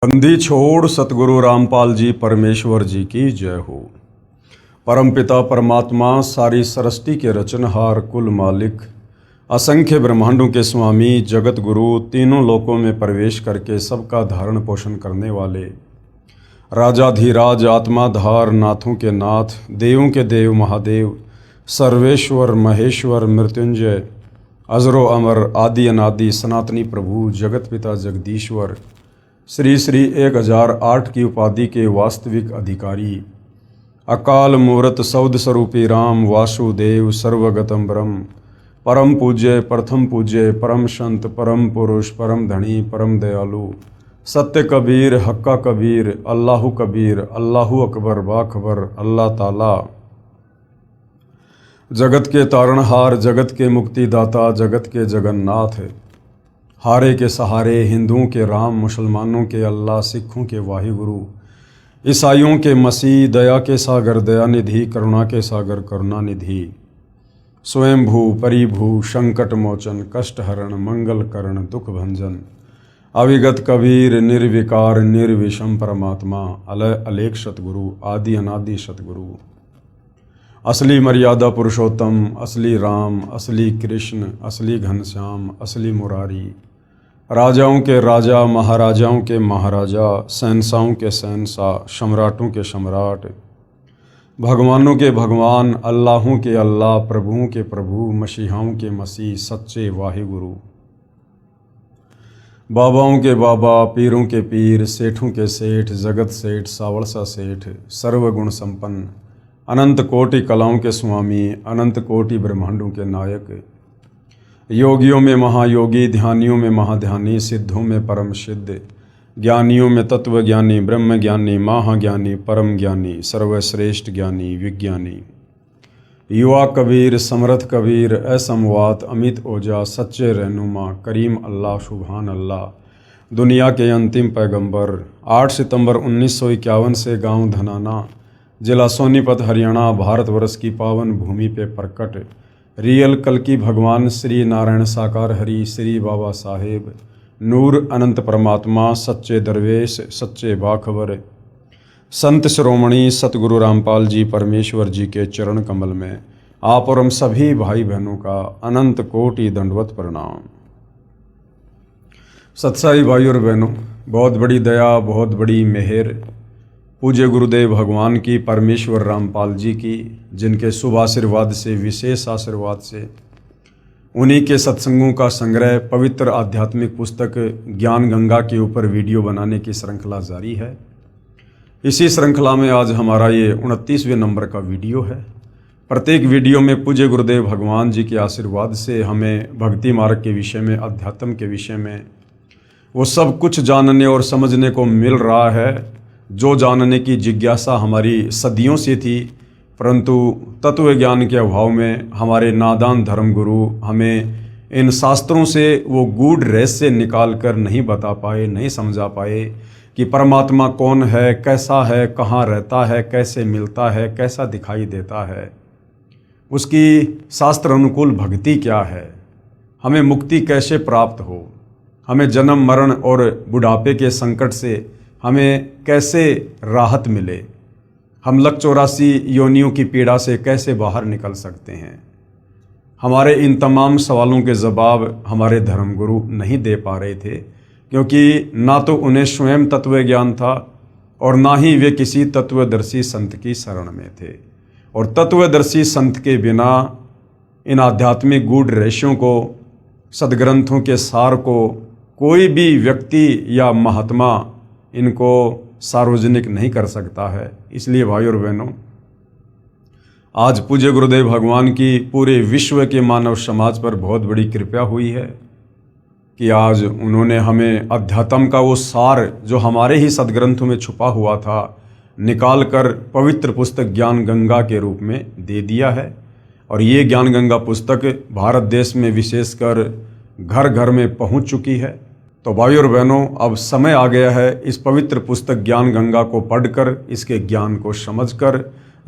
बंदी छोड़ सतगुरु रामपाल जी परमेश्वर जी की जय हो। परमपिता परमात्मा सारी सृष्टि के रचनहार कुल मालिक असंख्य ब्रह्मांडों के स्वामी जगत गुरु तीनों लोकों में प्रवेश करके सबका धारण पोषण करने वाले राजाधिराज आत्माधार नाथों के नाथ देवों के देव महादेव सर्वेश्वर महेश्वर मृत्युंजय अजरो अमर आदि अनादि सनातनी प्रभु जगत पिता जगदीश्वर श्री श्री 1008 की उपाधि के वास्तविक अधिकारी अकाल मूर्त सौद स्वरूपी राम वासुदेव सर्वगतम ब्रह्म परम पूज्य प्रथम पूज्य परम संत परम पुरुष परम धनी परम दयालु सत्य कबीर हक्का कबीर अल्लाहु कबीर अल्लाहु अकबर बाखबर अल्लाह ताला जगत के तारणहार जगत के मुक्तिदाता जगत के जगन्नाथ हारे के सहारे हिंदुओं के राम मुसलमानों के अल्लाह सिखों के वाहिगुरु ईसाइयों के मसीह दया के सागर दयानिधि करुणा के सागर करुणानिधि स्वयंभू परिभू संकट मोचन कष्ट हरण मंगल करण दुख भंजन अविगत कबीर निर्विकार निर्विषम परमात्मा अलय अलेख सतगुरु आदि अनादि सतगुरु असली मर्यादा पुरुषोत्तम असली राम असली कृष्ण असली घनश्याम असली मुरारी राजाओं के राजा महाराजाओं के महाराजा शहंशाहों के शहंशाह सम्राटों के सम्राट भगवानों के भगवान अल्लाहों के अल्लाह प्रभुओं के प्रभु मसीहाओं के मसीह सच्चे वाहिगुरु बाबाओं के बाबा पीरों के पीर सेठों के सेठ जगत सेठ सावड़सा सेठ सर्वगुण संपन्न अनंत कोटि कलाओं के स्वामी अनंत कोटि ब्रह्मांडों के नायक योगियों में महायोगी ध्यानियों में महाध्यानी सिद्धों में परम सिद्ध ज्ञानियों में तत्व ज्ञानी ब्रह्म ज्ञानी महाज्ञानी परम ज्ञानी सर्वश्रेष्ठ ज्ञानी विज्ञानी युवा कबीर समर्थ कबीर असमवात अमित ओजा सच्चे रहनुमा करीम अल्लाह सुभान अल्लाह दुनिया के अंतिम पैगंबर 8 सितंबर 1951 से गांव धनाना जिला सोनीपत हरियाणा भारतवर्ष की पावन भूमि पे प्रकट रियल कल्कि भगवान श्री नारायण साकार हरि श्री बाबा साहेब नूर अनंत परमात्मा सच्चे दरवेश सच्चे बाखबर संत शिरोमणि सतगुरु रामपाल जी परमेश्वर जी के चरण कमल में आप और हम सभी भाई बहनों का अनंत कोटि दंडवत प्रणाम। सत्साई भाई और बहनों, बहुत बड़ी दया बहुत बड़ी मेहर पूज्य गुरुदेव भगवान की परमेश्वर रामपाल जी की, जिनके शुभ आशीर्वाद से विशेष आशीर्वाद से उन्हीं के सत्संगों का संग्रह पवित्र आध्यात्मिक पुस्तक ज्ञान गंगा के ऊपर वीडियो बनाने की श्रृंखला जारी है। इसी श्रृंखला में आज हमारा ये 29वें नंबर का वीडियो है। प्रत्येक वीडियो में पूज्य गुरुदेव भगवान जी के आशीर्वाद से हमें भक्ति मार्ग के विषय में अध्यात्म के विषय में वो सब कुछ जानने और समझने को मिल रहा है जो जानने की जिज्ञासा हमारी सदियों से थी, परंतु तत्व ज्ञान के अभाव में हमारे नादान धर्म गुरु हमें इन शास्त्रों से वो गूढ़ रहस्य निकाल कर नहीं बता पाए, नहीं समझा पाए कि परमात्मा कौन है, कैसा है, कहाँ रहता है, कैसे मिलता है, कैसा दिखाई देता है, उसकी शास्त्र अनुकूल भक्ति क्या है, हमें मुक्ति कैसे प्राप्त हो, हमें जन्म मरण और बुढ़ापे के संकट से हमें कैसे राहत मिले, हम लक 84 योनियों की पीड़ा से कैसे बाहर निकल सकते हैं। हमारे इन तमाम सवालों के जवाब हमारे धर्मगुरु नहीं दे पा रहे थे, क्योंकि ना तो उन्हें स्वयं तत्व ज्ञान था और ना ही वे किसी तत्वदर्शी संत की शरण में थे। और तत्वदर्शी संत के बिना इन आध्यात्मिक गूढ़ रहस्यों को, सदग्रंथों के सार को कोई भी व्यक्ति या महात्मा इनको सार्वजनिक नहीं कर सकता है। इसलिए भाई और बहनों, आज पूज्य गुरुदेव भगवान की पूरे विश्व के मानव समाज पर बहुत बड़ी कृपा हुई है कि आज उन्होंने हमें अध्यात्म का वो सार जो हमारे ही सदग्रंथों में छुपा हुआ था निकाल कर पवित्र पुस्तक ज्ञान गंगा के रूप में दे दिया है। और ये ज्ञान गंगा पुस्तक भारत देश में विशेषकर घर घर में पहुंच चुकी है। तो भाई और बहनों, अब समय आ गया है इस पवित्र पुस्तक ज्ञान गंगा को पढ़कर, इसके ज्ञान को समझकर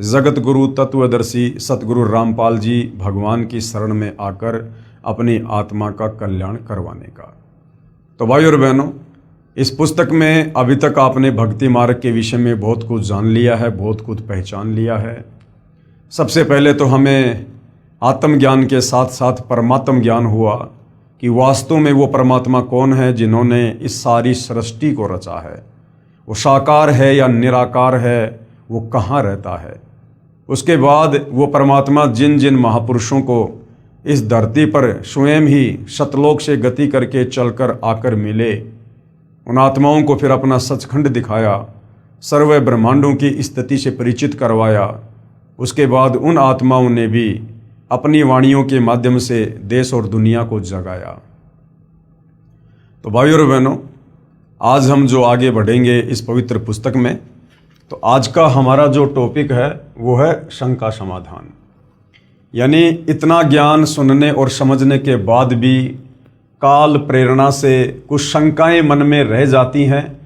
जगत गुरु तत्वदर्शी सतगुरु रामपाल जी भगवान की शरण में आकर अपनी आत्मा का कल्याण करवाने का। तो भाई और बहनों, इस पुस्तक में अभी तक आपने भक्ति मार्ग के विषय में बहुत कुछ जान लिया है, बहुत कुछ पहचान लिया है। सबसे पहले तो हमें आत्मज्ञान के साथ साथ परमात्म ज्ञान हुआ कि वास्तव में वो परमात्मा कौन है जिन्होंने इस सारी सृष्टि को रचा है। वो साकार है या निराकार है, वो कहाँ रहता है। उसके बाद वो परमात्मा जिन जिन महापुरुषों को इस धरती पर स्वयं ही सतलोक से गति करके चलकर आकर मिले, उन आत्माओं को फिर अपना सचखंड दिखाया, सर्व ब्रह्मांडों की स्थिति से परिचित करवाया। उसके बाद उन आत्माओं ने भी अपनी वाणियों के माध्यम से देश और दुनिया को जगाया। तो भाइयों और बहनों, आज हम जो आगे बढ़ेंगे इस पवित्र पुस्तक में, तो आज का हमारा जो टॉपिक है वो है शंका समाधान। यानी इतना ज्ञान सुनने और समझने के बाद भी काल प्रेरणा से कुछ शंकाएं मन में रह जाती हैं,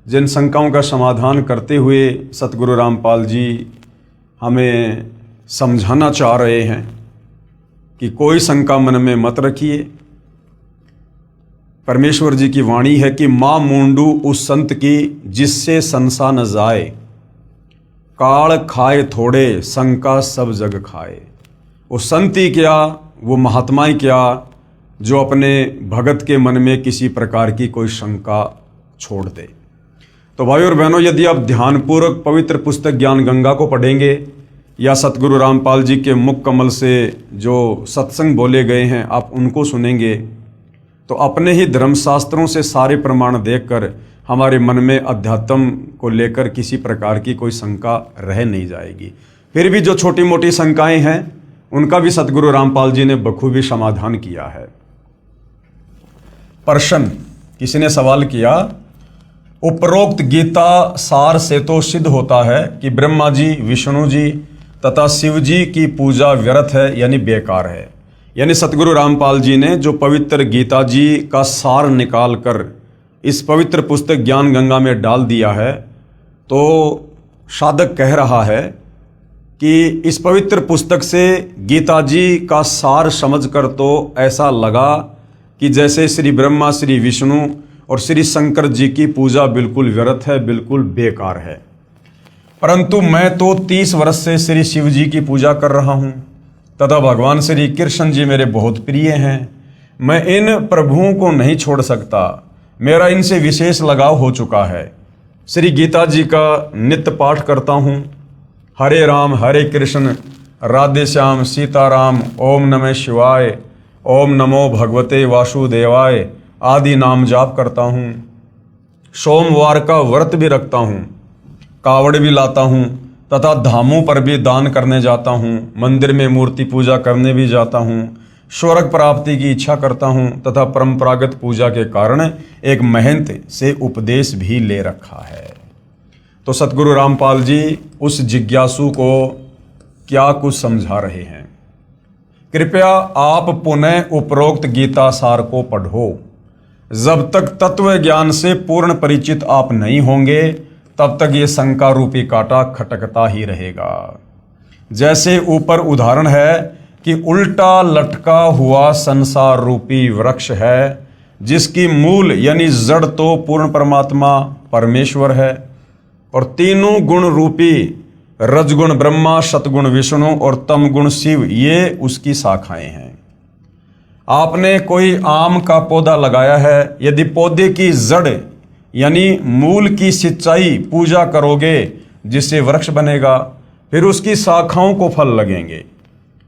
जिन शंकाओं का समाधान करते हुए सतगुरु रामपाल जी हमें समझाना चाह रहे हैं कि कोई शंका मन में मत रखिए। परमेश्वर जी की वाणी है कि माँ मूंडू उस संत की जिससे संसा न जाए, काल खाए थोड़े शंका सब जग खाए। वो संत ही क्या, वो महात्मा ही क्या, जो अपने भगत के मन में किसी प्रकार की कोई शंका छोड़ दे। तो भाई और बहनों, यदि आप ध्यानपूर्वक पवित्र पुस्तक ज्ञान गंगा को पढ़ेंगे या सतगुरु रामपाल जी के मुख कमल से जो सत्संग बोले गए हैं आप उनको सुनेंगे, तो अपने ही धर्मशास्त्रों से सारे प्रमाण देखकर हमारे मन में अध्यात्म को लेकर किसी प्रकार की कोई शंका रह नहीं जाएगी। फिर भी जो छोटी मोटी शंकाएं हैं उनका भी सतगुरु रामपाल जी ने बखूबी समाधान किया है। प्रश्न, किसी ने सवाल किया, उपरोक्त गीता सार से तो सिद्ध होता है कि ब्रह्मा जी, विष्णु जी तथा शिव जी की पूजा व्यर्थ है, यानी बेकार है। यानी सतगुरु रामपाल जी ने जो पवित्र गीता जी का सार निकाल कर इस पवित्र पुस्तक ज्ञान गंगा में डाल दिया है, तो साधक कह रहा है कि इस पवित्र पुस्तक से गीता जी का सार समझकर तो ऐसा लगा कि जैसे श्री ब्रह्मा, श्री विष्णु और श्री शंकर जी की पूजा बिल्कुल व्यर्थ है, बिल्कुल बेकार है। परंतु मैं तो 30 वर्ष से श्री शिव जी की पूजा कर रहा हूँ तथा भगवान श्री कृष्ण जी मेरे बहुत प्रिय हैं। मैं इन प्रभुओं को नहीं छोड़ सकता, मेरा इनसे विशेष लगाव हो चुका है। श्री गीता जी का नित्य पाठ करता हूँ। हरे राम हरे कृष्ण, राधे श्याम सीताराम, ओम नमः शिवाय, ओम नमो भगवते वासुदेवाय आदि नाम जाप करता हूँ। सोमवार का व्रत भी रखता हूँ, कावड़ भी लाता हूँ तथा धामों पर भी दान करने जाता हूँ, मंदिर में मूर्ति पूजा करने भी जाता हूँ, स्वर्ग प्राप्ति की इच्छा करता हूँ तथा परंपरागत पूजा के कारण एक महंत से उपदेश भी ले रखा है। तो सतगुरु रामपाल जी उस जिज्ञासु को क्या कुछ समझा रहे हैं। कृपया आप पुनः उपरोक्त गीता सार को पढ़ो। जब तक तत्व ज्ञान से पूर्ण परिचित आप नहीं होंगे तब तक ये शंका रूपी कांटा खटकता ही रहेगा। जैसे ऊपर उदाहरण है कि उल्टा लटका हुआ संसार रूपी वृक्ष है जिसकी मूल यानी जड़ तो पूर्ण परमात्मा परमेश्वर है और तीनों गुण रूपी रजगुण ब्रह्मा, सतगुण विष्णु और तमगुण शिव ये उसकी शाखाएं हैं। आपने कोई आम का पौधा लगाया है, यदि पौधे की जड़ यानी मूल की सिंचाई पूजा करोगे जिससे वृक्ष बनेगा, फिर उसकी शाखाओं को फल लगेंगे।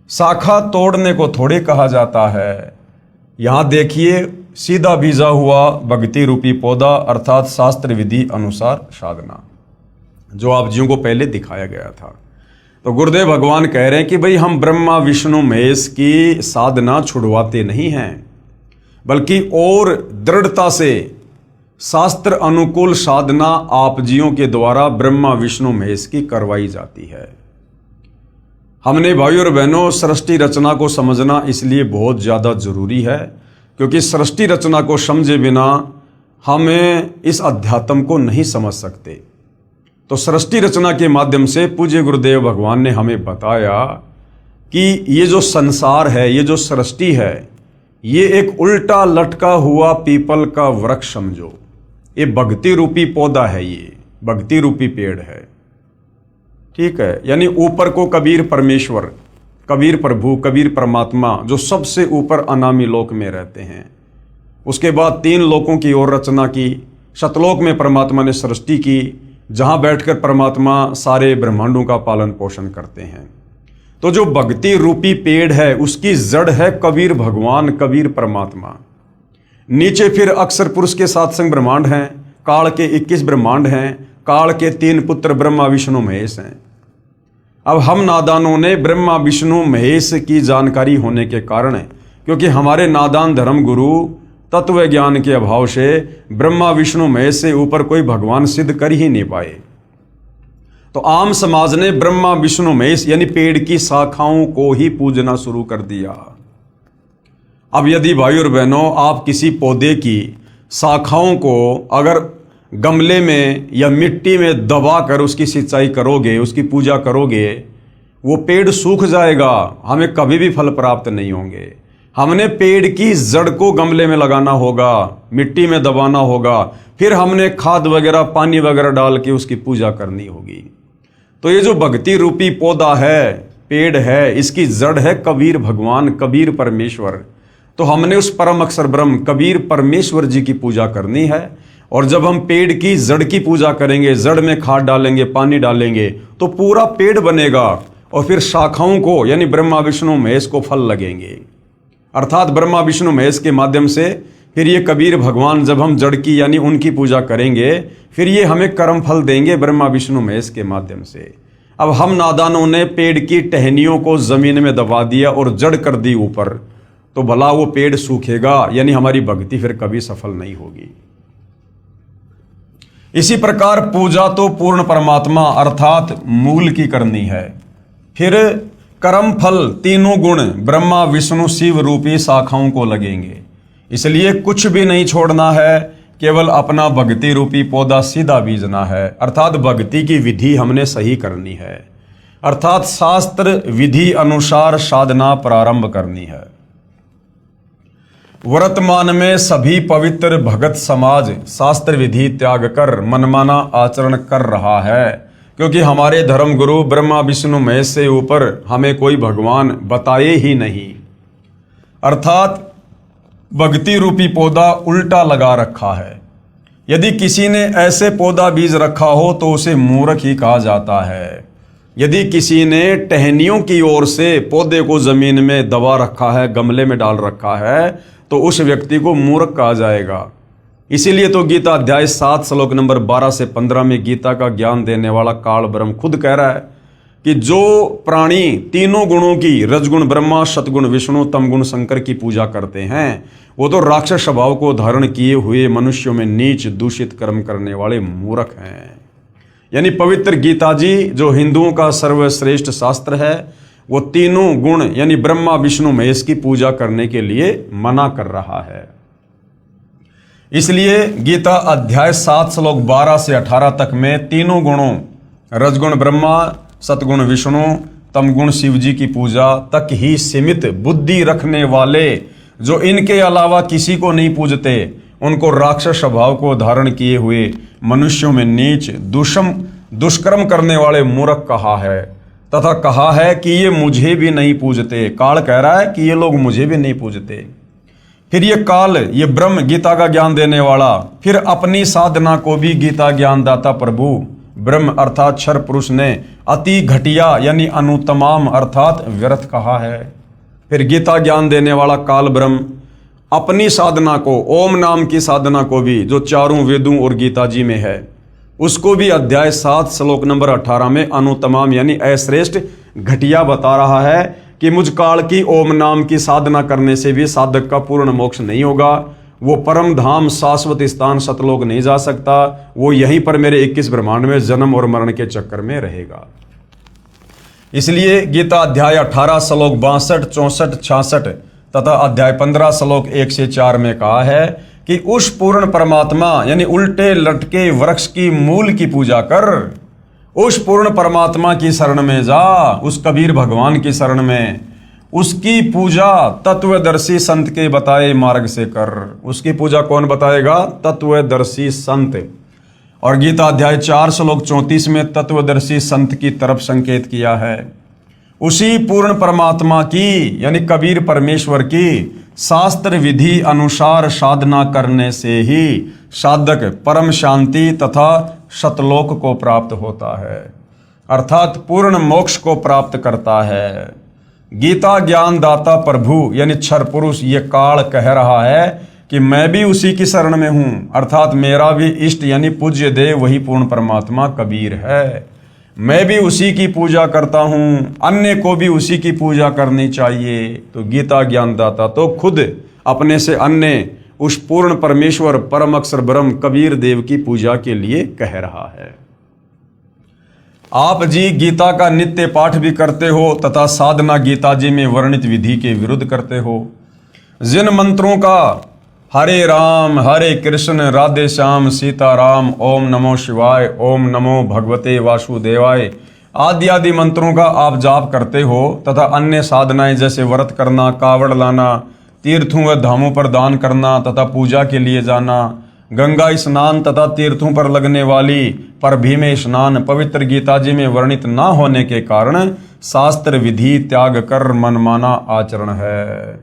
शाखा तोड़ने को थोड़े कहा जाता है। यहाँ देखिए, सीधा बीजा हुआ भक्ति रूपी पौधा अर्थात शास्त्र विधि अनुसार साधना, जो आप जियों को पहले दिखाया गया था। तो गुरुदेव भगवान कह रहे हैं कि भाई हम ब्रह्मा विष्णु महेश की साधना छुड़वाते नहीं हैं, बल्कि और दृढ़ता से शास्त्र अनुकूल साधना आप जियों के द्वारा ब्रह्मा विष्णु महेश की करवाई जाती है। हमने भाई और बहनों सृष्टि रचना को समझना इसलिए बहुत ज़्यादा जरूरी है, क्योंकि सृष्टि रचना को समझे बिना हमें इस अध्यात्म को नहीं समझ सकते। तो सृष्टि रचना के माध्यम से पूज्य गुरुदेव भगवान ने हमें बताया कि ये जो संसार है, ये जो सृष्टि है, ये एक उल्टा लटका हुआ पीपल का वृक्ष समझो। ये भक्ति रूपी पौधा है, ये भक्ति रूपी पेड़ है। ठीक है, यानी ऊपर को कबीर परमेश्वर, कबीर प्रभु, कबीर परमात्मा जो सबसे ऊपर अनामी लोक में रहते हैं। उसके बाद 3 लोकों की ओर रचना की। सतलोक में परमात्मा ने सृष्टि की, जहां बैठकर परमात्मा सारे ब्रह्मांडों का पालन पोषण करते हैं। तो जो भक्ति रूपी पेड़ है उसकी जड़ है कबीर भगवान, कबीर परमात्मा। नीचे फिर अक्षर पुरुष के 7 संग ब्रह्मांड हैं, काल के 21 ब्रह्मांड हैं, काल के 3 पुत्र ब्रह्मा विष्णु महेश हैं। अब हम नादानों ने ब्रह्मा विष्णु महेश की जानकारी होने के कारण, क्योंकि हमारे नादान धर्म गुरु तत्व ज्ञान के अभाव से ब्रह्मा विष्णु महेश से ऊपर कोई भगवान सिद्ध कर ही नहीं पाए, तो आम समाज ने ब्रह्मा विष्णु महेश यानी पेड़ की शाखाओं को ही पूजना शुरू कर दिया। अब यदि भाई और बहनों आप किसी पौधे की शाखाओं को अगर गमले में या मिट्टी में दबा कर उसकी सिंचाई करोगे, उसकी पूजा करोगे, वो पेड़ सूख जाएगा, हमें कभी भी फल प्राप्त नहीं होंगे। हमने पेड़ की जड़ को गमले में लगाना होगा, मिट्टी में दबाना होगा, फिर हमने खाद वगैरह पानी वगैरह डाल के उसकी पूजा करनी होगी। तो ये जो भक्ति रूपी पौधा है, पेड़ है, इसकी जड़ है कबीर भगवान, कबीर परमेश्वर। तो हमने उस परम अक्षर ब्रह्म कबीर परमेश्वर जी की पूजा करनी है। और जब हम पेड़ की जड़ की पूजा करेंगे, जड़ में खाद डालेंगे, पानी डालेंगे, तो पूरा पेड़ बनेगा और फिर शाखाओं को यानी ब्रह्मा विष्णु महेश को फल लगेंगे। अर्थात ब्रह्मा विष्णु महेश के माध्यम से फिर ये कबीर भगवान जब हम जड़ की यानी उनकी पूजा करेंगे, फिर ये हमें कर्म फल देंगे ब्रह्मा विष्णु महेश के माध्यम से। अब हम नादानों ने पेड़ की टहनियों को जमीन में दबा दिया और जड़ कर दी ऊपर, तो भला वो पेड़ सूखेगा, यानी हमारी भक्ति फिर कभी सफल नहीं होगी। इसी प्रकार पूजा तो पूर्ण परमात्मा अर्थात मूल की करनी है। फिर कर्म फल तीनों गुण ब्रह्मा विष्णु शिव रूपी शाखाओं को लगेंगे। इसलिए कुछ भी नहीं छोड़ना है, केवल अपना भक्ति रूपी पौधा सीधा बीजना है। अर्थात भक्ति की विधि हमने सही करनी है, अर्थात शास्त्र विधि अनुसार साधना प्रारंभ करनी है। वर्तमान में सभी पवित्र भगत समाज शास्त्र विधि त्याग कर मनमाना आचरण कर रहा है, क्योंकि हमारे धर्म गुरु ब्रह्मा विष्णु महेश से ऊपर हमें कोई भगवान बताए ही नहीं। अर्थात भक्ति रूपी पौधा उल्टा लगा रखा है। यदि किसी ने ऐसे पौधा बीज रखा हो तो उसे मूर्ख ही कहा जाता है। यदि किसी ने टहनियों की ओर से पौधे को जमीन में दबा रखा है, गमले में डाल रखा है, तो उस व्यक्ति को मूर्ख कहा जाएगा। इसीलिए तो गीता अध्याय 7 श्लोक नंबर 12 से 15 में गीता का ज्ञान देने वाला काल ब्रह्म खुद कह रहा है कि जो प्राणी तीनों गुणों की रजगुण ब्रह्मा, सतगुण विष्णु, तमगुण शंकर की पूजा करते हैं, वो तो राक्षस स्वभाव को धारण किए हुए मनुष्यों में नीच दूषित कर्म करने वाले मूर्ख हैं। यानी पवित्र गीता जी जो हिंदुओं का सर्वश्रेष्ठ शास्त्र है, वो तीनों गुण यानी ब्रह्मा विष्णु महेश की पूजा करने के लिए मना कर रहा है। इसलिए गीता अध्याय 7 श्लोक 12 से 18 तक में तीनों गुणों रजगुण ब्रह्मा, सतगुण विष्णु, तमगुण शिव जी की पूजा तक ही सीमित बुद्धि रखने वाले जो इनके अलावा किसी को नहीं पूजते, उनको राक्षस स्वभाव को धारण किए हुए मनुष्यों में नीच दुष्कर्म करने वाले मूर्ख कहा है, तथा कहा है कि ये मुझे भी नहीं पूजते। काल कह रहा है कि ये लोग मुझे भी नहीं पूजते। फिर ये काल, ये ब्रह्म गीता का ज्ञान देने वाला, फिर अपनी साधना को भी गीता ज्ञान दाता प्रभु ब्रह्म अर्थात क्षर पुरुष ने अति घटिया यानी अनुतमाम अर्थात व्यर्थ कहा है। फिर गीता ज्ञान देने वाला काल ब्रह्म अपनी साधना को, ओम नाम की साधना को भी जो चारों वेदों और गीता जी में है, उसको भी अध्याय 7 श्लोक नंबर 18 में अनुतमाम यानी अश्रेष्ठ घटिया बता रहा है कि मुझ काल की ओम नाम की साधना करने से भी साधक का पूर्ण मोक्ष नहीं होगा। वो परम धाम शाश्वत स्थान सतलोक नहीं जा सकता, वो यहीं पर मेरे 21 ब्रह्मांड में जन्म और मरण के चक्कर में रहेगा। इसलिए गीता अध्याय 18 श्लोक 62, 64, 66 तथा अध्याय 15 श्लोक 1 से 4 में कहा है कि उस पूर्ण परमात्मा यानी उल्टे लटके वृक्ष की मूल की पूजा कर, उस पूर्ण परमात्मा की शरण में जा, उस कबीर भगवान की शरण में। उसकी पूजा तत्वदर्शी संत के बताए मार्ग से कर। उसकी पूजा कौन बताएगा? तत्वदर्शी संत। और गीता अध्याय 4 श्लोक 34 में तत्वदर्शी संत की तरफ संकेत किया है। उसी पूर्ण परमात्मा की यानी कबीर परमेश्वर की शास्त्र विधि अनुसार साधना करने से ही साधक परम शांति तथा सतलोक को प्राप्त होता है, अर्थात पूर्ण मोक्ष को प्राप्त करता है। गीता ज्ञान दाता प्रभु यानी क्षर पुरुष ये काल कह रहा है कि मैं भी उसी की शरण में हूं, अर्थात मेरा भी इष्ट यानी पूज्य देव वही पूर्ण परमात्मा कबीर है। मैं भी उसी की पूजा करता हूं, अन्य को भी उसी की पूजा करनी चाहिए। तो गीता ज्ञानदाता तो खुद अपने से अन्य उस पूर्ण परमेश्वर परम अक्षर ब्रह्म कबीर देव की पूजा के लिए कह रहा है। आप जी गीता का नित्य पाठ भी करते हो तथा साधना गीता जी में वर्णित विधि के विरुद्ध करते हो। जिन मंत्रों का हरे राम हरे कृष्ण राधे श्याम सीताराम ओम नमो शिवाय ओम नमो भगवते वासुदेवाय आदि आदि मंत्रों का आप जाप करते हो तथा अन्य साधनाएं जैसे व्रत करना, कावड़ लाना, तीर्थों व धामों पर दान करना तथा पूजा के लिए जाना, गंगा स्नान तथा तीर्थों पर लगने वाली परभी में स्नान पवित्र गीता जी में वर्णित न होने के कारण शास्त्र विधि त्याग कर मनमाना आचरण है।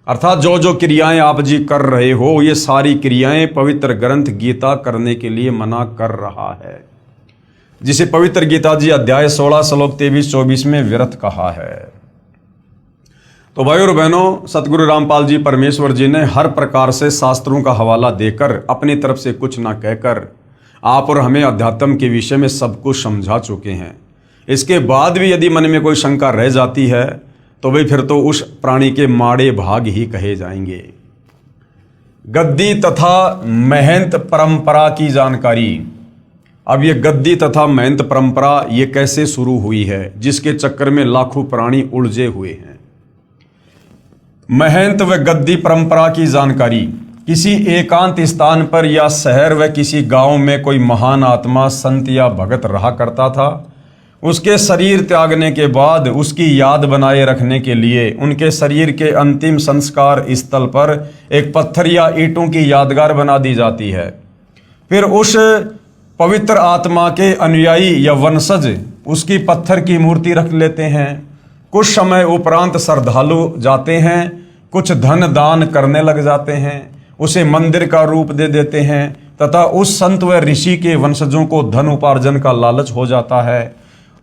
अर्थात जो जो क्रियाएं आप जी कर रहे हो ये सारी क्रियाएं पवित्र ग्रंथ गीता करने के लिए मना कर रहा है, जिसे पवित्र गीता जी अध्याय 16 श्लोक 23-24 में व्यर्थ कहा है। तो भाई और बहनों, सतगुरु रामपाल जी परमेश्वर जी ने हर प्रकार से शास्त्रों का हवाला देकर अपनी तरफ से कुछ ना कहकर आप और हमें अध्यात्म के विषय में सब कुछ समझा चुके हैं। इसके बाद भी यदि मन में कोई शंका रह जाती है तो भाई फिर तो उस प्राणी के माड़े भाग ही कहे जाएंगे। गद्दी तथा महंत परंपरा की जानकारी। अब ये गद्दी तथा महंत परंपरा ये कैसे शुरू हुई है, जिसके चक्कर में लाखों प्राणी उलझे हुए हैं। महंत व गद्दी परंपरा की जानकारी। किसी एकांत स्थान पर या शहर व किसी गांव में कोई महान आत्मा संत या भगत रहा करता था। उसके शरीर त्यागने के बाद उसकी याद बनाए रखने के लिए उनके शरीर के अंतिम संस्कार स्थल पर एक पत्थर या ईंटों की यादगार बना दी जाती है। फिर उस पवित्र आत्मा के अनुयायी या वंशज उसकी पत्थर की मूर्ति रख लेते हैं। कुछ समय उपरांत श्रद्धालु जाते हैं, कुछ धन दान करने लग जाते हैं, उसे मंदिर का रूप दे देते हैं तथा उस संत व ऋषि के वंशजों को धन उपार्जन का लालच हो जाता है।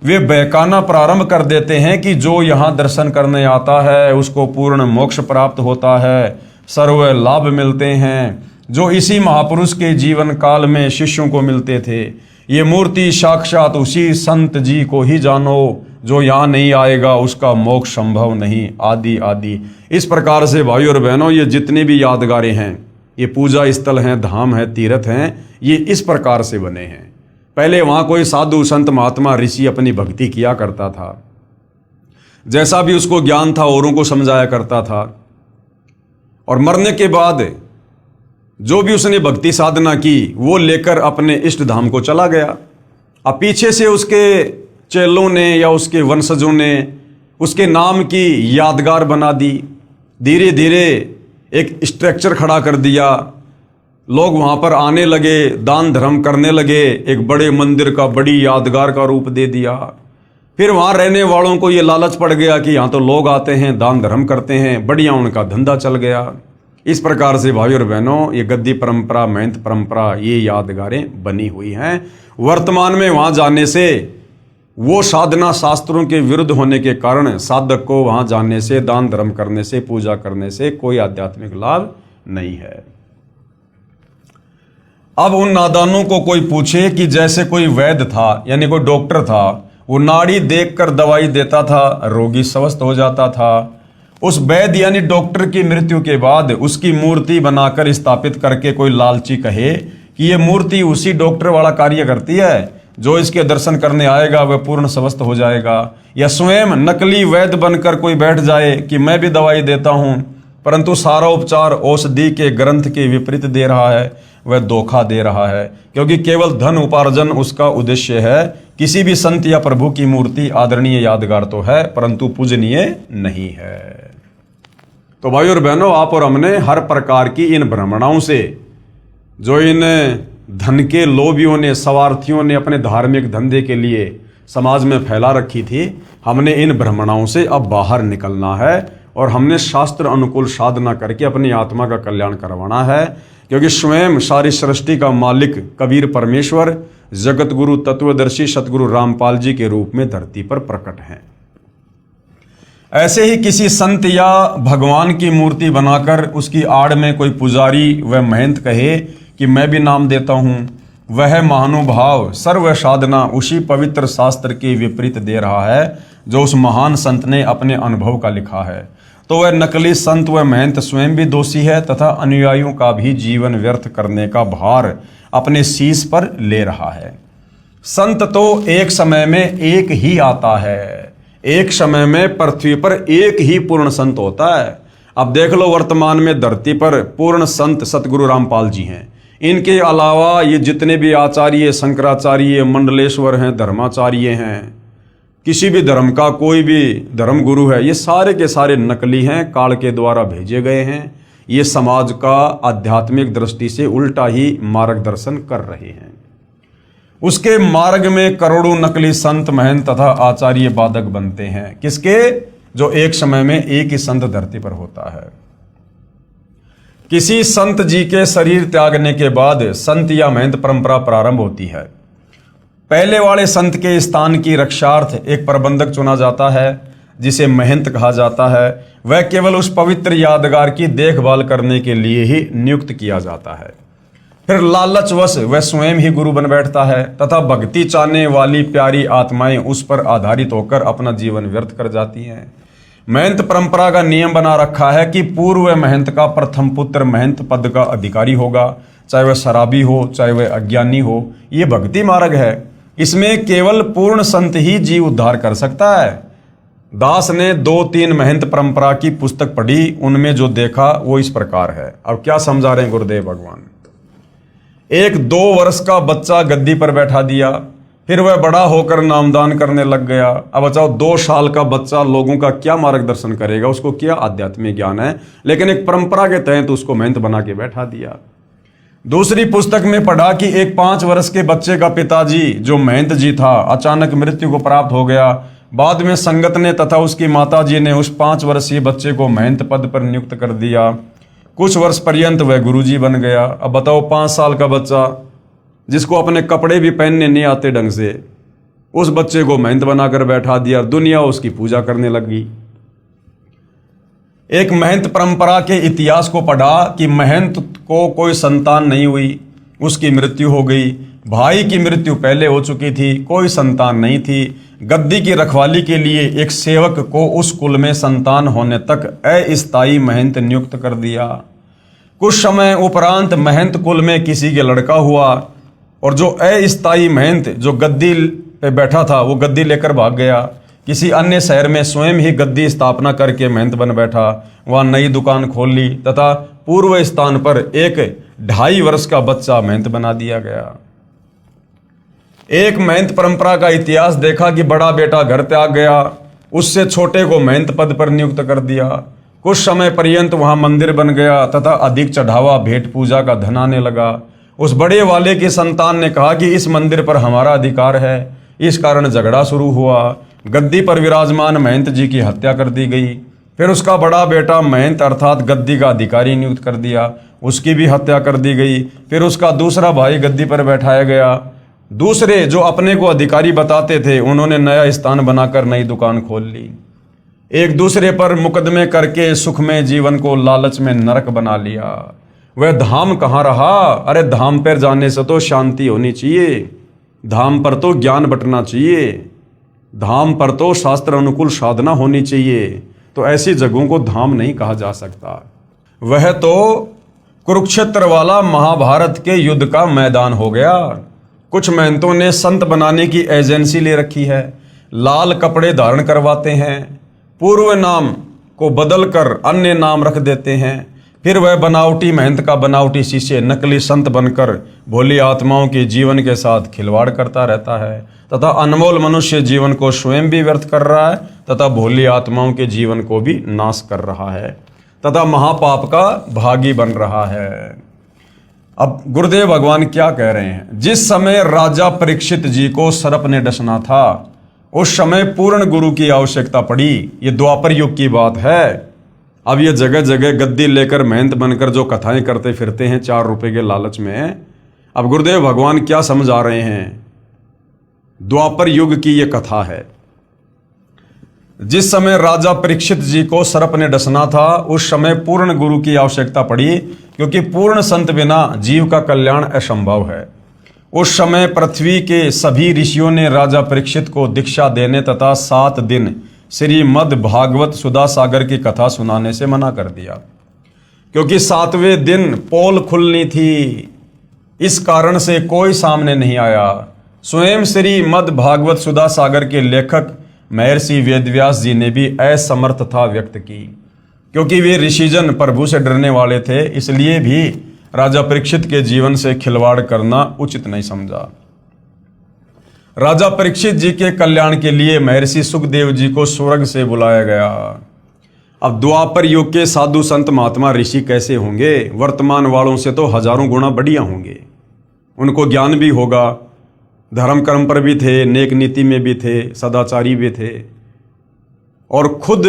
वे बहकाना प्रारंभ कर देते हैं कि जो यहाँ दर्शन करने आता है उसको पूर्ण मोक्ष प्राप्त होता है, सर्व लाभ मिलते हैं, जो इसी महापुरुष के जीवन काल में शिष्यों को मिलते थे। ये मूर्ति साक्षात उसी संत जी को ही जानो, जो यहाँ नहीं आएगा उसका मोक्ष संभव नहीं, आदि आदि। इस प्रकार से भाई और बहनों, ये जितने भी यादगारें हैं, ये पूजा स्थल हैं, धाम है, तीर्थ हैं, ये इस प्रकार से बने हैं। पहले वहाँ कोई साधु संत महात्मा ऋषि अपनी भक्ति किया करता था, जैसा भी उसको ज्ञान था औरों को समझाया करता था, और मरने के बाद जो भी उसने भक्ति साधना की वो लेकर अपने इष्ट धाम को चला गया। अब पीछे से उसके चेलों ने या उसके वंशजों ने उसके नाम की यादगार बना दी। धीरे धीरे एक स्ट्रक्चर खड़ा कर दिया, लोग वहाँ पर आने लगे, दान धर्म करने लगे, एक बड़े मंदिर का बड़ी यादगार का रूप दे दिया। फिर वहाँ रहने वालों को ये लालच पड़ गया कि यहाँ तो लोग आते हैं, दान धर्म करते हैं, बढ़िया उनका धंधा चल गया। इस प्रकार से भाई और बहनों, ये गद्दी परंपरा, महंत परंपरा, ये यादगारें बनी हुई हैं। वर्तमान में वहाँ जाने से वो साधना शास्त्रों के विरुद्ध होने के कारण साधक को वहाँ जाने से, दान धर्म करने से, पूजा करने से कोई आध्यात्मिक लाभ नहीं है। अब उन नादानों को कोई पूछे कि जैसे कोई वैद्य था यानी कोई डॉक्टर था, वो नाड़ी देखकर दवाई देता था, रोगी स्वस्थ हो जाता था। उस वैद्य यानी डॉक्टर की मृत्यु के बाद उसकी मूर्ति बनाकर स्थापित करके कोई लालची कहे कि ये मूर्ति उसी डॉक्टर वाला कार्य करती है, जो इसके दर्शन करने आएगा वह पूर्ण स्वस्थ हो जाएगा। या स्वयं नकली वैद्य बनकर कोई बैठ जाए कि मैं भी दवाई देता हूँ, परंतु सारा उपचार औषधि के ग्रंथ के विपरीत दे रहा है, वह धोखा दे रहा है, क्योंकि केवल धन उपार्जन उसका उद्देश्य है। किसी भी संत या प्रभु की मूर्ति आदरणीय यादगार तो है, परंतु पूजनीय नहीं है। तो भाई और बहनों, आप और हमने हर प्रकार की इन भ्रमणाओं से, जो इन धन के लोभियों ने, स्वार्थियों ने अपने धार्मिक धंधे के लिए समाज में फैला रखी थी, हमने इन भ्रमणाओं से अब बाहर निकलना है और हमने शास्त्र अनुकूल साधना करके अपनी आत्मा का कल्याण करवाना है। क्योंकि स्वयं सारी सृष्टि का मालिक कबीर परमेश्वर जगत गुरु तत्वदर्शी सतगुरु रामपाल जी के रूप में धरती पर प्रकट हैं। ऐसे ही किसी संत या भगवान की मूर्ति बनाकर उसकी आड़ में कोई पुजारी व महंत कहे कि मैं भी नाम देता हूं, वह महानुभाव सर्व साधना उसी पवित्र शास्त्र के विपरीत दे रहा है जो उस महान संत ने अपने अनुभव का लिखा है। तो वह नकली संत व महंत स्वयं भी दोषी है तथा अनुयायियों का भी जीवन व्यर्थ करने का भार अपने शीश पर ले रहा है। संत तो एक समय में एक ही आता है, एक समय में पृथ्वी पर एक ही पूर्ण संत होता है। अब देख लो, वर्तमान में धरती पर पूर्ण संत सतगुरु रामपाल जी हैं। इनके अलावा ये जितने भी आचार्य, शंकराचार्य, मंडलेश्वर हैं, धर्माचार्य हैं, किसी भी धर्म का कोई भी धर्म गुरु है, ये सारे के सारे नकली हैं, काल के द्वारा भेजे गए हैं। ये समाज का आध्यात्मिक दृष्टि से उल्टा ही मार्गदर्शन कर रहे हैं। उसके मार्ग में करोड़ों नकली संत, महंत तथा आचार्य बाधक बनते हैं। किसके? जो एक समय में एक ही संत धरती पर होता है। किसी संत जी के शरीर त्यागने के बाद संत या महंत परंपरा प्रारंभ होती है। पहले वाले संत के स्थान की रक्षार्थ एक प्रबंधक चुना जाता है, जिसे महंत कहा जाता है। वह केवल उस पवित्र यादगार की देखभाल करने के लिए ही नियुक्त किया जाता है। फिर लालचवश वह स्वयं ही गुरु बन बैठता है तथा भक्ति चाहने वाली प्यारी आत्माएं उस पर आधारित होकर अपना जीवन व्यर्थ कर जाती हैं। महंत परंपरा का नियम बना रखा है कि पूर्व महंत का प्रथम पुत्र महंत पद का अधिकारी होगा, चाहे वह शराबी हो, चाहे वह अज्ञानी हो। ये भक्ति मार्ग है। इसमें केवल पूर्ण संत ही जीव उद्धार कर सकता है। दास ने 2-3 महंत परंपरा की पुस्तक पढ़ी, उनमें जो देखा वो इस प्रकार है। अब क्या समझा रहे हैं गुरुदेव भगवान? एक 2 वर्ष का बच्चा गद्दी पर बैठा दिया, फिर वह बड़ा होकर नामदान करने लग गया। अब बताओ, 2 साल का बच्चा लोगों का क्या मार्गदर्शन करेगा? उसको क्या आध्यात्मिक ज्ञान है? लेकिन एक परंपरा के तहत उसको महंत बना के बैठा दिया। दूसरी पुस्तक में पढ़ा कि एक 5 वर्ष के बच्चे का पिताजी जो महंत जी था, अचानक मृत्यु को प्राप्त हो गया। बाद में संगत ने तथा उसकी माताजी ने उस 5 वर्षीय बच्चे को महंत पद पर नियुक्त कर दिया। कुछ वर्ष पर्यंत वह गुरुजी बन गया। अब बताओ, 5 साल का बच्चा जिसको अपने कपड़े भी पहनने नहीं आते ढंग से, उस बच्चे को महंत बनाकर बैठा दिया। दुनिया उसकी पूजा करने लगी। एक महंत परंपरा के इतिहास को पढ़ा कि महंत को कोई संतान नहीं हुई, उसकी मृत्यु हो गई। भाई की मृत्यु पहले हो चुकी थी, कोई संतान नहीं थी। गद्दी की रखवाली के लिए एक सेवक को उस कुल में संतान होने तक अस्थायी महंत नियुक्त कर दिया। कुछ समय उपरांत महंत कुल में किसी के लड़का हुआ और जो अस्थायी महंत जो गद्दी पे बैठा था वो गद्दी लेकर भाग गया। किसी अन्य शहर में स्वयं ही गद्दी स्थापना करके महंत बन बैठा, वहां नई दुकान खोल ली तथा पूर्व स्थान पर एक 2.5 वर्ष का बच्चा महंत बना दिया गया। एक महंत परंपरा का इतिहास देखा कि बड़ा बेटा घर त्याग गया, उससे छोटे को महंत पद पर नियुक्त कर दिया। कुछ समय पर्यंत वहां मंदिर बन गया तथा अधिक चढ़ावा भेंट पूजा का धन आने लगा। उस बड़े वाले की संतान ने कहा कि इस मंदिर पर हमारा अधिकार है। इस कारण झगड़ा शुरू हुआ। गद्दी पर विराजमान महंत जी की हत्या कर दी गई। फिर उसका बड़ा बेटा महंत अर्थात गद्दी का अधिकारी नियुक्त कर दिया, उसकी भी हत्या कर दी गई। फिर उसका दूसरा भाई गद्दी पर बैठाया गया। दूसरे जो अपने को अधिकारी बताते थे, उन्होंने नया स्थान बनाकर नई दुकान खोल ली। एक दूसरे पर मुकदमे करके सुखमय जीवन को लालच में नरक बना लिया। वह धाम कहाँ रहा? अरे धाम पर जाने से तो शांति होनी चाहिए, धाम पर तो ज्ञान बंटना चाहिए, धाम पर तो शास्त्र अनुकूल साधना होनी चाहिए। तो ऐसी जगहों को धाम नहीं कहा जा सकता। वह तो कुरुक्षेत्र वाला महाभारत के युद्ध का मैदान हो गया। कुछ महंतों ने संत बनाने की एजेंसी ले रखी है, लाल कपड़े धारण करवाते हैं, पूर्व नाम को बदलकर अन्य नाम रख देते हैं। फिर वह बनावटी महंत का बनावटी शिष्य नकली संत बनकर भोली आत्माओं के जीवन के साथ खिलवाड़ करता रहता है तथा अनमोल मनुष्य जीवन को स्वयं भी व्यर्थ कर रहा है तथा भोली आत्माओं के जीवन को भी नाश कर रहा है तथा महापाप का भागी बन रहा है। अब गुरुदेव भगवान क्या कह रहे हैं? जिस समय राजा परीक्षित जी को सर्प ने डसना था उस समय पूर्ण गुरु की आवश्यकता पड़ी। ये द्वापर युग की बात है। अब ये जगह जगह गद्दी लेकर महंत बनकर जो कथाएं करते फिरते हैं 4 रुपए के लालच में, अब गुरुदेव भगवान क्या समझा रहे हैं? द्वापर युग की ये कथा है। जिस समय राजा परीक्षित जी को सर्प ने डसना था उस समय पूर्ण गुरु की आवश्यकता पड़ी, क्योंकि पूर्ण संत बिना जीव का कल्याण असंभव है। उस समय पृथ्वी के सभी ऋषियों ने राजा परीक्षित को दीक्षा देने तथा 7 दिन श्रीमद् भागवत सुधा सागर की कथा सुनाने से मना कर दिया, क्योंकि 7वें दिन पोल खुलनी थी। इस कारण से कोई सामने नहीं आया। स्वयं श्रीमद् भागवत सुधा सागर के लेखक महर्षि वेदव्यास जी ने भी असमर्थता व्यक्त की, क्योंकि वे ऋषिजन प्रभु से डरने वाले थे, इसलिए भी राजा परीक्षित के जीवन से खिलवाड़ करना उचित नहीं समझा। राजा परीक्षित जी के कल्याण के लिए महर्षि सुखदेव जी को स्वर्ग से बुलाया गया। अब द्वापर युग के साधु संत महात्मा ऋषि कैसे होंगे? वर्तमान वालों से तो हजारों गुना बढ़िया होंगे। उनको ज्ञान भी होगा, धर्म कर्म पर भी थे, नेक नीति में भी थे, सदाचारी भी थे, और खुद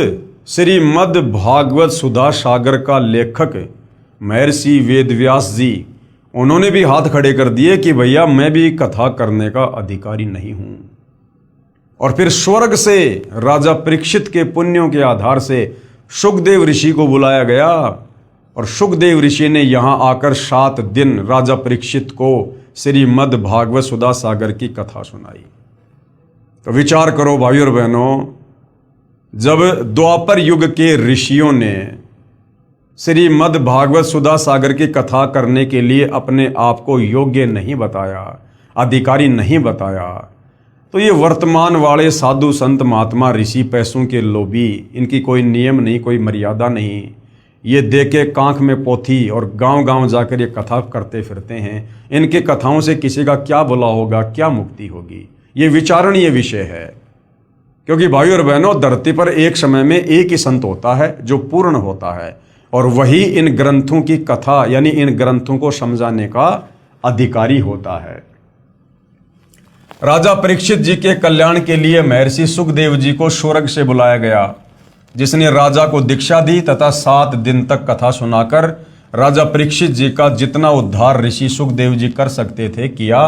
श्रीमद् भागवत सुधा सागर का लेखक महर्षि वेदव्यास जी, उन्होंने भी हाथ खड़े कर दिए कि भैया मैं भी कथा करने का अधिकारी नहीं हूं। और फिर स्वर्ग से राजा परीक्षित के पुण्यों के आधार से सुखदेव ऋषि को बुलाया गया, और सुखदेव ऋषि ने यहां आकर 7 दिन राजा परीक्षित को श्रीमद् भागवत सुधा सागर की कथा सुनाई। तो विचार करो भाई और बहनों, जब द्वापर युग के ऋषियों ने श्रीमद् भागवत सुधा सागर की कथा करने के लिए अपने आप को योग्य नहीं बताया, अधिकारी नहीं बताया, तो ये वर्तमान वाले साधु संत महात्मा ऋषि पैसों के लोभी, इनकी कोई नियम नहीं, कोई मर्यादा नहीं, ये दे के कांख में पोथी और गांव-गांव जाकर ये कथा करते फिरते हैं। इनके कथाओं से किसी का क्या भला होगा, क्या मुक्ति होगी? ये विचारणीय विषय है। क्योंकि भाई और बहनों, धरती पर एक समय में एक ही संत होता है जो पूर्ण होता है, और वही इन ग्रंथों की कथा यानी इन ग्रंथों को समझाने का अधिकारी होता है। राजा परीक्षित जी के कल्याण के लिए महर्षि सुखदेव जी को स्वर्ग से बुलाया गया, जिसने राजा को दीक्षा दी तथा 7 दिन तक कथा सुनाकर राजा परीक्षित जी का जितना उद्धार ऋषि सुखदेव जी कर सकते थे किया।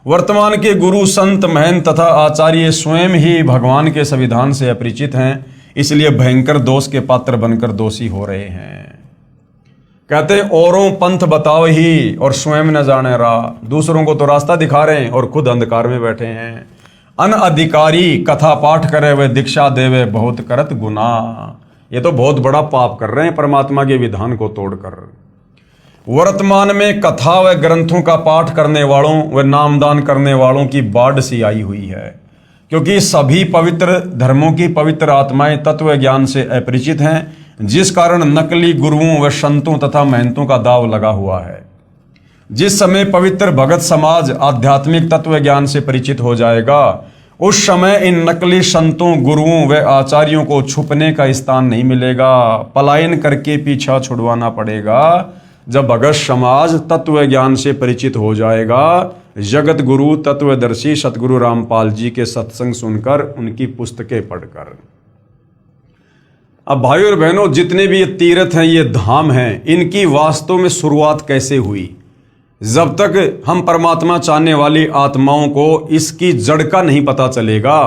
वर्तमान के गुरु संत महंत तथा आचार्य स्वयं ही भगवान के संविधान से अपरिचित हैं, इसलिए भयंकर दोष के पात्र बनकर दोषी हो रहे हैं। कहते हैं औरों पंथ बताओ ही और स्वयं न जाने राह। दूसरों को तो रास्ता दिखा रहे हैं और खुद अंधकार में बैठे हैं। अनअधिकारी कथा पाठ करे वे दीक्षा देवे बहुत करत गुना। ये तो बहुत बड़ा पाप कर रहे हैं परमात्मा के विधान को तोड़कर। वर्तमान में कथा व ग्रंथों का पाठ करने वालों व नामदान करने वालों की बाढ़ सी आई हुई है, क्योंकि सभी पवित्र धर्मों की पवित्र आत्माएं तत्व ज्ञान से अपरिचित हैं, जिस कारण नकली गुरुओं व संतों तथा महंतों का दाव लगा हुआ है। जिस समय पवित्र भगत समाज आध्यात्मिक तत्व ज्ञान से परिचित हो जाएगा, उस समय इन नकली संतों, गुरुओं व आचार्यों को छुपने का स्थान नहीं मिलेगा। पलायन करके पीछा छुड़वाना पड़ेगा। जब भगत समाज तत्व ज्ञान से परिचित हो जाएगा, जगत गुरु तत्वदर्शी सतगुरु रामपाल जी के सत्संग सुनकर, उनकी पुस्तकें पढ़कर। अब भाई और बहनों, जितने भी ये तीर्थ हैं, ये धाम हैं, इनकी वास्तव में शुरुआत कैसे हुई? जब तक हम परमात्मा चाहने वाली आत्माओं को इसकी जड़ का नहीं पता चलेगा,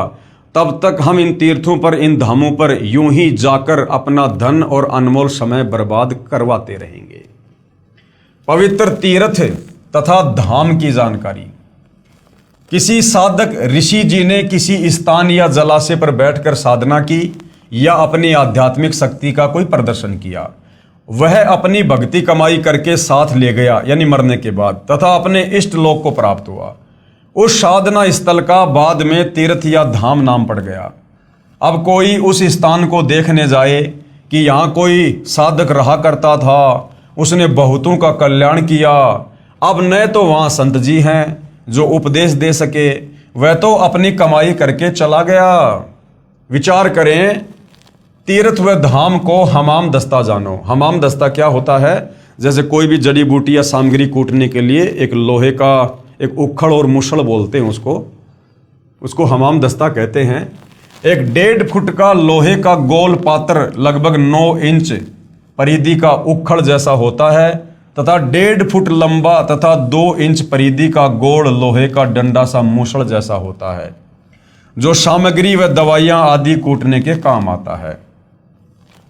तब तक हम इन तीर्थों पर, इन धामों पर यूं ही जाकर अपना धन और अनमोल समय बर्बाद करवाते रहेंगे। पवित्र तीर्थ तथा धाम की जानकारी। किसी साधक ऋषि जी ने किसी स्थान या जलाशय पर बैठकर साधना की या अपनी आध्यात्मिक शक्ति का कोई प्रदर्शन किया। वह अपनी भक्ति कमाई करके साथ ले गया, यानी मरने के बाद, तथा अपने इष्ट लोक को प्राप्त हुआ। उस साधना स्थल का बाद में तीर्थ या धाम नाम पड़ गया। अब कोई उस स्थान को देखने जाए कि यहाँ कोई साधक रहा करता था उसने बहुतों का कल्याण किया। अब न तो वहाँ संत जी हैं जो उपदेश दे सके, वह तो अपनी कमाई करके चला गया। विचार करें, तीर्थ व धाम को हमाम दस्ता जानो। हमाम दस्ता क्या होता है? जैसे कोई भी जड़ी बूटी या सामग्री कूटने के लिए एक लोहे का एक उखड़ और मुसड़ बोलते हैं उसको हमाम दस्ता कहते हैं। एक 1.5 फुट का लोहे का गोल पात्र लगभग 9 इंच परिधि का उखड़ जैसा होता है तथा 1.5 फुट लंबा तथा 2 इंच परिधि का गोल लोहे का डंडा सा मुसड़ जैसा होता है, जो सामग्री व दवाइयां आदि कूटने के काम आता है।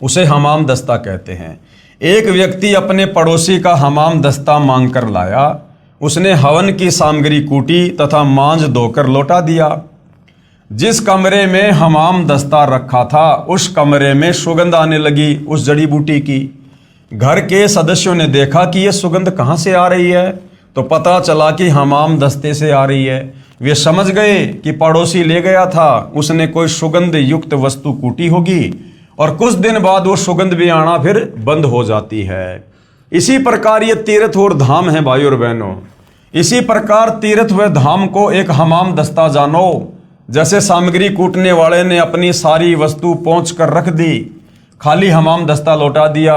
उसे हमाम दस्ता कहते हैं। एक व्यक्ति अपने पड़ोसी का हमाम दस्ता मांग कर लाया। उसने हवन की सामग्री कूटी तथा मांझ धोकर लौटा दिया। जिस कमरे में हमाम दस्ता रखा था उस कमरे में सुगंध आने लगी उस जड़ी बूटी की। घर के सदस्यों ने देखा कि यह सुगंध कहाँ से आ रही है, तो पता चला कि हमाम दस्ते से आ रही है। वे समझ गए कि पड़ोसी ले गया था, उसने कोई सुगंध युक्त वस्तु कूटी होगी और कुछ दिन बाद वो सुगंध भी आना फिर बंद हो जाती है। इसी प्रकार ये तीर्थ और धाम है भाई और बहनों। इसी प्रकार तीर्थ व धाम को एक हमाम दस्ता जानो। जैसे सामग्री कूटने वाले ने अपनी सारी वस्तु पहुंच कर रख दी, खाली हमाम दस्ता लौटा दिया।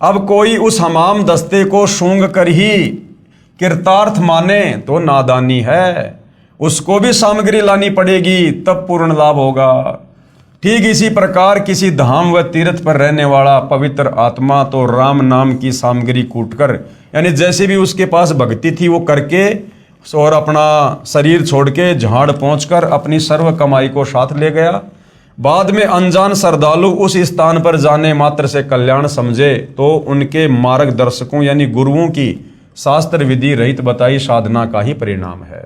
अब कोई उस हमाम दस्ते को सूंघ कर ही कृतार्थ माने तो नादानी है। उसको भी सामग्री लानी पड़ेगी, तब पूर्ण लाभ होगा। ठीक इसी प्रकार किसी धाम व तीर्थ पर रहने वाला पवित्र आत्मा तो राम नाम की सामग्री कूटकर, यानी जैसे भी उसके पास भक्ति थी वो करके और अपना शरीर छोड़ के झाड़ पहुंचकर अपनी सर्व कमाई को साथ ले गया। बाद में अनजान श्रद्धालु उस स्थान पर जाने मात्र से कल्याण समझे तो उनके मार्गदर्शकों यानी गुरुओं की शास्त्र विधि रहित बताई साधना का ही परिणाम है।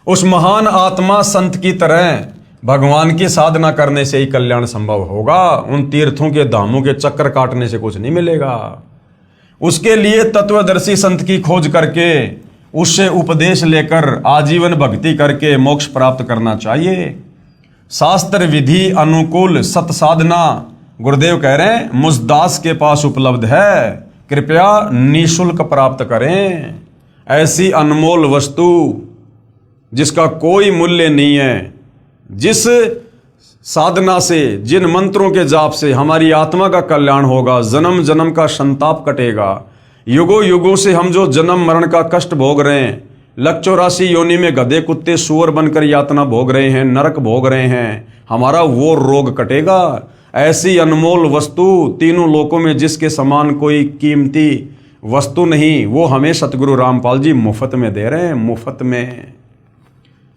उस महान आत्मा संत की तरह भगवान की साधना करने से ही कल्याण संभव होगा। उन तीर्थों के धामों के चक्कर काटने से कुछ नहीं मिलेगा। उसके लिए तत्वदर्शी संत की खोज करके उससे उपदेश लेकर आजीवन भक्ति करके मोक्ष प्राप्त करना चाहिए। शास्त्र विधि अनुकूल सत साधना गुरुदेव कह रहे हैं मुझ दास के पास उपलब्ध है, कृपया निःशुल्क प्राप्त करें। ऐसी अनमोल वस्तु जिसका कोई मूल्य नहीं है, जिस साधना से, जिन मंत्रों के जाप से हमारी आत्मा का कल्याण होगा, जन्म जन्म का संताप कटेगा। युगों युगों से हम जो जन्म मरण का कष्ट भोग रहे हैं, 184 योनि में गधे कुत्ते सूअर बनकर यातना भोग रहे हैं, नरक भोग रहे हैं, हमारा वो रोग कटेगा। ऐसी अनमोल वस्तु तीनों लोकों में जिसके समान कोई कीमती वस्तु नहीं, वो हमें सतगुरु रामपाल जी मुफ्त में दे रहे हैं, मुफ्त में।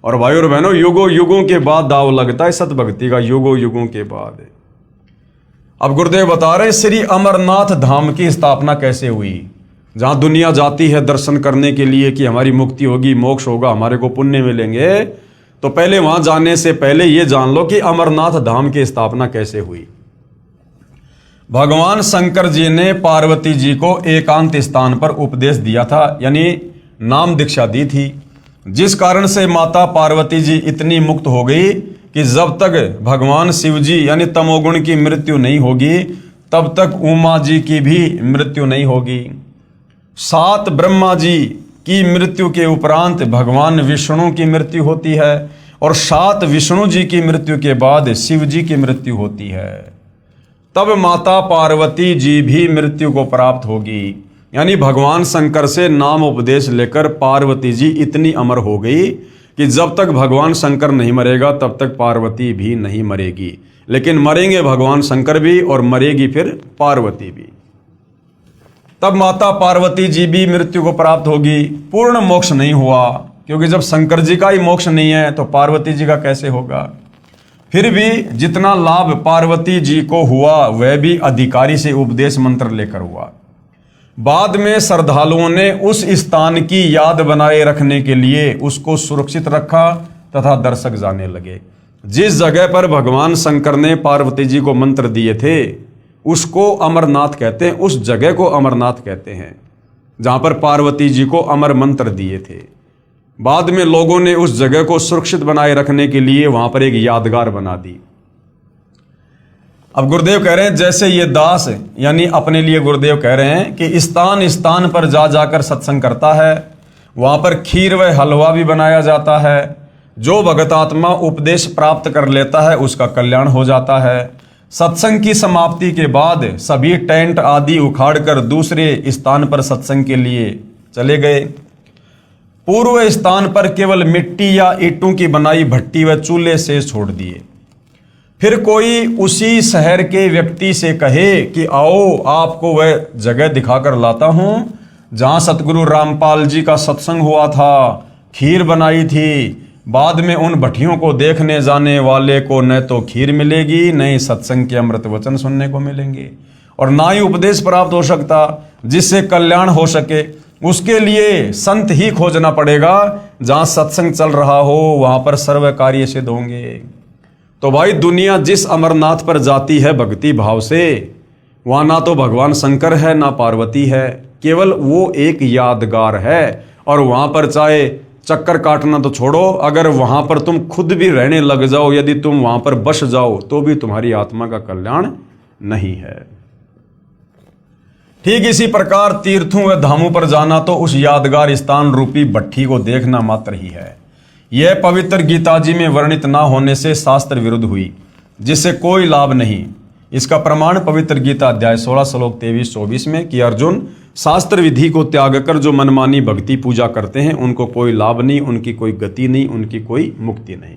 और भाई और बहनों, युगों युगों के बाद दाव लगता है सत भक्ति का, युगों युगों के बाद। अब गुरुदेव बता रहे श्री अमरनाथ धाम की स्थापना कैसे हुई, जहां दुनिया जाती है दर्शन करने के लिए कि हमारी मुक्ति होगी, मोक्ष होगा, हमारे को पुण्य मिलेंगे। तो पहले वहां जाने से पहले ये जान लो कि अमरनाथ धाम की स्थापना कैसे हुई। भगवान शंकर जी ने पार्वती जी को एकांत स्थान पर उपदेश दिया था, यानी नाम दीक्षा दी थी, जिस कारण से माता पार्वती जी इतनी मुक्त हो गई कि जब तक भगवान शिव जी यानी तमोगुण की मृत्यु नहीं होगी तब तक उमा जी की भी मृत्यु नहीं होगी। 7 ब्रह्मा जी की मृत्यु के उपरांत भगवान विष्णु की मृत्यु होती है और 7 विष्णु जी की मृत्यु के बाद शिव जी की मृत्यु होती है। तब माता पार्वती जी भी मृत्यु को प्राप्त होगी। यानी भगवान शंकर से नाम उपदेश लेकर पार्वती जी इतनी अमर हो गई कि जब तक भगवान शंकर नहीं मरेगा तब तक पार्वती भी नहीं मरेगी। लेकिन मरेंगे भगवान शंकर भी और मरेगी फिर पार्वती भी। तब माता पार्वती जी भी मृत्यु को प्राप्त होगी। पूर्ण मोक्ष नहीं हुआ, क्योंकि जब शंकर जी का ही मोक्ष नहीं है तो पार्वती जी का कैसे होगा। फिर भी जितना लाभ पार्वती जी को हुआ वह भी अधिकारी से उपदेश मंत्र लेकर हुआ। बाद में श्रद्धालुओं ने उस स्थान की याद बनाए रखने के लिए उसको सुरक्षित रखा तथा दर्शक जाने लगे। जिस जगह पर भगवान शंकर ने पार्वती जी को मंत्र दिए थे उसको अमरनाथ कहते हैं, उस जगह को अमरनाथ कहते हैं जहां पर पार्वती जी को अमर मंत्र दिए थे। बाद में लोगों ने उस जगह को सुरक्षित बनाए रखने के लिए वहां पर एक यादगार बना दी। अब गुरुदेव कह रहे हैं जैसे ये दास यानी अपने लिए गुरुदेव कह रहे हैं कि स्थान स्थान पर जा जाकर सत्संग करता है, वहां पर खीर व हलवा भी बनाया जाता है। जो भगत आत्मा उपदेश प्राप्त कर लेता है उसका कल्याण हो जाता है। सत्संग की समाप्ति के बाद सभी टेंट आदि उखाड़कर दूसरे स्थान पर सत्संग के लिए चले गए। पूर्व स्थान पर केवल मिट्टी या ईंटों की बनाई भट्टी व चूल्हे से छोड़ दिए। फिर कोई उसी शहर के व्यक्ति से कहे कि आओ आपको वह जगह दिखाकर लाता हूं जहां सतगुरु रामपाल जी का सत्संग हुआ था, खीर बनाई थी। बाद में उन भट्टियों को देखने जाने वाले को न तो खीर मिलेगी, न ही सत्संग के अमृत वचन सुनने को मिलेंगे, और ना ही उपदेश प्राप्त हो सकता जिससे कल्याण हो सके। उसके लिए संत ही खोजना पड़ेगा। जहां सत्संग चल रहा हो वहां पर सर्व कार्य सिद्ध होंगे। तो भाई दुनिया जिस अमरनाथ पर जाती है भक्ति भाव से, वहां ना तो भगवान शंकर है ना पार्वती है, केवल वो एक यादगार है। और वहां पर चाहे चक्कर काटना तो छोड़ो, अगर वहां पर तुम खुद भी रहने लग जाओ, यदि तुम वहां पर बस जाओ तो भी तुम्हारी आत्मा का कल्याण नहीं है। ठीक इसी प्रकार तीर्थों व धामों पर जाना तो उस यादगार स्थान रूपी भट्ठी को देखना मात्र ही है। यह पवित्र गीता जी में वर्णित ना होने से शास्त्र विरुद्ध हुई, जिससे कोई लाभ नहीं। इसका प्रमाण पवित्र गीता अध्याय 16 श्लोक 23-24 में कि अर्जुन, शास्त्र विधि को त्याग कर जो मनमानी भक्ति पूजा करते हैं उनको कोई लाभ नहीं, उनकी कोई गति नहीं, उनकी कोई मुक्ति नहीं।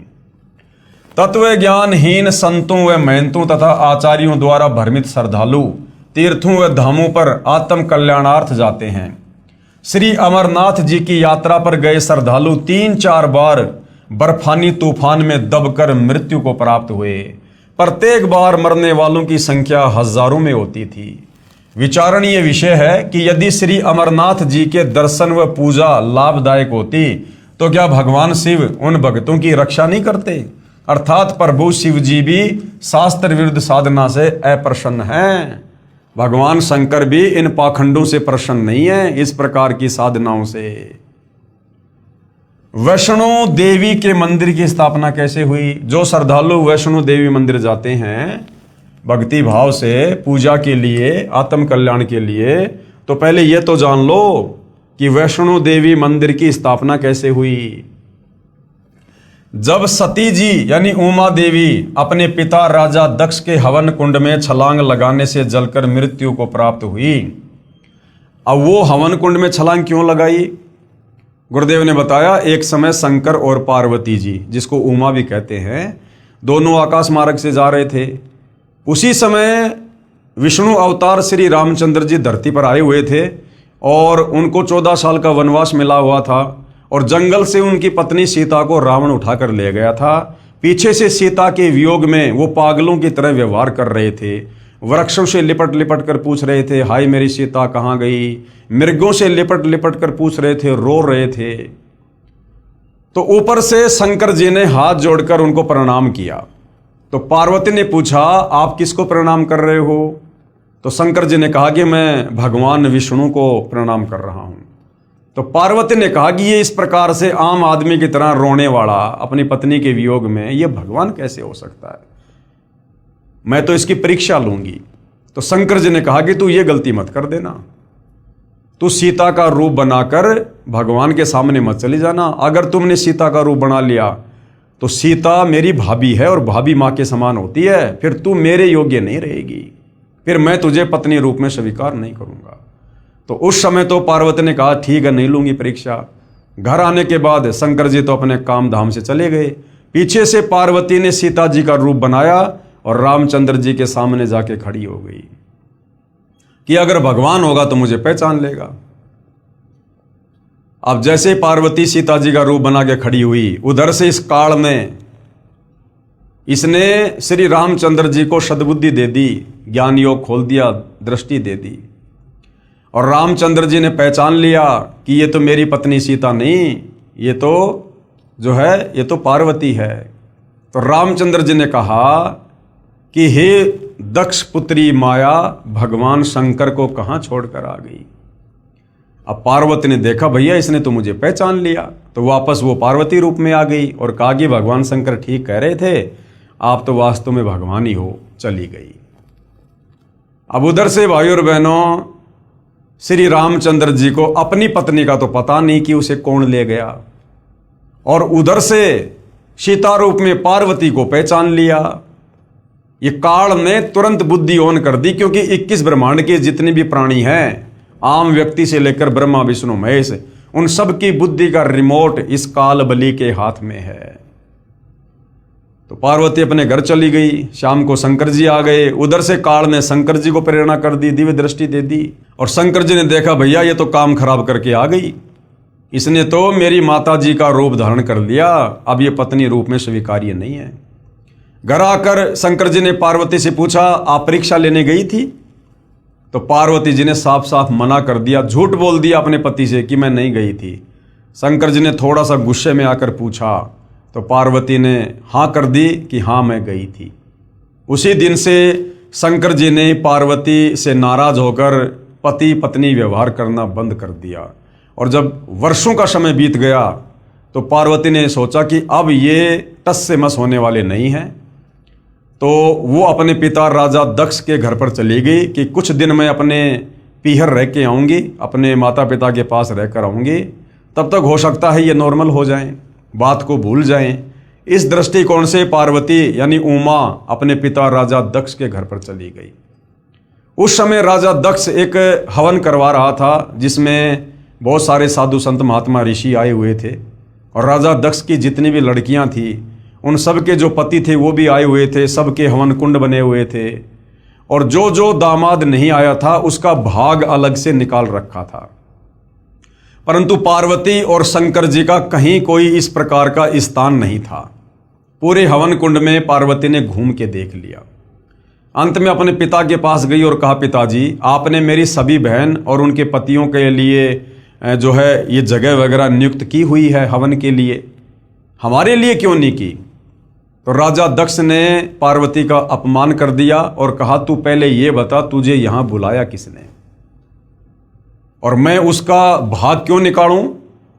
तत्व ज्ञानहीन संतों व महंतों तथा आचार्यों द्वारा भ्रमित श्रद्धालु तीर्थों व धामों पर आत्म कल्याणार्थ जाते हैं। श्री अमरनाथ जी की यात्रा पर गए श्रद्धालु 3-4 बार बर्फानी तूफान में दबकर मृत्यु को प्राप्त हुए। प्रत्येक बार मरने वालों की संख्या हजारों में होती थी। विचारणीय विषय है कि यदि श्री अमरनाथ जी के दर्शन व पूजा लाभदायक होती तो क्या भगवान शिव उन भक्तों की रक्षा नहीं करते? अर्थात प्रभु शिव जी भी शास्त्र विरुद्ध साधना से अप्रसन्न हैं। भगवान शंकर भी इन पाखंडों से प्रसन्न नहीं है, इस प्रकार की साधनाओं से। वैष्णो देवी के मंदिर की स्थापना कैसे हुई? जो श्रद्धालु वैष्णो देवी मंदिर जाते हैं भक्ति भाव से पूजा के लिए, आत्म कल्याण के लिए, तो पहले यह तो जान लो कि वैष्णो देवी मंदिर की स्थापना कैसे हुई। जब सती जी यानी उमा देवी अपने पिता राजा दक्ष के हवन कुंड में छलांग लगाने से जलकर मृत्यु को प्राप्त हुई। अब वो हवन कुंड में छलांग क्यों लगाई? गुरुदेव ने बताया, एक समय शंकर और पार्वती जी, जिसको उमा भी कहते हैं, दोनों आकाश मार्ग से जा रहे थे। उसी समय विष्णु अवतार श्री रामचंद्र जी धरती पर आए हुए थे और उनको 14 साल का वनवास मिला हुआ था, और जंगल से उनकी पत्नी सीता को रावण उठाकर ले गया था। पीछे से सीता के वियोग में वो पागलों की तरह व्यवहार कर रहे थे। वृक्षों से लिपट लिपट कर पूछ रहे थे, हाय मेरी सीता कहाँ गई? मृगों से लिपट लिपट कर पूछ रहे थे, रो रहे थे। तो ऊपर से शंकर जी ने हाथ जोड़कर उनको प्रणाम किया। तो पार्वती ने पूछा, आप किसको प्रणाम कर रहे हो? तो शंकर जी ने कहा कि मैं भगवान विष्णु को प्रणाम कर रहा हूं। तो पार्वती ने कहा कि ये इस प्रकार से आम आदमी की तरह रोने वाला अपनी पत्नी के वियोग में ये भगवान कैसे हो सकता है? मैं तो इसकी परीक्षा लूंगी। तो शंकर जी ने कहा कि तू ये गलती मत कर देना, तू सीता का रूप बनाकर भगवान के सामने मत चली जाना। अगर तुमने सीता का रूप बना लिया तो सीता मेरी भाभी है और भाभी माँ के समान होती है, फिर तू मेरे योग्य नहीं रहेगी, फिर मैं तुझे पत्नी रूप में स्वीकार नहीं करूंगा। तो उस समय तो पार्वती ने कहा ठीक है, नहीं लूंगी परीक्षा। घर आने के बाद शंकर जी तो अपने काम धाम से चले गए। पीछे से पार्वती ने सीता जी का रूप बनाया और रामचंद्र जी के सामने जाके खड़ी हो गई कि अगर भगवान होगा तो मुझे पहचान लेगा। अब जैसे पार्वती सीता जी का रूप बना के खड़ी हुई, उधर से इस काल में इसने श्री रामचंद्र जी को सद्बुद्धि दे दी, ज्ञान योग खोल दिया, दृष्टि दे दी, और रामचंद्र जी ने पहचान लिया कि ये तो मेरी पत्नी सीता नहीं, ये तो जो है ये तो पार्वती है। तो रामचंद्र जी ने कहा कि हे दक्ष पुत्री माया, भगवान शंकर को कहाँ छोड़कर आ गई? अब पार्वती ने देखा भैया इसने तो मुझे पहचान लिया, तो वापस वो पार्वती रूप में आ गई और कहा कि भगवान शंकर ठीक कह रहे थे, आप तो वास्तव में भगवान ही हो। चली गई। अब उधर से भाई और बहनों, श्री रामचंद्र जी को अपनी पत्नी का तो पता नहीं कि उसे कौन ले गया, और उधर से सीता रूप में पार्वती को पहचान लिया। ये काल ने तुरंत बुद्धि ऑन कर दी, क्योंकि 21 ब्रह्मांड के जितने भी प्राणी हैं, आम व्यक्ति से लेकर ब्रह्मा विष्णु महेश, उन सब की बुद्धि का रिमोट इस काल बलि के हाथ में है। तो पार्वती अपने घर चली गई, शाम को शंकर जी आ गए। उधर से काल ने शंकर जी को प्रेरणा कर दी, दिव्य दृष्टि दे दी, और शंकर जी ने देखा भैया ये तो काम खराब करके आ गई, इसने तो मेरी माता जी का रूप धारण कर लिया, अब ये पत्नी रूप में स्वीकार्य नहीं है। घर आकर शंकर जी ने पार्वती से पूछा, आप परीक्षा लेने गई थी? तो पार्वती जी ने साफ साफ मना कर दिया, झूठ बोल दिया अपने पति से कि मैं नहीं गई थी। शंकर जी ने थोड़ा सा गुस्से में आकर पूछा, तो पार्वती ने हाँ कर दी कि हाँ मैं गई थी। उसी दिन से शंकर जी ने पार्वती से नाराज होकर पति पत्नी व्यवहार करना बंद कर दिया। और जब वर्षों का समय बीत गया तो पार्वती ने सोचा कि अब ये टस से मस होने वाले नहीं हैं, तो वो अपने पिता राजा दक्ष के घर पर चली गई कि कुछ दिन मैं अपने पीहर रह के आऊँगी, अपने माता पिता के पास रहकर आऊँगी, तब तक हो सकता है ये नॉर्मल हो जाएं, बात को भूल जाएं। इस दृष्टिकोण से पार्वती यानी उमा अपने पिता राजा दक्ष के घर पर चली गई। उस समय राजा दक्ष एक हवन करवा रहा था, जिसमें बहुत सारे साधु संत महात्मा ऋषि आए हुए थे, और राजा दक्ष की जितनी भी लड़कियां थी उन सब के जो पति थे वो भी आए हुए थे, सबके हवन कुंड बने हुए थे, और जो जो दामाद नहीं आया था उसका भाग अलग से निकाल रखा था। परंतु पार्वती और शंकर जी का कहीं कोई इस प्रकार का स्थान नहीं था। पूरे हवन कुंड में पार्वती ने घूम के देख लिया। अंत में अपने पिता के पास गई और कहा, पिताजी आपने मेरी सभी बहन और उनके पतियों के लिए जो है ये जगह वगैरह नियुक्त की हुई है हवन के लिए, हमारे लिए क्यों नहीं की? तो राजा दक्ष ने पार्वती का अपमान कर दिया और कहा, तू पहले ये बता तुझे यहां बुलाया किसने, और मैं उसका भाग क्यों निकालूं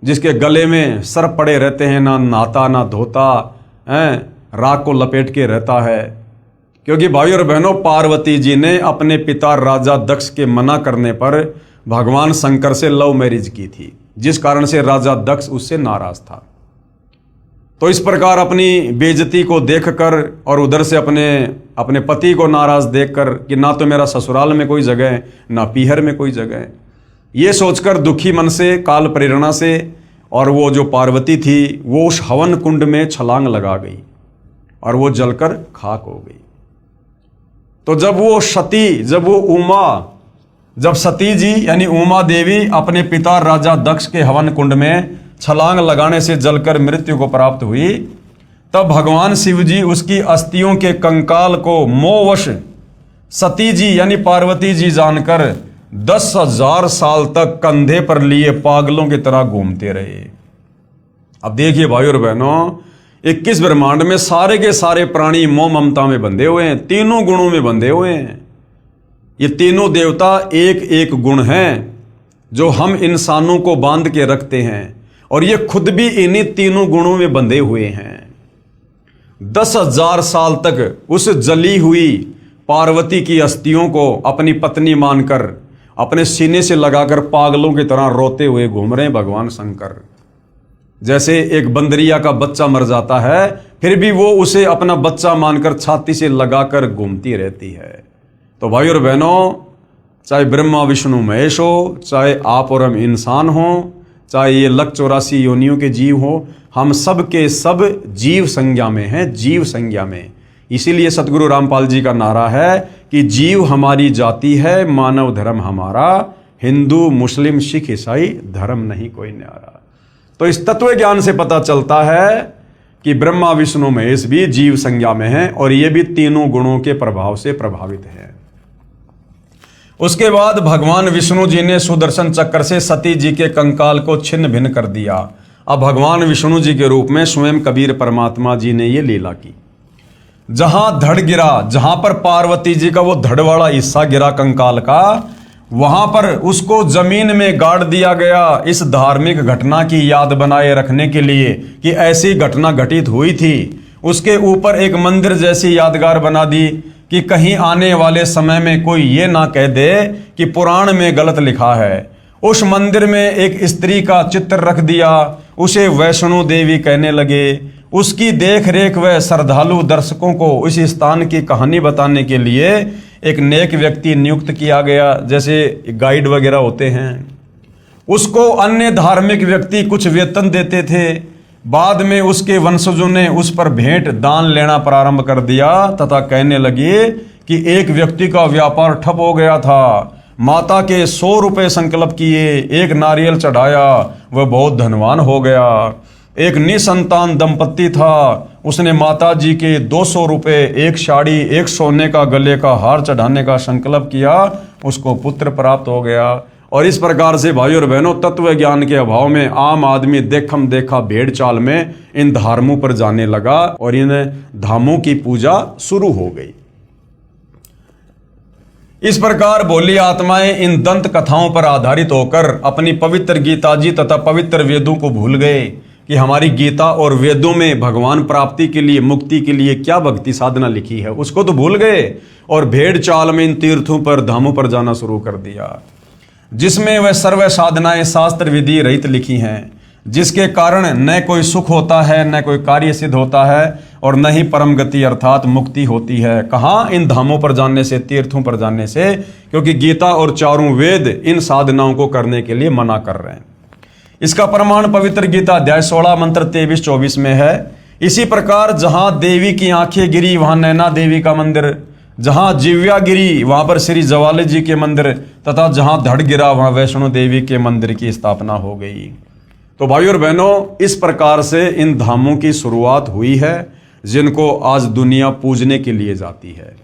जिसके गले में सर्प पड़े रहते हैं, ना नहाता ना धोता है, राख को लपेट के रहता है। क्योंकि भाई और बहनों, पार्वती जी ने अपने पिता राजा दक्ष के मना करने पर भगवान शंकर से लव मैरिज की थी, जिस कारण से राजा दक्ष उससे नाराज था। तो इस प्रकार अपनी बेइज्जती को देखकर और उधर से अपने पति को नाराज देखकर कि ना तो मेरा ससुराल में कोई जगह है ना पीहर में कोई जगह है, ये सोचकर दुखी मन से काल प्रेरणा से और वो जो पार्वती थी वो उस हवन कुंड में छलांग लगा गई और वो जलकर खाक हो गई। तो जब सती जी यानी उमा देवी अपने पिता राजा दक्ष के हवन कुंड में छलांग लगाने से जलकर मृत्यु को प्राप्त हुई, तब भगवान शिव जी उसकी अस्थियों के कंकाल को मोहवश सती जी यानी पार्वती जी जानकर 10,000 साल तक कंधे पर लिए पागलों की तरह घूमते रहे। अब देखिए भाई और बहनों, 21 ब्रह्मांड में सारे के सारे प्राणी मोह ममता में बंधे हुए हैं, तीनों गुणों में बंधे हुए हैं। ये तीनों देवता एक एक गुण हैं जो हम इंसानों को बांध के रखते हैं, और ये खुद भी इन्हीं तीनों गुणों में बंधे हुए हैं। 10,000 साल तक उस जली हुई पार्वती की अस्थियों को अपनी पत्नी मानकर अपने सीने से लगाकर पागलों की तरह रोते हुए घूम रहे हैं भगवान शंकर। जैसे एक बंदरिया का बच्चा मर जाता है फिर भी वो उसे अपना बच्चा मानकर छाती से लगाकर घूमती रहती है। तो भाई और बहनों, चाहे ब्रह्मा विष्णु महेश हो, चाहे आप और हम इंसान हो, चाहे ये 184 योनियों के जीव हो, हम सब के सब जीव संज्ञा में हैं, जीव संज्ञा में। इसीलिए सतगुरु रामपाल जी का नारा है कि जीव हमारी जाति है, मानव धर्म हमारा, हिंदू मुस्लिम सिख ईसाई धर्म नहीं कोई न्यारा। तो इस तत्व ज्ञान से पता चलता है कि ब्रह्मा विष्णु महेश भी जीव संज्ञा में हैं और ये भी तीनों गुणों के प्रभाव से प्रभावित हैं। उसके बाद भगवान विष्णु जी ने सुदर्शन चक्र से सती जी के कंकाल को छिन्न भिन्न कर दिया। अब भगवान विष्णु जी के रूप में स्वयं कबीर परमात्मा जी ने ये लीला की। जहां धड़ गिरा, जहां पर पार्वती जी का वो धड़ वाला हिस्सा गिरा कंकाल का, वहां पर उसको जमीन में गाड़ दिया गया इस धार्मिक घटना की याद बनाए रखने के लिए कि ऐसी घटना घटित हुई थी। उसके ऊपर एक मंदिर जैसी यादगार बना दी कि कहीं आने वाले समय में कोई ये ना कह दे कि पुराण में गलत लिखा है। उस मंदिर में एक स्त्री का चित्र रख दिया, उसे वैष्णो देवी कहने लगे। उसकी देख रेख व श्रद्धालु दर्शकों को इस स्थान की कहानी बताने के लिए एक नेक व्यक्ति नियुक्त किया गया, जैसे गाइड वगैरह होते हैं। उसको अन्य धार्मिक व्यक्ति कुछ वेतन देते थे। बाद में उसके वंशजों ने उस पर भेंट दान लेना प्रारंभ कर दिया तथा कहने लगे कि एक व्यक्ति का व्यापार ठप हो गया था। माता के 100 रुपये संकल्प किए, एक नारियल चढ़ाया, वह बहुत धनवान हो गया। एक निसंतान दंपत्ति था, उसने माता जी के 200 रुपये, एक साड़ी, एक सोने का गले का हार चढ़ाने का संकल्प किया, उसको पुत्र प्राप्त हो गया। और इस प्रकार से भाई और बहनों, तत्व ज्ञान के अभाव में आम आदमी देखम देखा भेड़ चाल में इन धर्मों पर जाने लगा और इन धामों की पूजा शुरू हो गई। इस प्रकार भोली आत्माएं इन दंत कथाओं पर आधारित होकर अपनी पवित्र गीता जी तथा पवित्र वेदों को भूल गए कि हमारी गीता और वेदों में भगवान प्राप्ति के लिए, मुक्ति के लिए क्या भक्ति साधना लिखी है, उसको तो भूल गए और भेड़ चाल में इन तीर्थों पर, धामों पर जाना शुरू कर दिया, जिसमें वह सर्व साधनाएं शास्त्र विधि रहित लिखी हैं, जिसके कारण न कोई सुख होता है, न कोई कार्य सिद्ध होता है और न ही परम गति अर्थात मुक्ति होती है। कहाँ? इन धामों पर जाने से, तीर्थों पर जाने से, क्योंकि गीता और चारों वेद इन साधनाओं को करने के लिए मना कर रहे हैं। इसका प्रमाण पवित्र गीता अध्याय 16 मंत्र 23-24 में है। इसी प्रकार जहां देवी की आंखें गिरी वहां नैना देवी का मंदिर, जहां जिव्या गिरी वहां पर श्री जवाले जी के मंदिर तथा जहां धड़ गिरा वहां वैष्णो देवी के मंदिर की स्थापना हो गई। तो भाई और बहनों, इस प्रकार से इन धामों की शुरुआत हुई है जिनको आज दुनिया पूजने के लिए जाती है,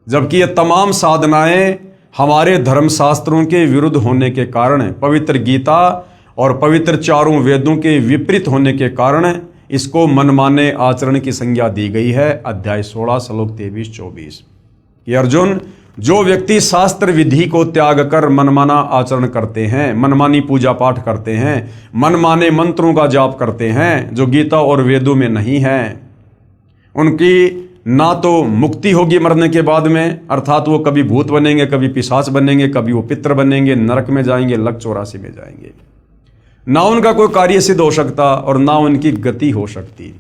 जबकि ये तमाम साधनाएं हमारे धर्मशास्त्रों के विरुद्ध होने के कारण, पवित्र गीता और पवित्र चारों वेदों के विपरीत होने के कारण इसको मनमाने आचरण की संज्ञा दी गई है। अध्याय 16 श्लोक 23-24 कि अर्जुन, जो व्यक्ति शास्त्र विधि को त्याग कर मनमाना आचरण करते हैं, मनमानी पूजा पाठ करते हैं, मनमाने मंत्रों का जाप करते हैं जो गीता और वेदों में नहीं है, उनकी ना तो मुक्ति होगी मरने के बाद में, अर्थात वो कभी भूत बनेंगे, कभी पिशाच बनेंगे, कभी वो पितर बनेंगे, नरक में जाएंगे, लक 84 में जाएंगे। ना उनका कोई कार्य सिद्ध हो सकता और ना उनकी गति हो सकती।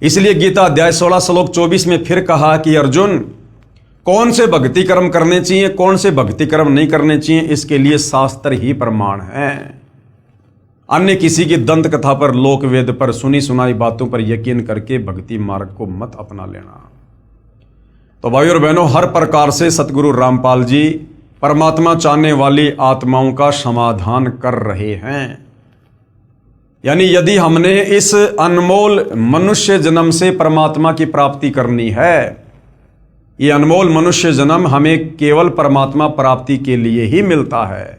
इसलिए गीता अध्याय 16 श्लोक 24 में फिर कहा कि अर्जुन, कौन से भक्ति कर्म करने चाहिए, कौन से भक्ति कर्म नहीं करने चाहिए, इसके लिए शास्त्र ही प्रमाण है। अन्य किसी की दंत कथा पर, लोक वेद पर, सुनी सुनाई बातों पर यकीन करके भक्ति मार्ग को मत अपना लेना। तो भाई और बहनों, हर प्रकार से सतगुरु रामपाल जी परमात्मा चाहने वाली आत्माओं का समाधान कर रहे हैं। यानी यदि हमने इस अनमोल मनुष्य जन्म से परमात्मा की प्राप्ति करनी है, ये अनमोल मनुष्य जन्म हमें केवल परमात्मा प्राप्ति के लिए ही मिलता है,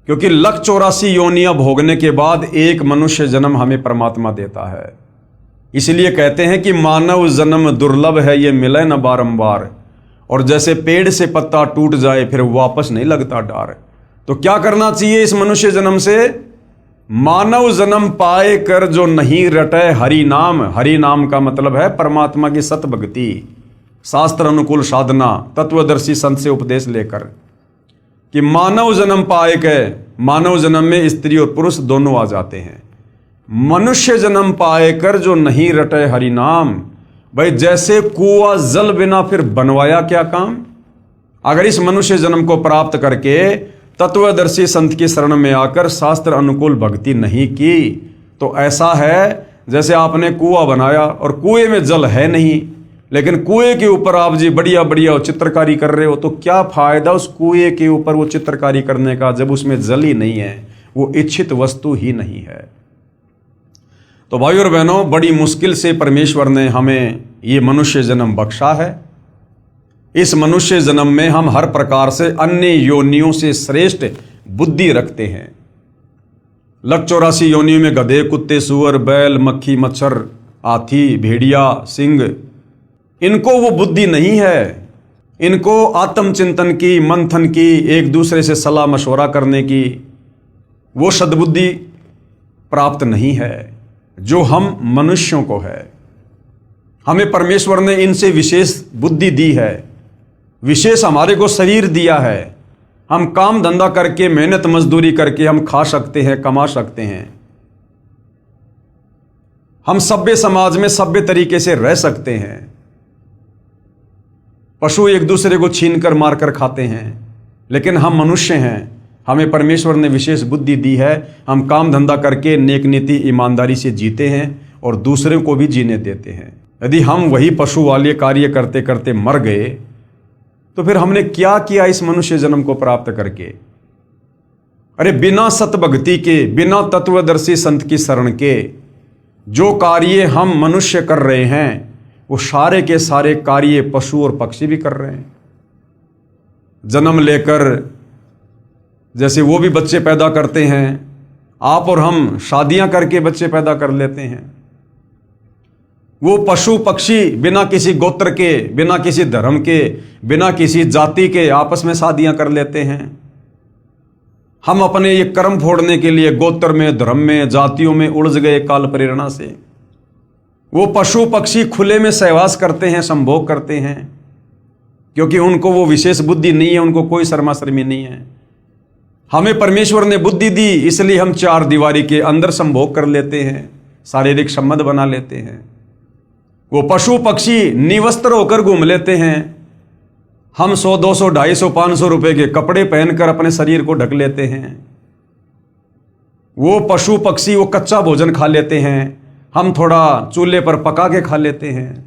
क्योंकि लक 84 योनियां भोगने के बाद एक मनुष्य जन्म हमें परमात्मा देता है। इसलिए कहते हैं कि मानव जन्म दुर्लभ है, ये मिले न बारंबार। और जैसे पेड़ से पत्ता टूट जाए फिर वापस नहीं लगता डार। तो क्या करना चाहिए इस मनुष्य जन्म से? मानव जन्म पाए कर जो नहीं रटे हरि नाम। हरि नाम का मतलब है परमात्मा की सत भक्ति, शास्त्र अनुकूल साधना, तत्वदर्शी संत से उपदेश लेकर, कि मानव जन्म पाए के, मानव जन्म में स्त्री और पुरुष दोनों आ जाते हैं। मनुष्य जन्म पाए कर जो नहीं रटे हरि नाम। भाई जैसे कुआं जल बिना फिर बनवाया क्या काम। अगर इस मनुष्य जन्म को प्राप्त करके तत्वदर्शी संत की शरण में आकर शास्त्र अनुकूल भक्ति नहीं की तो ऐसा है जैसे आपने कुआं बनाया और कुएं में जल है नहीं, लेकिन कुएं के ऊपर आप जी बढ़िया बढ़िया चित्रकारी कर रहे हो, तो क्या फायदा उस कुएं के ऊपर वो चित्रकारी करने का जब उसमें जल ही नहीं है, वो इच्छित वस्तु ही नहीं है। तो भाई और बहनों, बड़ी मुश्किल से परमेश्वर ने हमें ये मनुष्य जन्म बख्शा है। इस मनुष्य जन्म में हम हर प्रकार से अन्य योनियों से श्रेष्ठ बुद्धि रखते हैं। लक 84 योनियों में गधे, कुत्ते, सुअर, बैल, मक्खी, मच्छर, हाथी, भेड़िया, सिंह, इनको वो बुद्धि नहीं है। इनको आत्मचिंतन की, मंथन की, एक दूसरे से सलाह मशवरा करने की वो सद्बुद्धि प्राप्त नहीं है। जो हम मनुष्यों को है। हमें परमेश्वर ने इनसे विशेष बुद्धि दी है, विशेष हमारे को शरीर दिया है। हम काम धंधा करके, मेहनत मजदूरी करके हम खा सकते हैं, कमा सकते हैं। हम सभ्य समाज में सभ्य तरीके से रह सकते हैं। पशु एक दूसरे को छीनकर मारकर खाते हैं, लेकिन हम मनुष्य हैं। हमें परमेश्वर ने विशेष बुद्धि दी है। हम काम धंधा करके नेक नीति ईमानदारी से जीते हैं और दूसरों को भी जीने देते हैं। यदि हम वही पशु वाले कार्य करते करते मर गए तो फिर हमने क्या किया इस मनुष्य जन्म को प्राप्त करके? अरे बिना सतभक्ति के, बिना तत्वदर्शी संत की शरण के जो कार्य हम मनुष्य कर रहे हैं वो सारे के सारे कार्य पशु और पक्षी भी कर रहे हैं। जन्म लेकर जैसे वो भी बच्चे पैदा करते हैं, आप और हम शादियां करके बच्चे पैदा कर लेते हैं। वो पशु पक्षी बिना किसी गोत्र के, बिना किसी धर्म के, बिना किसी जाति के आपस में शादियां कर लेते हैं। हम अपने ये कर्म फोड़ने के लिए गोत्र में, धर्म में, जातियों में उलझ गए काल प्रेरणा से। वो पशु पक्षी खुले में सहवास करते हैं, संभोग करते हैं, क्योंकि उनको वो विशेष बुद्धि नहीं है, उनको कोई शर्मा शर्मी नहीं है। हमें परमेश्वर ने बुद्धि दी, इसलिए हम चार दीवारी के अंदर संभोग कर लेते हैं, शारीरिक संबंध बना लेते हैं। वो पशु पक्षी निवस्त्र होकर घूम लेते हैं। हम 100, 200, 250, 500 रुपए के कपड़े पहनकर अपने शरीर को ढक लेते हैं। वो पशु पक्षी वो कच्चा भोजन खा लेते हैं, हम थोड़ा चूल्हे पर पका के खा लेते हैं।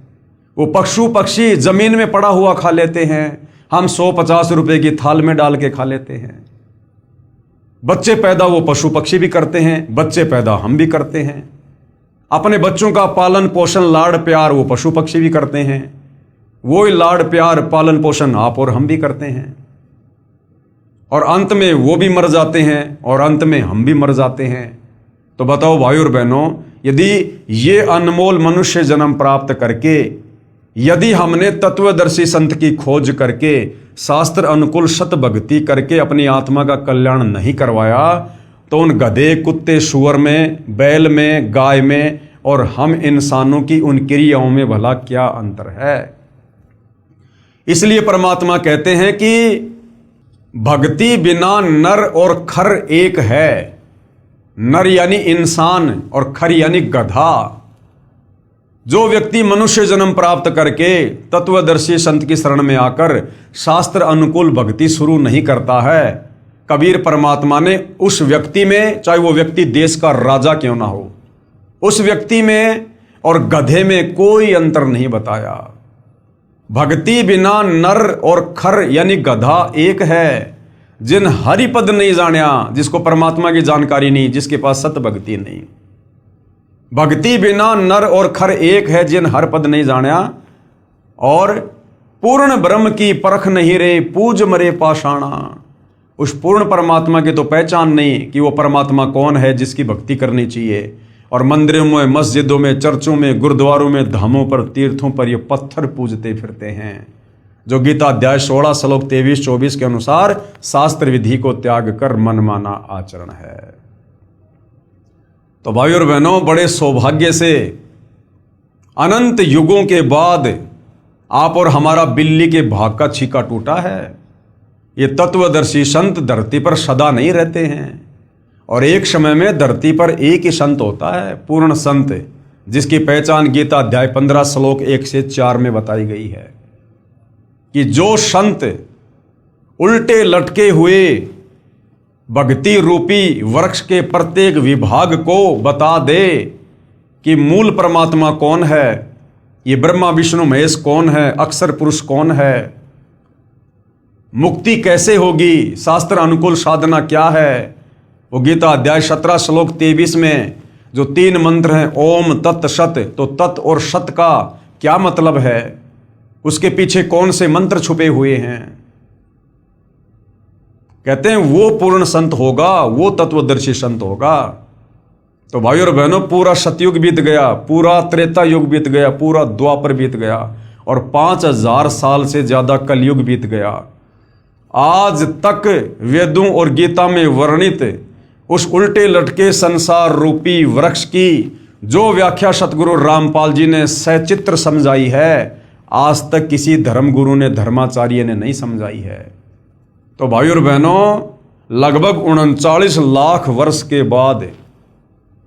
वो पशु पक्षी जमीन में पड़ा हुआ खा लेते हैं, हम 100-50 रुपए की थाल में डाल के खा लेते हैं। बच्चे पैदा वो पशु पक्षी भी करते हैं, बच्चे पैदा हम भी करते हैं। अपने बच्चों का पालन पोषण, लाड़ प्यार वो पशु पक्षी भी करते हैं। वो लाड़ प्यार पालन पोषण आप और हम भी करते हैं, और अंत में वो भी मर जाते हैं और अंत में हम भी मर जाते हैं। तो बताओ भाई और बहनों, यदि ये अनमोल मनुष्य जन्म प्राप्त करके, यदि हमने तत्वदर्शी संत की खोज करके, शास्त्र अनुकूल सत भक्ति करके अपनी आत्मा का कल्याण नहीं करवाया, तो उन गधे, कुत्ते, सुअर में, बैल में, गाय में और हम इंसानों की उन क्रियाओं में भला क्या अंतर है? इसलिए परमात्मा कहते हैं कि भक्ति बिना नर और खर एक है। नर यानी इंसान और खर यानी गधा। जो व्यक्ति मनुष्य जन्म प्राप्त करके तत्वदर्शी संत की शरण में आकर शास्त्र अनुकूल भक्ति शुरू नहीं करता है, कबीर परमात्मा ने उस व्यक्ति में, चाहे वो व्यक्ति देश का राजा क्यों ना हो, उस व्यक्ति में और गधे में कोई अंतर नहीं बताया। भक्ति बिना नर और खर यानी गधा एक है। जिन हरिपद नहीं जानिया, जिसको परमात्मा की जानकारी नहीं, जिसके पास सत भक्ति नहीं। भक्ति बिना नर और खर एक है, जिन हर पद नहीं जानिया। और पूर्ण ब्रह्म की परख नहीं रे, पूज मरे पाषाणा। उस पूर्ण परमात्मा की तो पहचान नहीं कि वो परमात्मा कौन है जिसकी भक्ति करनी चाहिए। और मंदिरों में, मस्जिदों में, चर्चों में, गुरुद्वारों में, धामों पर, तीर्थों पर ये पत्थर पूजते फिरते हैं, जो गीता अध्याय 16 श्लोक 23-24 के अनुसार शास्त्र विधि को त्याग कर मनमाना आचरण है। तो भाई और बहनों, बड़े सौभाग्य से अनंत युगों के बाद आप और हमारा बिल्ली के भाग का छीका टूटा है। ये तत्वदर्शी संत धरती पर सदा नहीं रहते हैं, और एक समय में धरती पर एक ही संत होता है, पूर्ण संत, जिसकी पहचान गीता अध्याय 15 श्लोक 1 से 4 में बताई गई है कि जो संत उल्टे लटके हुए भक्ति रूपी वृक्ष के प्रत्येक विभाग को बता दे कि मूल परमात्मा कौन है, ये ब्रह्मा विष्णु महेश कौन है, अक्षर पुरुष कौन है, मुक्ति कैसे होगी, शास्त्र अनुकूल साधना क्या है, वो गीता अध्याय 17 श्लोक 23 में जो 3 मंत्र हैं, ओम तत् सत, तो तत् और सत का क्या मतलब है, उसके पीछे कौन से मंत्र छुपे हुए हैं। कहते हैं वो पूर्ण संत होगा, वो तत्वदर्शी संत होगा। तो भाई और बहनों, पूरा सतयुग बीत गया, पूरा त्रेता युग बीत गया, पूरा द्वापर बीत गया, और 5000 साल से ज्यादा कलयुग बीत गया। आज तक वेदों और गीता में वर्णित उस उल्टे लटके संसार रूपी वृक्ष की जो व्याख्या सतगुरु रामपाल जी ने सचित्र समझाई है, आज तक किसी धर्मगुरु ने, धर्माचार्य ने नहीं समझाई है। तो भाई और बहनों, लगभग 39 लाख वर्ष के बाद,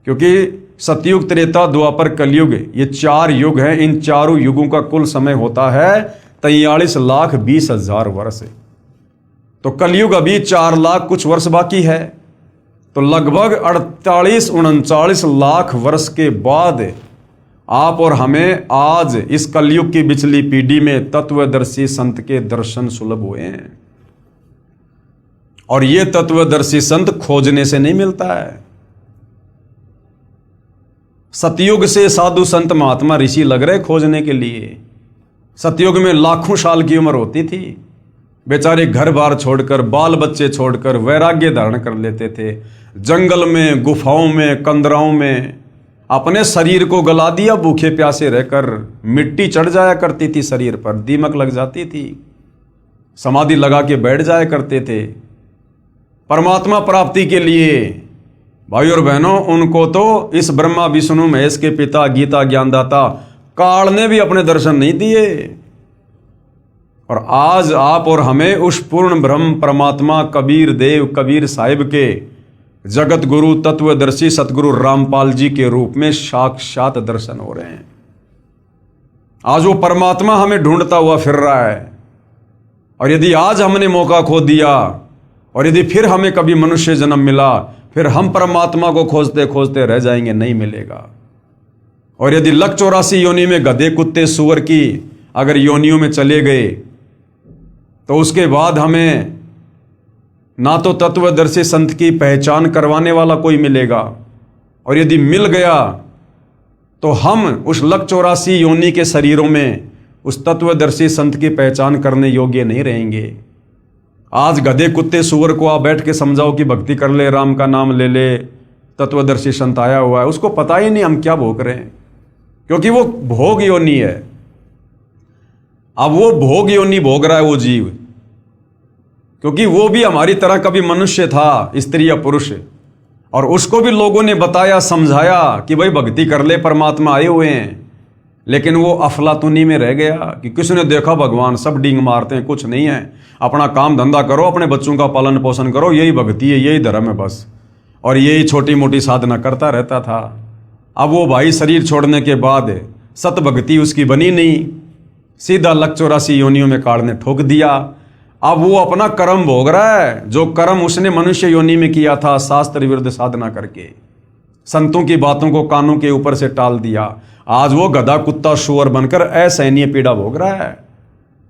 क्योंकि सतयुग, त्रेता, द्वापर, कलयुग, ये 4 युग हैं, इन चारों युगों का कुल समय होता है 43,20,000 वर्ष। तो कलयुग अभी 4 लाख कुछ वर्ष बाकी है। तो लगभग 38-39 लाख वर्ष के बाद आप और हमें आज इस कलयुग की बिचली पीढ़ी में तत्वदर्शी संत के दर्शन सुलभ हुए हैं। और ये तत्वदर्शी संत खोजने से नहीं मिलता है। सतयुग से साधु संत महात्मा ऋषि लग रहे खोजने के लिए। सतयुग में लाखों साल की उम्र होती थी, बेचारे घर बार छोड़कर, बाल बच्चे छोड़कर वैराग्य धारण कर लेते थे। जंगल में, गुफाओं में, कंदराओं में अपने शरीर को गला दिया, भूखे प्यासे रहकर। मिट्टी चढ़ जाया करती थी शरीर पर, दीमक लग जाती थी, समाधि लगा के बैठ जाया करते थे परमात्मा प्राप्ति के लिए। भाई और बहनों, उनको तो इस ब्रह्मा विष्णु महेश के पिता, गीता ज्ञानदाता काल ने भी अपने दर्शन नहीं दिए। और आज आप और हमें उस पूर्ण ब्रह्म परमात्मा कबीर देव, कबीर साहिब के जगत गुरु तत्वदर्शी सतगुरु रामपाल जी के रूप में साक्षात दर्शन हो रहे हैं। आज वो परमात्मा हमें ढूंढता हुआ फिर रहा है। और यदि आज हमने मौका खो दिया, और यदि फिर हमें कभी मनुष्य जन्म मिला, फिर हम परमात्मा को खोजते खोजते रह जाएंगे, नहीं मिलेगा। और यदि 184 योनि में गधे, कुत्ते, सूअर की अगर योनियों में चले गए, तो उसके बाद हमें ना तो तत्वदर्शी संत की पहचान करवाने वाला कोई मिलेगा, और यदि मिल गया तो हम उस 184 योनि के शरीरों में उस तत्वदर्शी संत की पहचान करने योग्य नहीं रहेंगे। आज गधे, कुत्ते, सूअर को आप बैठ के समझाओ कि भक्ति कर ले, राम का नाम ले ले, तत्वदर्शी संत आया हुआ है, उसको पता ही नहीं हम क्या भोग रहे हैं, क्योंकि वो भोग योनि है। अब वो भोग योनि भोग रहा है वो जीव, क्योंकि वो भी हमारी तरह कभी मनुष्य था, स्त्री या पुरुष, और उसको भी लोगों ने बताया, समझाया कि भाई भक्ति कर ले, परमात्मा आए हुए हैं। लेकिन वो अफलातुनी में रह गया कि किसने देखा भगवान, सब डींग मारते हैं, कुछ नहीं है, अपना काम धंधा करो, अपने बच्चों का पालन पोषण करो, यही भक्ति है, यही धर्म है बस। और यही छोटी मोटी साधना करता रहता था। अब वो भाई शरीर छोड़ने के बाद सत भक्ति उसकी बनी नहीं, सीधा 184 योनियों में काल ने ठोक दिया। अब वो अपना कर्म भोग रहा है, जो कर्म उसने मनुष्य योनि में किया था, शास्त्र विरुद्ध साधना करके, संतों की बातों को कानों के ऊपर से टाल दिया। आज वो गधा, कुत्ता, शुअर बनकर असहनीय पीड़ा भोग रहा है।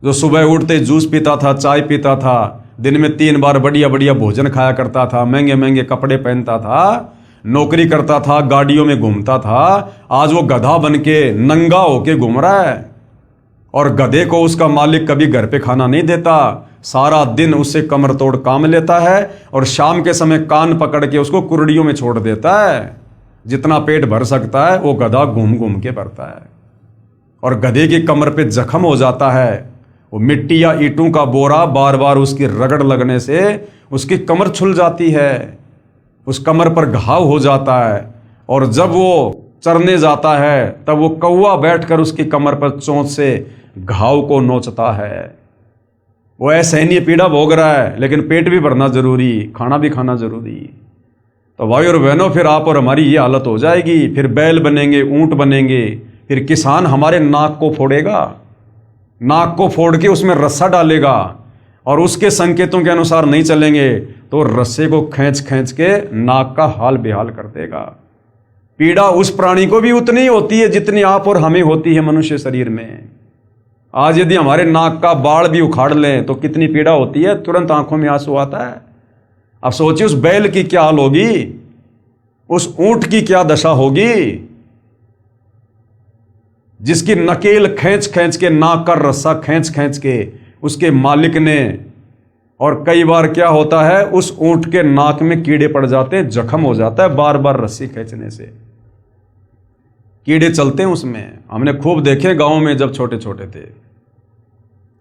जो सुबह उठते जूस पीता था, चाय पीता था, दिन में 3 बार बढ़िया बढ़िया भोजन खाया करता था, महंगे महंगे कपड़े पहनता था, नौकरी करता था, गाड़ियों में घूमता था, आज वो गधा बन के नंगा होके घूम रहा है। और गधे को उसका मालिक कभी घर पे खाना नहीं देता, सारा दिन उससे कमर तोड़ काम लेता है, और शाम के समय कान पकड़ के उसको कुर्डियों में छोड़ देता है। जितना पेट भर सकता है वो गधा घूम घूम के भरता है। और गधे की कमर पे जख्म हो जाता है, वो मिट्टी या ईंटों का बोरा बार बार उसकी रगड़ लगने से उसकी कमर छुल जाती है, उस कमर पर घाव हो जाता है। और जब वो चरने जाता है तब वो कौवा बैठकर उसकी कमर पर चोंच से घाव को नोचता है। वो असहनीय पीड़ा भोग रहा है, लेकिन पेट भी भरना जरूरी, खाना भी खाना जरूरी। तो भाई और बहनों, फिर आप और हमारी ये हालत हो जाएगी। फिर बैल बनेंगे, ऊंट बनेंगे, फिर किसान हमारे नाक को फोड़ेगा, नाक को फोड़ के उसमें रस्सा डालेगा, और उसके संकेतों के अनुसार नहीं चलेंगे तो रस्से को खींच खींच के नाक का हाल बेहाल कर देगा। पीड़ा उस प्राणी को भी उतनी ही होती है जितनी आप और हमें होती है मनुष्य शरीर में। आज यदि हमारे नाक का बाल भी उखाड़ लें तो कितनी पीड़ा होती है, तुरंत आंखों में आंसू आता है। अब सोचिए उस बैल की क्या हाल होगी, उस ऊंट की क्या दशा होगी, जिसकी नकेल खींच खींच के, नाक का रस्सा खींच खींच के उसके मालिक ने। और कई बार क्या होता है, उस ऊंट के नाक में कीड़े पड़ जाते हैं, जख्म हो जाता है बार बार रस्सी खींचने से, कीड़े चलते हैं उसमें। हमने खूब देखे गांव में जब छोटे छोटे थे।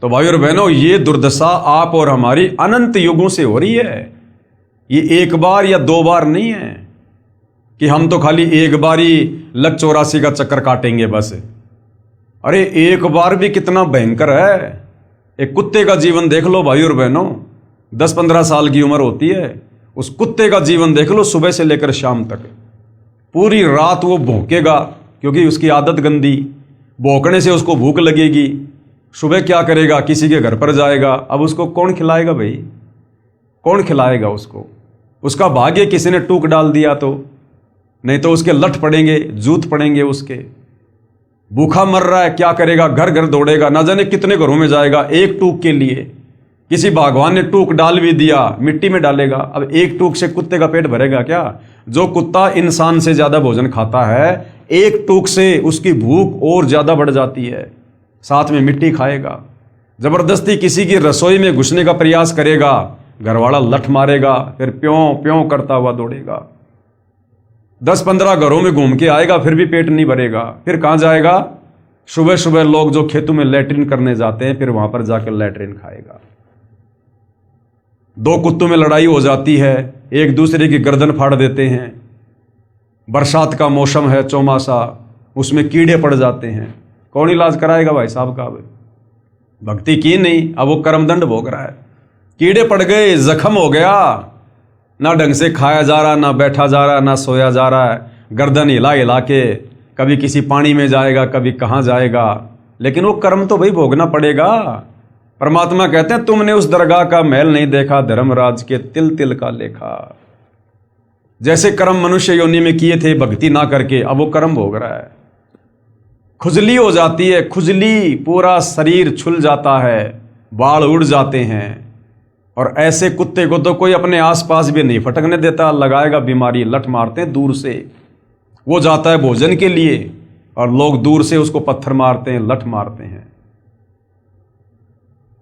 तो भाई और बहनों, ये दुर्दशा आप और हमारी अनंत युगों से हो रही है। ये एक बार या 2 बार नहीं है। कि हम तो खाली एक बार ही लक 84 का चक्कर काटेंगे बस। अरे एक बार भी कितना भयंकर है। एक कुत्ते का जीवन देख लो भाई और बहनों, 10-15 साल की उम्र होती है, उस कुत्ते का जीवन देख लो, सुबह से लेकर शाम तक पूरी रात वो भौंकेगा क्योंकि उसकी आदत गंदी, भौंकने से उसको भूख लगेगी, सुबह क्या करेगा, किसी के घर पर जाएगा। अब उसको कौन खिलाएगा भाई, कौन खिलाएगा उसको? उसका भाग्य किसी ने टूक डाल दिया तो, नहीं तो उसके लठ पड़ेंगे, जूत पड़ेंगे उसके। भूखा मर रहा है, क्या करेगा, घर घर दौड़ेगा, ना जाने कितने घरों में जाएगा एक टूक के लिए। किसी भगवान ने टूक डाल भी दिया, मिट्टी में डालेगा। अब एक टूक से कुत्ते का पेट भरेगा क्या? जो कुत्ता इंसान से ज्यादा भोजन खाता है, एक टूक से उसकी भूख और ज्यादा बढ़ जाती है, साथ में मिट्टी खाएगा। जबरदस्ती किसी की रसोई में घुसने का प्रयास करेगा, घरवाला लठ मारेगा, फिर प्यों प्यों करता हुआ दौड़ेगा। 10-15 घरों में घूम के आएगा, फिर भी पेट नहीं भरेगा। फिर कहां जाएगा? सुबह सुबह लोग जो खेतों में लैट्रिन करने जाते हैं, फिर वहां पर जाकर लैट्रिन खाएगा। 2 कुत्तों में लड़ाई हो जाती है, एक दूसरे की गर्दन फाड़ देते हैं। बरसात का मौसम है, चौमासा, उसमें कीड़े पड़ जाते हैं। कौन इलाज कराएगा भाई साहब का? भक्ति की नहीं, अब वो कर्मदंड भोग रहा है। कीड़े पड़ गए, जख्म हो गया, ना ढंग से खाया जा रहा, ना बैठा जा रहा, ना सोया जा रहा है, गर्दन हिला हिला के कभी किसी पानी में जाएगा, कभी कहाँ जाएगा। लेकिन वो कर्म तो भाई भोगना पड़ेगा। परमात्मा कहते हैं, तुमने उस दरगाह का महल नहीं देखा, धर्मराज के तिल तिल का लेखा। जैसे कर्म मनुष्य योनि में किए थे भक्ति ना करके, अब वो कर्म भोग रहा है। खुजली हो जाती है, खुजली, पूरा शरीर छुल जाता है, बाल उड़ जाते हैं। और ऐसे कुत्ते को तो कोई अपने आसपास भी नहीं फटकने देता, लगाएगा बीमारी, लठ मारते हैं दूर से। वो जाता है भोजन के लिए और लोग दूर से उसको पत्थर मारते हैं, लठ मारते हैं।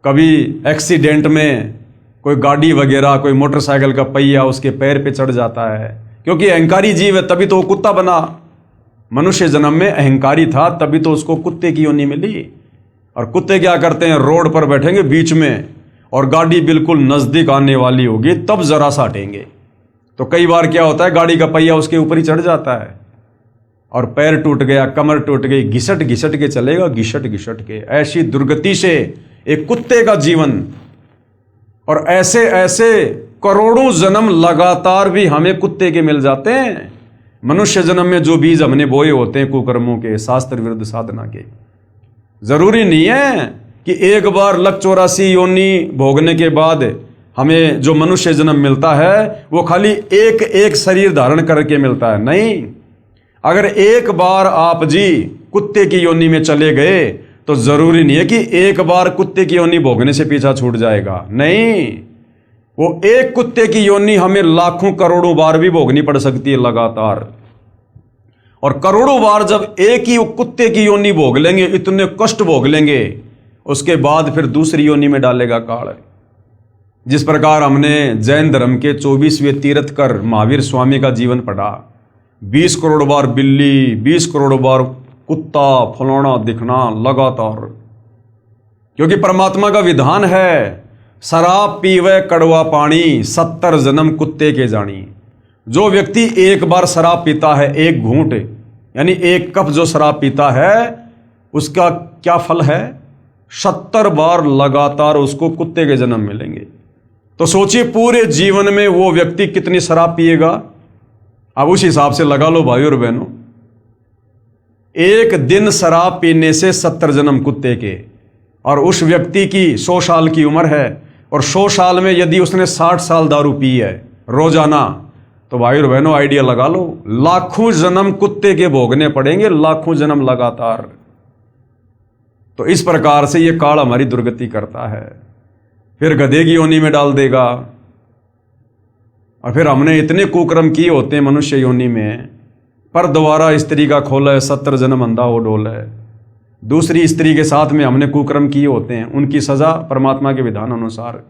कभी एक्सीडेंट में कोई गाड़ी वगैरह, कोई मोटरसाइकिल का पहिया उसके पैर पे चढ़ जाता है, क्योंकि अहंकारी जीव है, तभी तो वो कुत्ता बना। मनुष्य जन्म में अहंकारी था, तभी तो उसको कुत्ते की योनि मिली। और कुत्ते क्या करते हैं, रोड पर बैठेंगे बीच में और गाड़ी बिल्कुल नजदीक आने वाली होगी तब जरा सा हटेंगे। तो कई बार क्या होता है, गाड़ी का पहिया उसके ऊपर ही चढ़ जाता है और पैर टूट गया, कमर टूट गई, घिसट घिसट के चलेगा, घिसट घिसट के। ऐसी दुर्गति से एक कुत्ते का जीवन। और ऐसे ऐसे करोड़ों जन्म लगातार भी हमें कुत्ते के मिल जाते हैं। मनुष्य जन्म में जो बीज हमने बोए होते हैं कुकर्मों के, शास्त्र विरुद्ध साधना के, जरूरी नहीं है कि एक बार लक 84 योनि भोगने के बाद हमें जो मनुष्य जन्म मिलता है वो खाली एक एक शरीर धारण करके मिलता है। नहीं, अगर एक बार आप जी कुत्ते की योनि में चले गए तो जरूरी नहीं है कि एक बार कुत्ते की योनि भोगने से पीछा छूट जाएगा। नहीं, वो एक कुत्ते की योनि हमें लाखों करोड़ों बार भी भोगनी पड़ सकती है लगातार। और करोड़ों बार जब एक ही कुत्ते की योनि भोग लेंगे, इतने कष्ट भोग लेंगे, उसके बाद फिर दूसरी योनि में डालेगा काल। जिस प्रकार हमने जैन धर्म के 24वें तीर्थकर महावीर स्वामी का जीवन पढ़ा, 20 करोड़ बार बिल्ली, 20 करोड़ बार कुत्ता, फलाना दिखना लगातार। क्योंकि परमात्मा का विधान है, शराब पीवे कड़वा पानी, 70 जन्म कुत्ते के जानी। जो व्यक्ति एक बार शराब पीता है, एक घूंट यानी एक कप जो शराब पीता है, उसका क्या फल है? 70 बार लगातार उसको कुत्ते के जन्म मिलेंगे। तो सोचिए पूरे जीवन में वो व्यक्ति कितनी शराब पिएगा। अब उस हिसाब से लगा लो भाई और बहनों, एक दिन शराब पीने से 70 जन्म कुत्ते के। और उस व्यक्ति की 100 साल की उम्र है और 100 साल में यदि उसने 60 साल दारू पी है रोजाना, तो भाई और बहनों आइडिया लगा लो, लाखों जन्म कुत्ते के भोगने पड़ेंगे, लाखों जन्म लगातार। तो इस प्रकार से ये काल हमारी दुर्गति करता है। फिर गधे की योनि में डाल देगा। और फिर हमने इतने कुकर्म किए होते हैं मनुष्य योनि में, पर दोबारा स्त्री का खोले, 70 जन्म अंधा हो डोले। दूसरी स्त्री के साथ में हमने कुकर्म किए होते हैं, उनकी सजा परमात्मा के विधान अनुसार।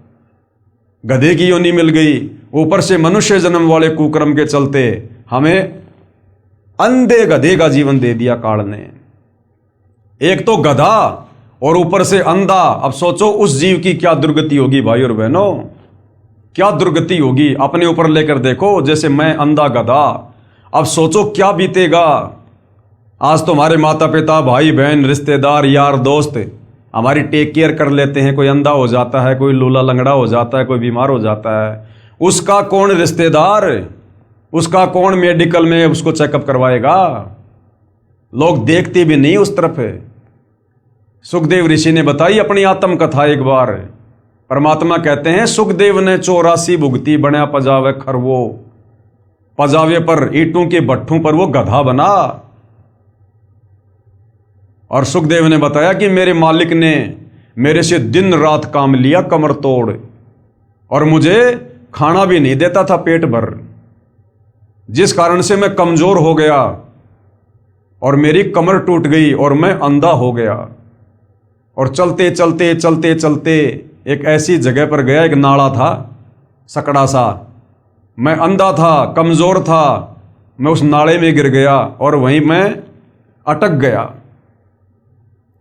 गधे की योनि मिल गई, ऊपर से मनुष्य जन्म वाले कुकर्म के चलते हमें अंधे गधे का जीवन दे दिया काल ने। एक तो गधा और ऊपर से अंधा। अब सोचो उस जीव की क्या दुर्गति होगी भाई और बहनों, क्या दुर्गति होगी। अपने ऊपर लेकर देखो, जैसे मैं अंधा गधा, अब सोचो क्या बीतेगा। आज तो हमारे माता पिता, भाई बहन, रिश्तेदार, यार दोस्त हमारी टेक केयर कर लेते हैं। कोई अंधा हो जाता है, कोई लूला लंगड़ा हो जाता है, कोई बीमार हो जाता है, उसका कौन रिश्तेदार, उसका कौन मेडिकल में उसको चेकअप करवाएगा। लोग देखते भी नहीं उस तरफ। सुखदेव ऋषि ने बताई अपनी आत्म कथा एक बार। परमात्मा कहते हैं सुखदेव ने 84 भुगती बना पजावे खरवो, पजावे पर ईंटों के भट्ठों पर वो गधा बना। और सुखदेव ने बताया कि मेरे मालिक ने मेरे से दिन रात काम लिया कमर तोड़, और मुझे खाना भी नहीं देता था पेट भर, जिस कारण से मैं कमजोर हो गया और मेरी कमर टूट गई और मैं अंधा हो गया। और चलते चलते चलते चलते एक ऐसी जगह पर गया, एक नाला था सकड़ा सा, मैं अंधा था, कमजोर था, मैं उस नाले में गिर गया और वहीं मैं अटक गया।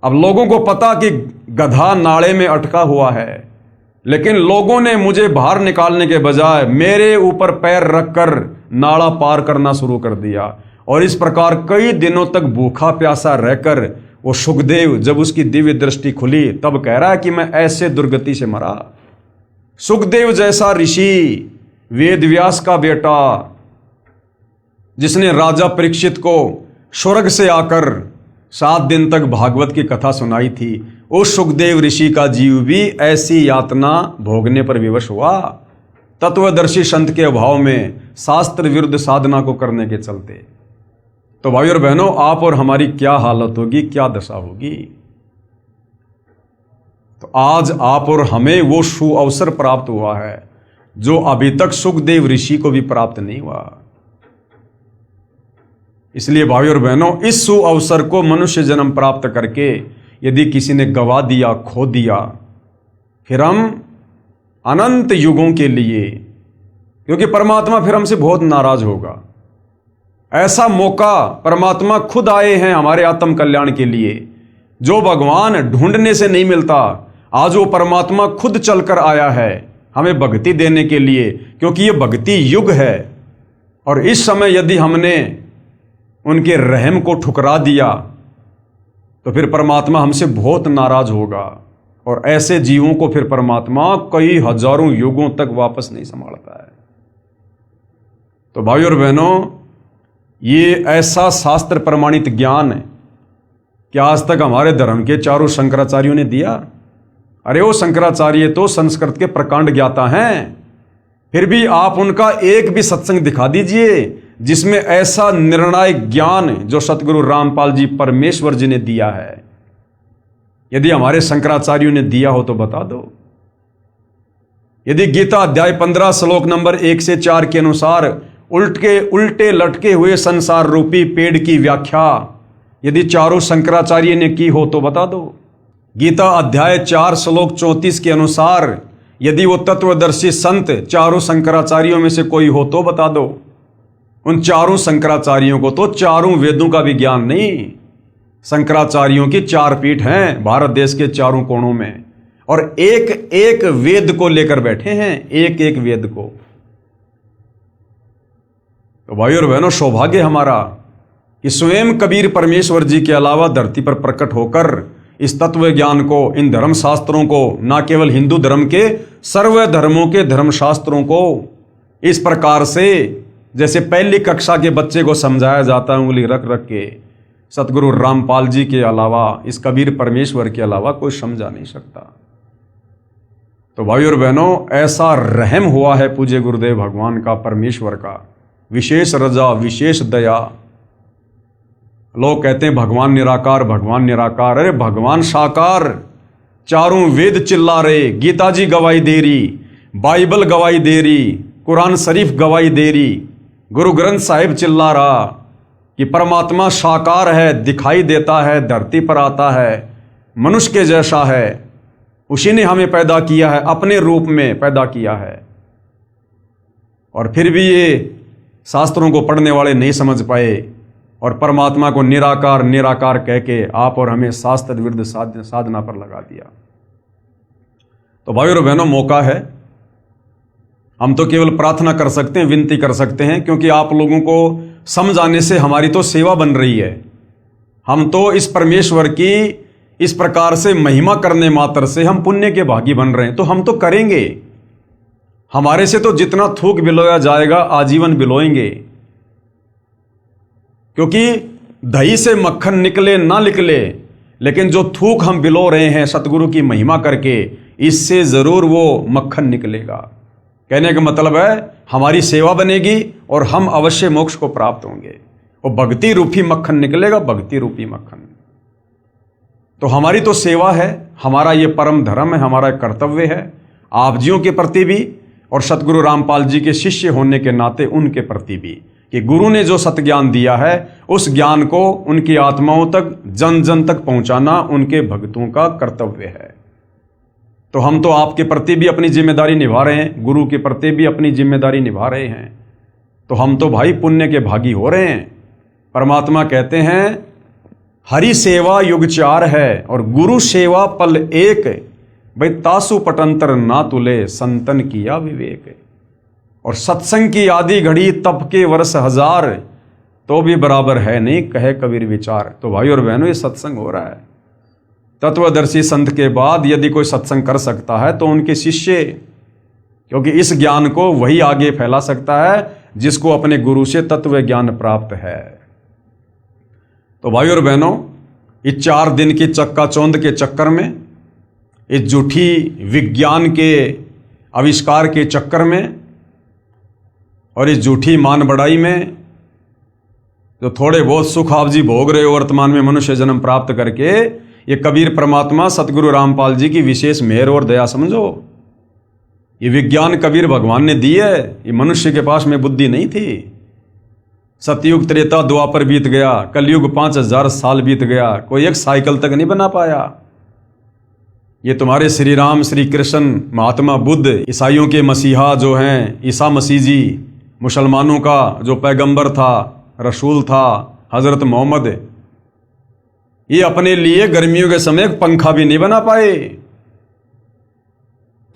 अब लोगों को पता कि गधा नाले में अटका हुआ है, लेकिन लोगों ने मुझे बाहर निकालने के बजाय मेरे ऊपर पैर रखकर नाला पार करना शुरू कर दिया। और इस प्रकार कई दिनों तक भूखा प्यासा रहकर वो सुखदेव, जब उसकी दिव्य दृष्टि खुली, तब कह रहा है कि मैं ऐसे दुर्गति से मरा। सुखदेव जैसा ऋषि, वेद व्यास का बेटा, जिसने राजा परीक्षित को स्वर्ग से आकर 7 दिन तक भागवत की कथा सुनाई थी, उस सुखदेव ऋषि का जीव भी ऐसी यातना भोगने पर विवश हुआ, तत्वदर्शी संत के अभाव में, शास्त्र विरुद्ध साधना को करने के चलते। तो भाई और बहनों, आप और हमारी क्या हालत होगी, क्या दशा होगी। तो आज आप और हमें वो सु अवसर प्राप्त हुआ है जो अभी तक सुखदेव ऋषि को भी प्राप्त नहीं हुआ। इसलिए भाई और बहनों, इस सु अवसर को मनुष्य जन्म प्राप्त करके यदि किसी ने गवा दिया, खो दिया, फिर हम अनंत युगों के लिए, क्योंकि परमात्मा फिर हमसे बहुत नाराज होगा। ऐसा मौका परमात्मा खुद आए हैं हमारे आत्म कल्याण के लिए, जो भगवान ढूंढने से नहीं मिलता। आज वो परमात्मा खुद चलकर आया है हमें भक्ति देने के लिए, क्योंकि ये भक्ति युग है। और इस समय यदि हमने उनके रहम को ठुकरा दिया तो फिर परमात्मा हमसे बहुत नाराज होगा, और ऐसे जीवों को फिर परमात्मा कई हजारों युगों तक वापस नहीं संभालता है। तो भाई और बहनों, ये ऐसा शास्त्र प्रमाणित ज्ञान है कि आज तक हमारे धर्म के चारों शंकराचार्यों ने दिया। अरे वो शंकराचार्य तो संस्कृत के प्रकांड ज्ञाता हैं, फिर भी आप उनका एक भी सत्संग दिखा दीजिए जिसमें ऐसा निर्णायक ज्ञान जो सतगुरु रामपाल जी परमेश्वर जी ने दिया है। यदि हमारे शंकराचार्यों ने दिया हो तो बता दो। यदि गीता अध्याय 15 श्लोक नंबर 1 से 4 के अनुसार उल्टे लटके हुए संसार रूपी पेड़ की व्याख्या यदि चारों शंकराचार्य ने की हो तो बता दो। गीता अध्याय 4 श्लोक 34 के अनुसार यदि वो तत्वदर्शी संत चारों शंकराचार्यों में से कोई हो तो बता दो। उन चारों शंकराचार्यों को तो चारों वेदों का भी ज्ञान नहीं। शंकराचार्यों की 4 पीठ हैं भारत देश के चारों कोणों में, और एक एक वेद को लेकर बैठे हैं, एक एक वेद को। तो भाई और बहनों, सौभाग्य हमारा कि स्वयं कबीर परमेश्वर जी के अलावा धरती पर प्रकट होकर इस तत्व ज्ञान को, इन धर्म शास्त्रों को, ना केवल हिंदू धर्म के, सर्व धर्मों के धर्म शास्त्रों को इस प्रकार से जैसे पहली कक्षा के बच्चे को समझाया जाता है उंगली रख रख के, सतगुरु रामपाल जी के अलावा, इस कबीर परमेश्वर के अलावा कोई समझा नहीं सकता। तो भाई और बहनों, ऐसा रहम हुआ है पूज्य गुरुदेव भगवान का, परमेश्वर का, विशेष रजा, विशेष दया। लोग कहते हैं भगवान निराकार, भगवान निराकार। अरे भगवान साकार, चारों वेद चिल्ला रहे, गीता जी गवाही दे रही, बाइबल गवाही दे रही, कुरान शरीफ गवाही दे रही, गुरु ग्रंथ साहिब चिल्ला रहा कि परमात्मा साकार है, दिखाई देता है, धरती पर आता है, मनुष्य के जैसा है, उसी ने हमें पैदा किया है, अपने रूप में पैदा किया है। और फिर भी ये शास्त्रों को पढ़ने वाले नहीं समझ पाए और परमात्मा को निराकार निराकार कह के आप और हमें शास्त्र विरुद्ध साधना पर लगा दिया। तो भाई और बहनों, मौका है, हम तो केवल प्रार्थना कर सकते हैं, विनती कर सकते हैं, क्योंकि आप लोगों को समझाने से हमारी तो सेवा बन रही है। हम तो इस परमेश्वर की इस प्रकार से महिमा करने मात्र से हम पुण्य के भागी बन रहे हैं, तो हम तो करेंगे। हमारे से तो जितना थूक बिलोया जाएगा आजीवन बिलोएंगे, क्योंकि दही से मक्खन निकले ना निकले, लेकिन जो थूक हम बिलो रहे हैं सतगुरु की महिमा करके, इससे जरूर वो मक्खन निकलेगा। कहने का मतलब है हमारी सेवा बनेगी और हम अवश्य मोक्ष को प्राप्त होंगे। वो भक्ति रूपी मक्खन निकलेगा, भक्ति रूपी मक्खन। तो हमारी तो सेवा है, हमारा ये परम धर्म है, हमारा कर्तव्य है आप जियों के प्रति भी और सतगुरु रामपाल जी के शिष्य होने के नाते उनके प्रति भी, कि गुरु ने जो सतज्ञान दिया है उस ज्ञान को उनकी आत्माओं तक, जन जन तक पहुंचाना उनके भक्तों का कर्तव्य है। तो हम तो आपके प्रति भी अपनी जिम्मेदारी निभा रहे हैं, गुरु के प्रति भी अपनी जिम्मेदारी निभा रहे हैं, तो हम तो भाई पुण्य के भागी हो रहे हैं। परमात्मा कहते हैं हरि सेवा युग चार है और गुरु सेवा पल एक, भाई तासु पटंतर ना तुले संतन किया विवेक। और सत्संग की आदि घड़ी तप के वर्ष हजार, तो भी बराबर है नहीं कहे कबीर विचार। तो भाई और बहनों ये सत्संग हो रहा है। तत्वदर्शी संत के बाद यदि कोई सत्संग कर सकता है तो उनके शिष्य, क्योंकि इस ज्ञान को वही आगे फैला सकता है जिसको अपने गुरु से तत्व ज्ञान प्राप्त है। तो भाई और बहनों इस 4 दिन की चक्काचौंध के चक्कर में, इस झूठी विज्ञान के आविष्कार के चक्कर में और इस झूठी मान बढ़ाई में जो थोड़े बहुत सुख आप जी भोग रहे हो वर्तमान में मनुष्य जन्म प्राप्त करके, ये कबीर परमात्मा सतगुरु रामपाल जी की विशेष मेहर और दया समझो। ये विज्ञान कबीर भगवान ने दी है, ये मनुष्य के पास में बुद्धि नहीं थी। सतयुग त्रेता द्वापर बीत गया, कलयुग 5000 साल बीत गया, कोई एक साइकिल तक नहीं बना पाया। ये तुम्हारे श्री राम, श्री कृष्ण, महात्मा बुद्ध, ईसाइयों के मसीहा जो हैं ईसा मसीह जी, मुसलमानों का जो पैगंबर था, रसूल था हजरत मोहम्मद, ये अपने लिए गर्मियों के समय पंखा भी नहीं बना पाए।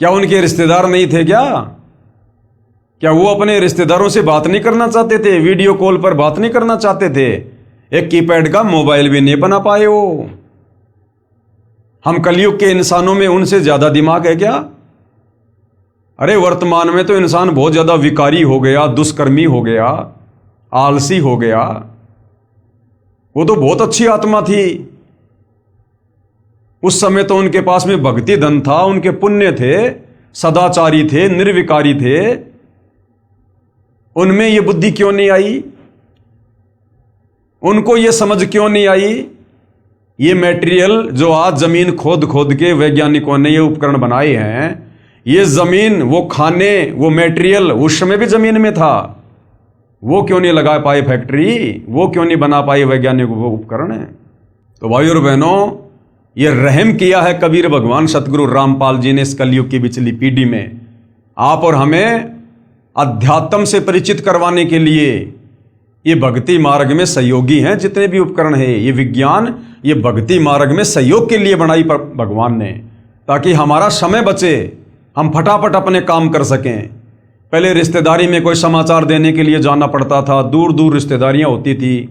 क्या उनके रिश्तेदार नहीं थे क्या वो अपने रिश्तेदारों से बात नहीं करना चाहते थे? वीडियो कॉल पर बात नहीं करना चाहते थे? एक कीपैड का मोबाइल भी नहीं बना पाए वो। हम कलयुग के इंसानों में उनसे ज्यादा दिमाग है क्या? अरे वर्तमान में तो इंसान बहुत ज्यादा विकारी हो गया, दुष्कर्मी हो गया, आलसी हो गया। वो तो बहुत अच्छी आत्मा थी। उस समय तो उनके पास में भक्ति धन था, उनके पुण्य थे, सदाचारी थे, निर्विकारी थे। उनमें ये बुद्धि क्यों नहीं आई? उनको ये समझ क्यों नहीं आई? ये मटेरियल जो आज जमीन खोद खोद के वैज्ञानिकों ने ये उपकरण बनाए हैं, ये जमीन, वो खाने, वो मटेरियल उस समय भी जमीन में था। वो क्यों नहीं लगा पाए फैक्ट्री? वो क्यों नहीं बना पाए वैज्ञानिक वो उपकरण है? तो भाई और बहनों, ये रहम किया है कबीर भगवान सतगुरु रामपाल जी ने इस कलयुग की पिछली पीढ़ी में आप और हमें अध्यात्म से परिचित करवाने के लिए। ये भक्ति मार्ग में सहयोगी हैं जितने भी उपकरण हैं, ये विज्ञान, ये भक्ति मार्ग में सहयोग के लिए बनाई पर भगवान ने, ताकि हमारा समय बचे, हम फटाफट अपने काम कर सकें। पहले रिश्तेदारी में कोई समाचार देने के लिए जाना पड़ता था, दूर दूर रिश्तेदारियां होती थी,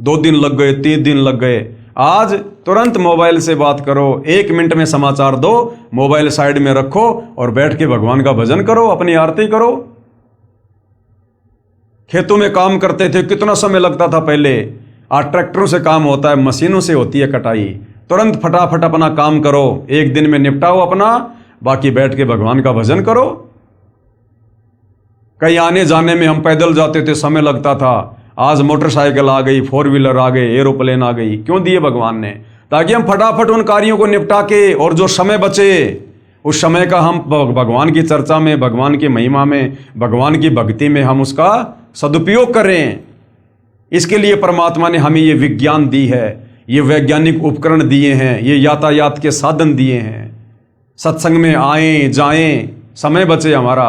2 दिन लग गए, 3 दिन लग गए। आज तुरंत मोबाइल से बात करो, 1 मिनट में समाचार दो, मोबाइल साइड में रखो और बैठ के भगवान का भजन करो, अपनी आरती करो। खेतों में काम करते थे, कितना समय लगता था पहले। आज ट्रैक्टरों से काम होता है, मशीनों से होती है कटाई। तुरंत फटाफट अपना काम करो, 1 दिन में निपटाओ अपना, बाकी बैठ के भगवान का भजन करो। कहीं आने जाने में हम पैदल जाते थे, समय लगता था। आज मोटरसाइकिल आ गई, 4 व्हीलर आ गए, एरोप्लेन आ गई। क्यों दिए भगवान ने? ताकि हम फटाफट उन कार्यों को निपटा के, और जो समय बचे उस समय का हम भगवान की चर्चा में, भगवान की महिमा में, भगवान की भक्ति में हम उसका सदुपयोग करें। इसके लिए परमात्मा ने हमें ये विज्ञान दी है, ये वैज्ञानिक उपकरण दिए हैं, ये यातायात के साधन दिए हैं। सत्संग में आएं जाएं, समय बचे हमारा।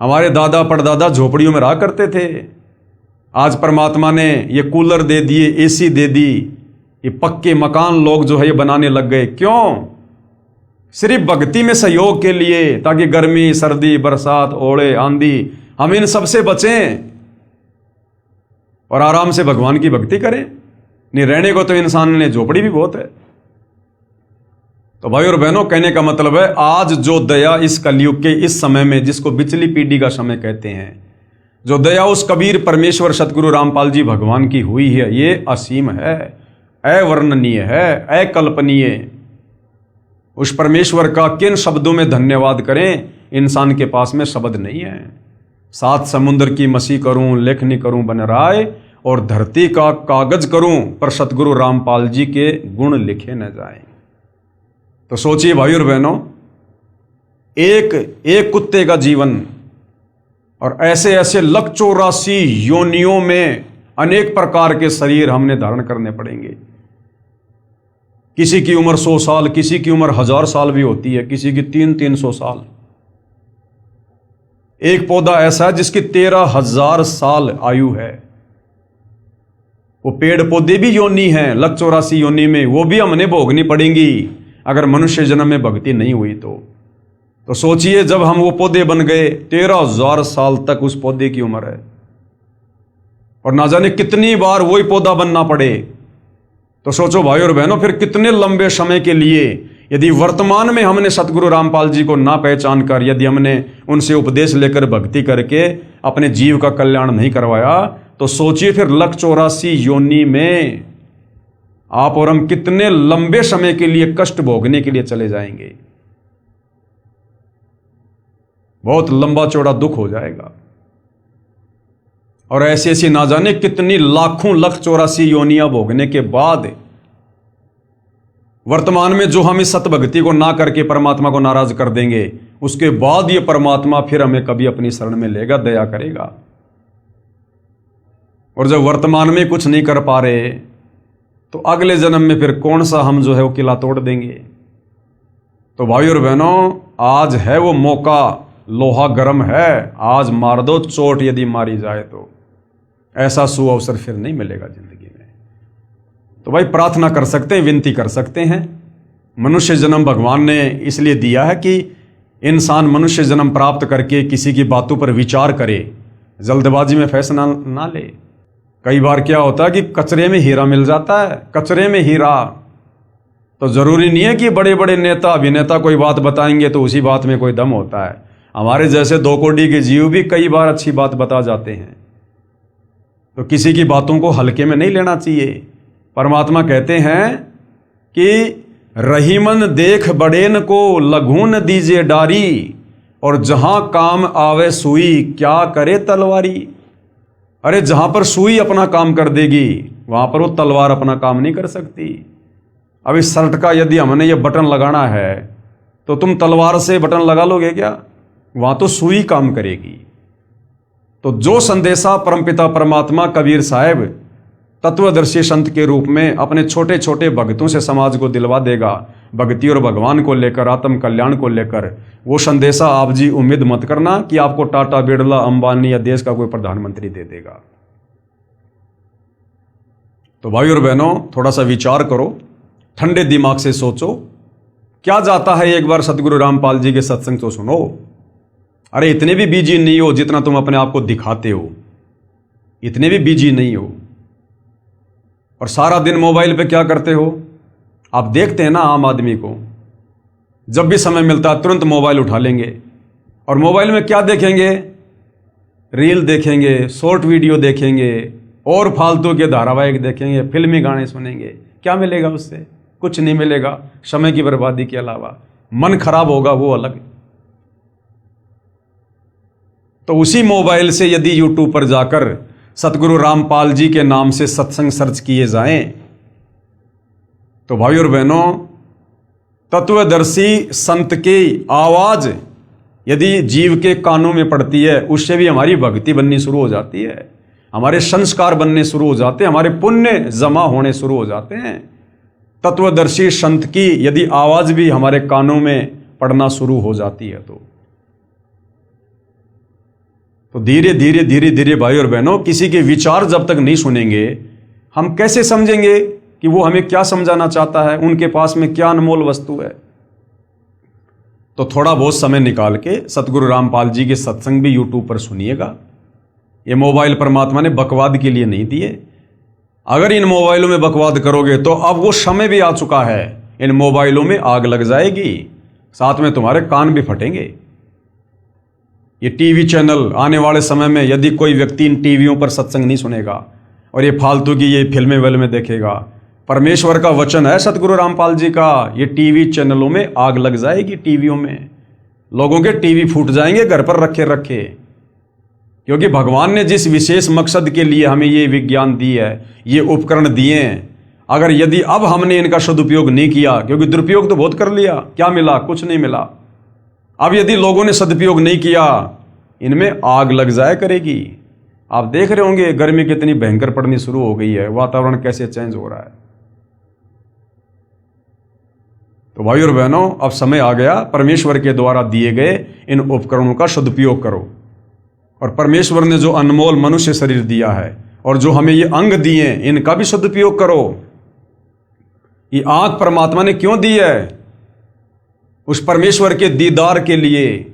हमारे दादा परदादा झोपड़ियों में रहा करते थे। आज परमात्मा ने ये कूलर दे दिए, एसी दे दी, ये पक्के मकान लोग जो है ये बनाने लग गए। क्यों? सिर्फ भक्ति में सहयोग के लिए, ताकि गर्मी, सर्दी, बरसात, ओले, आंधी, हम इन सबसे बचें। और आराम से भगवान की भक्ति करें। नहीं रहने को तो इंसान ने झोपड़ी भी बहुत है। तो भाई और बहनों, कहने का मतलब है आज जो दया इस कलयुग के इस समय में, जिसको बिचली पीढ़ी का समय कहते हैं, जो दया उस कबीर परमेश्वर सतगुरु रामपाल जी भगवान की हुई है, ये असीम है, अवर्णनीय है, अकल्पनीय। उस परमेश्वर का किन शब्दों में धन्यवाद करें, इंसान के पास में शब्द नहीं है। सात समुद्र की मसी करूं, लेखनी करूं बन राय, और धरती का कागज करूं, पर सतगुरु रामपाल जी के गुण लिखे न जाएं। तो सोचिए भाई और बहनों, एक कुत्ते का जीवन और ऐसे ऐसे 184 योनियों में अनेक प्रकार के शरीर हमने धारण करने पड़ेंगे। किसी की उम्र 100 साल, किसी की उम्र 1000 साल भी होती है, किसी की 300 साल। एक पौधा ऐसा है जिसकी 13,000 साल आयु है। वो पेड़ पौधे भी योनि हैं 184 योनि में, वो भी हमने भोगनी पड़ेंगी अगर मनुष्य जन्म में भक्ति नहीं हुई तो सोचिए, जब हम वो पौधे बन गए, 13,000 साल तक उस पौधे की उम्र है, और ना जाने कितनी बार वही पौधा बनना पड़े। तो सोचो भाई और बहनों, फिर कितने लंबे समय के लिए यदि वर्तमान में हमने सतगुरु रामपाल जी को ना पहचान कर, यदि हमने उनसे उपदेश लेकर भक्ति करके अपने जीव का कल्याण नहीं करवाया, तो सोचिए फिर 184 योनि में आप और हम कितने लंबे समय के लिए कष्ट भोगने के लिए चले जाएंगे। बहुत लंबा चौड़ा दुख हो जाएगा। और ऐसी ऐसी ना जाने कितनी लाखों 184 योनियां भोगने के बाद वर्तमान में जो हम इस सतभक्ति को ना करके परमात्मा को नाराज कर देंगे, उसके बाद ये परमात्मा फिर हमें कभी अपनी शरण में लेगा, दया करेगा। और जब वर्तमान में कुछ नहीं कर पा रहे, तो अगले जन्म में फिर कौन सा हम जो है वो किला तोड़ देंगे। तो भाई और बहनों, आज है वो मौका, लोहा गर्म है, आज मार दो चोट, यदि मारी जाए तो ऐसा सुअवसर फिर नहीं मिलेगा जिंदगी में। तो भाई प्रार्थना कर सकते हैं, विनती कर सकते हैं। मनुष्य जन्म भगवान ने इसलिए दिया है कि इंसान मनुष्य जन्म प्राप्त करके किसी की बातों पर विचार करे, जल्दबाजी में फैसला ना ले। कई बार क्या होता है कि कचरे में हीरा मिल जाता है, कचरे में हीरा। तो जरूरी नहीं है कि बड़े बड़े नेता अभिनेता कोई बात बताएंगे तो उसी बात में कोई दम होता है। हमारे जैसे 2 कोड़ी के जीव भी कई बार अच्छी बात बता जाते हैं। तो किसी की बातों को हल्के में नहीं लेना चाहिए। परमात्मा कहते हैं कि रहीमन देख बड़ेन को लघून दीजिए डारी, और जहां काम आवे सुई क्या करे तलवारी। अरे जहां पर सुई अपना काम कर देगी, वहां पर वो तलवार अपना काम नहीं कर सकती। अब इस शर्ट का यदि हमने ये बटन लगाना है, तो तुम तलवार से बटन लगा लोगे क्या? वहां तो सुई काम करेगी। तो जो संदेशा परमपिता परमात्मा कबीर साहब तत्वदर्शी संत के रूप में अपने छोटे छोटे भक्तों से समाज को दिलवा देगा, भक्ति और भगवान को लेकर, आत्म कल्याण को लेकर, वो संदेशा आप जी उम्मीद मत करना कि आपको टाटा, बिरला, अंबानी या देश का कोई प्रधानमंत्री दे देगा। तो भाई और बहनों, थोड़ा सा विचार करो, ठंडे दिमाग से सोचो, क्या जाता है एक बार सतगुरु रामपाल जी के सत्संग तो सुनो। अरे इतने भी बिजी नहीं हो जितना तुम अपने आप को दिखाते हो, इतने भी बिजी नहीं हो। और सारा दिन मोबाइल पे क्या करते हो? आप देखते हैं ना, आम आदमी को जब भी समय मिलता है तुरंत मोबाइल उठा लेंगे, और मोबाइल में क्या देखेंगे? रील देखेंगे, शॉर्ट वीडियो देखेंगे, और फालतू के धारावाहिक देखेंगे, फिल्मी गाने सुनेंगे। क्या मिलेगा उससे? कुछ नहीं मिलेगा, समय की बर्बादी के अलावा। मन खराब होगा वो अलग। तो उसी मोबाइल से यदि यूट्यूब पर जाकर सतगुरु रामपाल जी के नाम से सत्संग सर्च किए जाएं, तो भाई और बहनों, तत्वदर्शी संत की आवाज यदि जीव के कानों में पड़ती है, उससे भी हमारी भक्ति बननी शुरू हो जाती है, हमारे संस्कार बनने शुरू हो जाते हैं, हमारे पुण्य जमा होने शुरू हो जाते हैं। तत्वदर्शी संत की यदि आवाज भी हमारे कानों में पड़ना शुरू हो जाती है, तो धीरे धीरे धीरे धीरे भाई और बहनों, किसी के विचार जब तक नहीं सुनेंगे, हम कैसे समझेंगे कि वो हमें क्या समझाना चाहता है, उनके पास में क्या अनमोल वस्तु है। तो थोड़ा बहुत समय निकाल के सतगुरु रामपाल जी के सत्संग भी यूट्यूब पर सुनिएगा, ये मोबाइल परमात्मा ने बकवाद के लिए नहीं दिए। अगर इन मोबाइलों में बकवाद करोगे तो अब वो समय भी आ चुका है, इन मोबाइलों में आग लग जाएगी, साथ में तुम्हारे कान भी फटेंगे। ये टीवी चैनल आने वाले समय में यदि कोई व्यक्ति इन टीवियों पर सत्संग नहीं सुनेगा और ये फालतू की ये फिल्में विल्में देखेगा, परमेश्वर का वचन है सतगुरु रामपाल जी का, ये टीवी चैनलों में आग लग जाएगी। टीवियों में लोगों के टीवी फूट जाएंगे घर पर रखे रखे, क्योंकि भगवान ने जिस विशेष मकसद के लिए हमें ये विज्ञान दी है, ये उपकरण दिए हैं, अगर यदि अब हमने इनका सदुपयोग नहीं किया, क्योंकि दुरुपयोग तो बहुत कर लिया, क्या मिला? कुछ नहीं मिला। अब यदि लोगों ने सदुपयोग नहीं किया, इनमें आग लग जाया करेगी। आप देख रहे होंगे गर्मी कितनी भयंकर पड़नी शुरू हो गई है, वातावरण कैसे चेंज हो रहा है। तो भाई और बहनों, अब समय आ गया, परमेश्वर के द्वारा दिए गए इन उपकरणों का सदुपयोग करो। और परमेश्वर ने जो अनमोल मनुष्य शरीर दिया है और जो हमें ये अंग दिए, इनका भी सदुपयोग करो। ये आंख परमात्मा ने क्यों दी है? उस परमेश्वर के दीदार के लिए।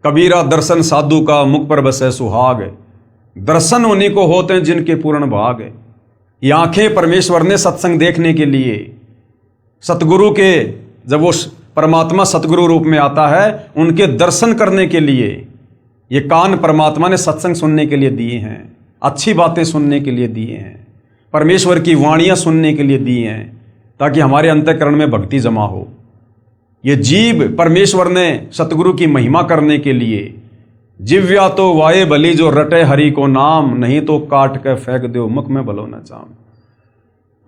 कबीरा दर्शन साधु का, मुख पर बसे सुहाग, दर्शन उन्हीं को होते हैं जिनके पूर्ण भाग। ये आंखें परमेश्वर ने सत्संग देखने के लिए, सतगुरु के, जब वो परमात्मा सतगुरु रूप में आता है, उनके दर्शन करने के लिए। ये कान परमात्मा ने सत्संग सुनने के लिए दिए हैं, अच्छी बातें सुनने के लिए दिए हैं, परमेश्वर की वाणियां सुनने के लिए दिए हैं, ताकि हमारे अंतःकरण में भक्ति जमा हो। ये जीव परमेश्वर ने सतगुरु की महिमा करने के लिए, जिव्या तो वाये भली जो रटे हरि को नाम, नहीं तो काट के फेंक दो मुख में भलो न चाम।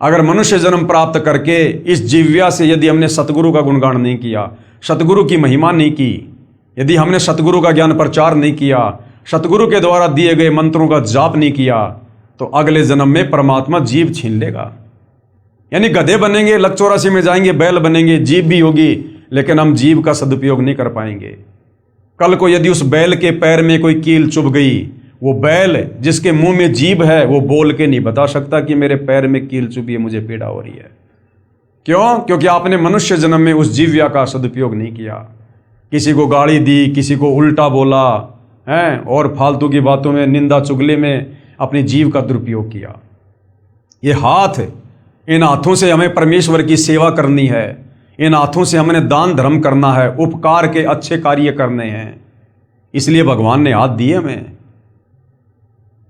अगर मनुष्य जन्म प्राप्त करके इस जिव्या से यदि हमने सतगुरु का गुणगान नहीं किया, सतगुरु की महिमा नहीं की, यदि हमने सतगुरु का ज्ञान प्रचार नहीं किया, सतगुरु के द्वारा दिए गए मंत्रों का जाप नहीं किया, तो अगले जन्म में परमात्मा जीव छीन लेगा। यानी गधे बनेंगे, लक 84 में जाएंगे, बैल बनेंगे, जीव भी होगी, लेकिन हम जीव का सदुपयोग नहीं कर पाएंगे। कल को यदि उस बैल के पैर में कोई कील चुभ गई, वो बैल जिसके मुंह में जीभ है, वो बोल के नहीं बता सकता कि मेरे पैर में कील चुभी है, मुझे पीड़ा हो रही है। क्यों? क्योंकि आपने मनुष्य जन्म में उस जीव्या का सदुपयोग नहीं किया। किसी को गाली दी, किसी को उल्टा बोला है, और फालतू की बातों में, निंदा चुगली में अपनी जीव का दुरुपयोग किया। ये हाथ, इन हाथों से हमें परमेश्वर की सेवा करनी है, इन हाथों से हमने दान धर्म करना है, उपकार के अच्छे कार्य करने हैं, इसलिए भगवान ने हाथ दिए हमें।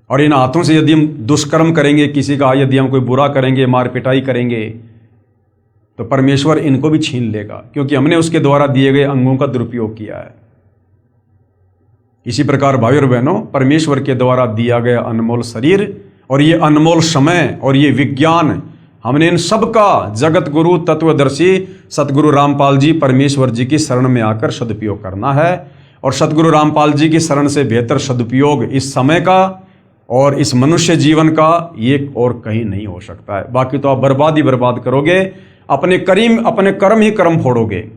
और इन हाथों से यदि हम दुष्कर्म करेंगे, किसी का यदि हम कोई बुरा करेंगे, मार पिटाई करेंगे, तो परमेश्वर इनको भी छीन लेगा, क्योंकि हमने उसके द्वारा दिए गए अंगों का दुरुपयोग किया है। इसी प्रकार भाई और बहनों, परमेश्वर के द्वारा दिया गया अनमोल शरीर और ये अनमोल समय और ये विज्ञान, हमने इन सब का जगत गुरु तत्वदर्शी सतगुरु रामपाल जी परमेश्वर जी की शरण में आकर सदुपयोग करना है। और सतगुरु रामपाल जी की शरण से बेहतर सदुपयोग इस समय का और इस मनुष्य जीवन का ये और कहीं नहीं हो सकता है। बाकी तो आप बर्बाद ही बर्बाद करोगे, अपने कर्म ही कर्म फोड़ोगे।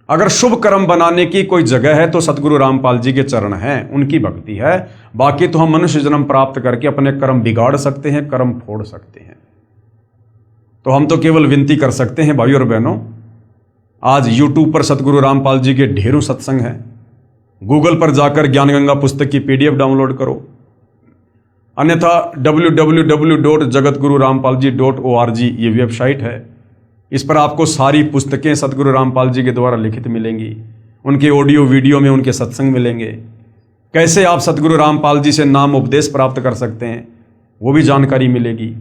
अगर शुभ कर्म बनाने की कोई जगह है तो सतगुरु रामपाल जी के चरण हैं, उनकी भक्ति है। बाकी तो हम मनुष्य जन्म प्राप्त करके अपने कर्म बिगाड़ सकते हैं, कर्म फोड़ सकते हैं। तो हम तो केवल विनती कर सकते हैं भाई और बहनों, आज YouTube पर सतगुरु रामपाल जी के ढेरों सत्संग हैं। गूगल पर जाकर ज्ञान गंगा पुस्तक की PDF डाउनलोड करो, अन्यथा www.jagatgururampalji.org ये वेबसाइट है, इस पर आपको सारी पुस्तकें सतगुरु रामपाल जी के द्वारा लिखित मिलेंगी, उनके ऑडियो वीडियो में उनके सत्संग मिलेंगे। कैसे आप सतगुरु रामपाल जी से नाम उपदेश प्राप्त कर सकते हैं, वो भी जानकारी मिलेगी।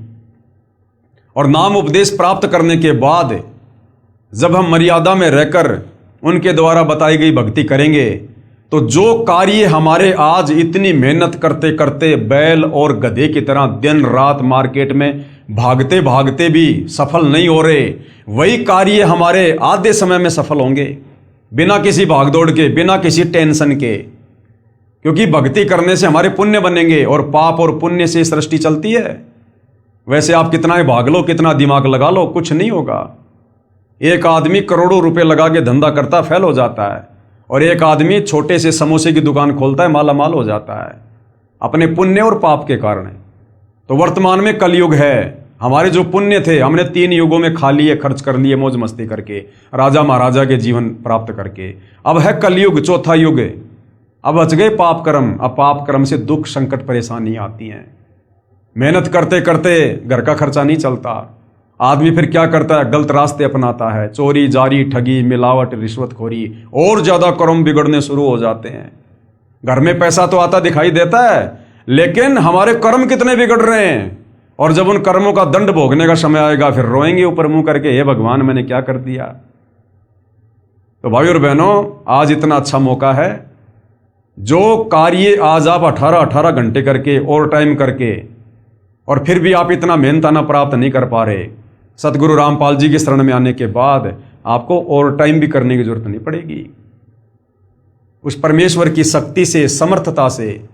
और नाम उपदेश प्राप्त करने के बाद जब हम मर्यादा में रहकर उनके द्वारा बताई गई भक्ति करेंगे, तो जो कार्य हमारे आज इतनी मेहनत करते करते बैल और गधे की तरह दिन रात मार्केट में भागते भागते भी सफल नहीं हो रहे, वही कार्य हमारे आधे समय में सफल होंगे, बिना किसी भागदौड़ के, बिना किसी टेंशन के। क्योंकि भक्ति करने से हमारे पुण्य बनेंगे और पाप और पुण्य से सृष्टि चलती है। वैसे आप कितना ही भाग लो, कितना दिमाग लगा लो, कुछ नहीं होगा। एक आदमी करोड़ों रुपए लगा के धंधा करता है, फेल हो जाता है, और एक आदमी छोटे से समोसे की दुकान खोलता है, माला माल हो जाता है, अपने पुण्य और पाप के कारण। तो वर्तमान में कलयुग है, हमारे जो पुण्य थे हमने 3 युगों में खा लिए, खर्च कर लिए, मौज मस्ती करके, राजा महाराजा के जीवन प्राप्त करके। अब है कलयुग, चौथा युग। अब बच गए पाप कर्म। अब पाप कर्म से दुख संकट परेशानी आती हैं। मेहनत करते करते घर का खर्चा नहीं चलता। आदमी फिर क्या करता है, गलत रास्ते अपनाता है, चोरी जारी ठगी मिलावट रिश्वतखोरी, और ज्यादा कर्म बिगड़ने शुरू हो जाते हैं। घर में पैसा तो आता दिखाई देता है, लेकिन हमारे कर्म कितने बिगड़ रहे हैं। और जब उन कर्मों का दंड भोगने का समय आएगा, फिर रोएंगे ऊपर मुंह करके, हे भगवान मैंने क्या कर दिया। तो भाई और बहनों, आज इतना अच्छा मौका है, जो कार्य आज आप 18-18 घंटे करके ओवर टाइम करके और फिर भी आप इतना मेहनताना प्राप्त नहीं कर पा रहे, सतगुरु रामपाल जी की शरण में आने के बाद आपको ओवर टाइम भी करने की जरूरत नहीं पड़ेगी। उस परमेश्वर की शक्ति से, समर्थता से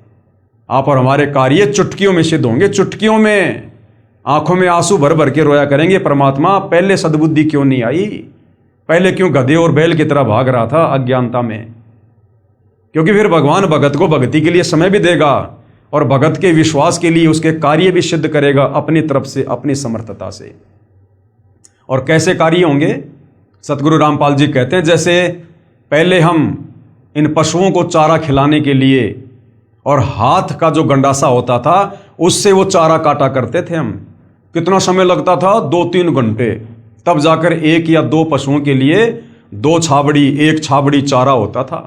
आप और हमारे कार्य चुटकियों में सिद्ध होंगे। चुटकियों में आंखों में आंसू भर भर के रोया करेंगे, परमात्मा पहले सद्बुद्धि क्यों नहीं आई, पहले क्यों गधे और बैल की तरह भाग रहा था अज्ञानता में। क्योंकि फिर भगवान भगत को भक्ति के लिए समय भी देगा और भगत के विश्वास के लिए उसके कार्य भी सिद्ध करेगा अपनी तरफ से, अपनी समर्थता से। और कैसे कार्य होंगे, सतगुरु रामपाल जी कहते हैं, जैसे पहले हम इन पशुओं को चारा खिलाने के लिए और हाथ का जो गंडासा होता था उससे वो चारा काटा करते थे हम। कितना समय लगता था, 2-3 घंटे, तब जाकर 1 या 2 पशुओं के लिए 2 छाबड़ी 1 छाबड़ी चारा होता था।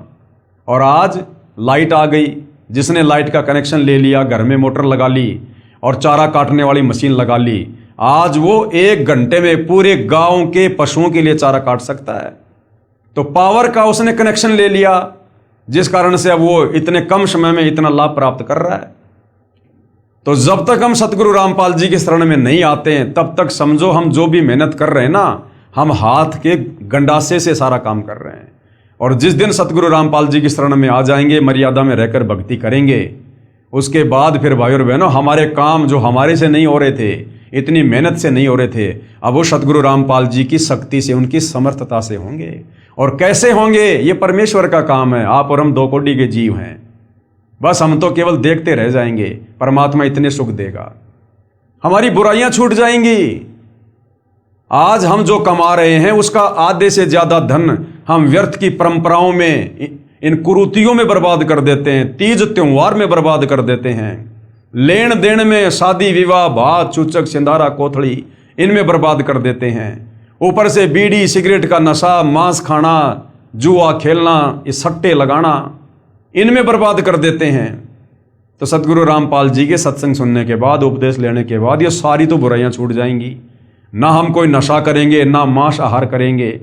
और आज लाइट आ गई, जिसने लाइट का कनेक्शन ले लिया, घर में मोटर लगा ली और चारा काटने वाली मशीन लगा ली, आज वो 1 घंटे में पूरे गांव के पशुओं के लिए चारा काट सकता है। तो पावर का उसने कनेक्शन ले लिया, जिस कारण से अब वो इतने कम समय में इतना लाभ प्राप्त कर रहा है। तो जब तक हम सतगुरु रामपाल जी के शरण में नहीं आते हैं, तब तक समझो हम जो भी मेहनत कर रहे हैं ना, हम हाथ के गंडासे से सारा काम कर रहे हैं। और जिस दिन सतगुरु रामपाल जी की शरण में आ जाएंगे, मर्यादा में रहकर भक्ति करेंगे, उसके बाद फिर भाई और बहनों, हमारे काम जो हमारे से नहीं हो रहे थे, इतनी मेहनत से नहीं हो रहे थे, अब वो सतगुरु रामपाल जी की शक्ति से, उनकी समर्थता से होंगे। और कैसे होंगे, ये परमेश्वर का काम है। आप और हम 2 कोटि के जीव हैं, बस हम तो केवल देखते रह जाएंगे। परमात्मा इतने सुख देगा, हमारी बुराइयां छूट जाएंगी। आज हम जो कमा रहे हैं उसका आधे से ज्यादा धन हम व्यर्थ की परंपराओं में, इन कुरीतियों में बर्बाद कर देते हैं, तीज त्योहार में बर्बाद कर देते हैं, लेन देन में, शादी विवाह भात चूचक सिंधारा कोथड़ी, इनमें बर्बाद कर देते हैं। ऊपर से बीड़ी सिगरेट का नशा, मांस खाना, जुआ खेलना, ये सट्टे लगाना, इनमें बर्बाद कर देते हैं। तो सतगुरु रामपाल जी के सत्संग सुनने के बाद, उपदेश लेने के बाद, ये सारी तो बुराइयां छूट जाएंगी। ना हम कोई नशा करेंगे, ना मांस आहार करेंगे,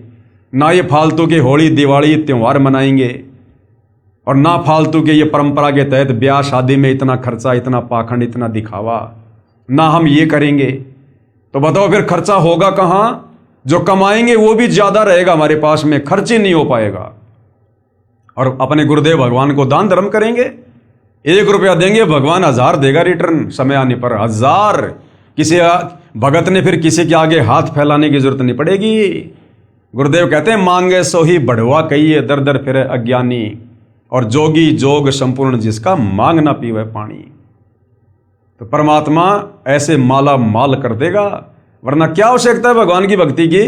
ना ये फालतू के होली दिवाली त्योहार मनाएंगे, और ना फालतू के ये परंपरा के तहत ब्याह शादी में इतना खर्चा, इतना पाखंड, इतना दिखावा, ना हम ये करेंगे। तो बताओ फिर खर्चा होगा कहाँ? जो कमाएंगे वो भी ज्यादा रहेगा हमारे पास में, खर्च ही नहीं हो पाएगा। और अपने गुरुदेव भगवान को दान धर्म करेंगे, 1 रुपया देंगे, भगवान 1000 देगा रिटर्न समय आने पर। 1000 किसी भगत ने फिर किसी के आगे हाथ फैलाने की जरूरत नहीं पड़ेगी। गुरुदेव कहते हैं, मांगे सो ही बढ़वा कहिए, दर दर फिरे अज्ञानी, और जोगी जोग संपूर्ण जिसका, मांग ना पीवे पानी। तो परमात्मा ऐसे माला माल कर देगा, वरना क्या आवश्यकता है भगवान की भक्ति की?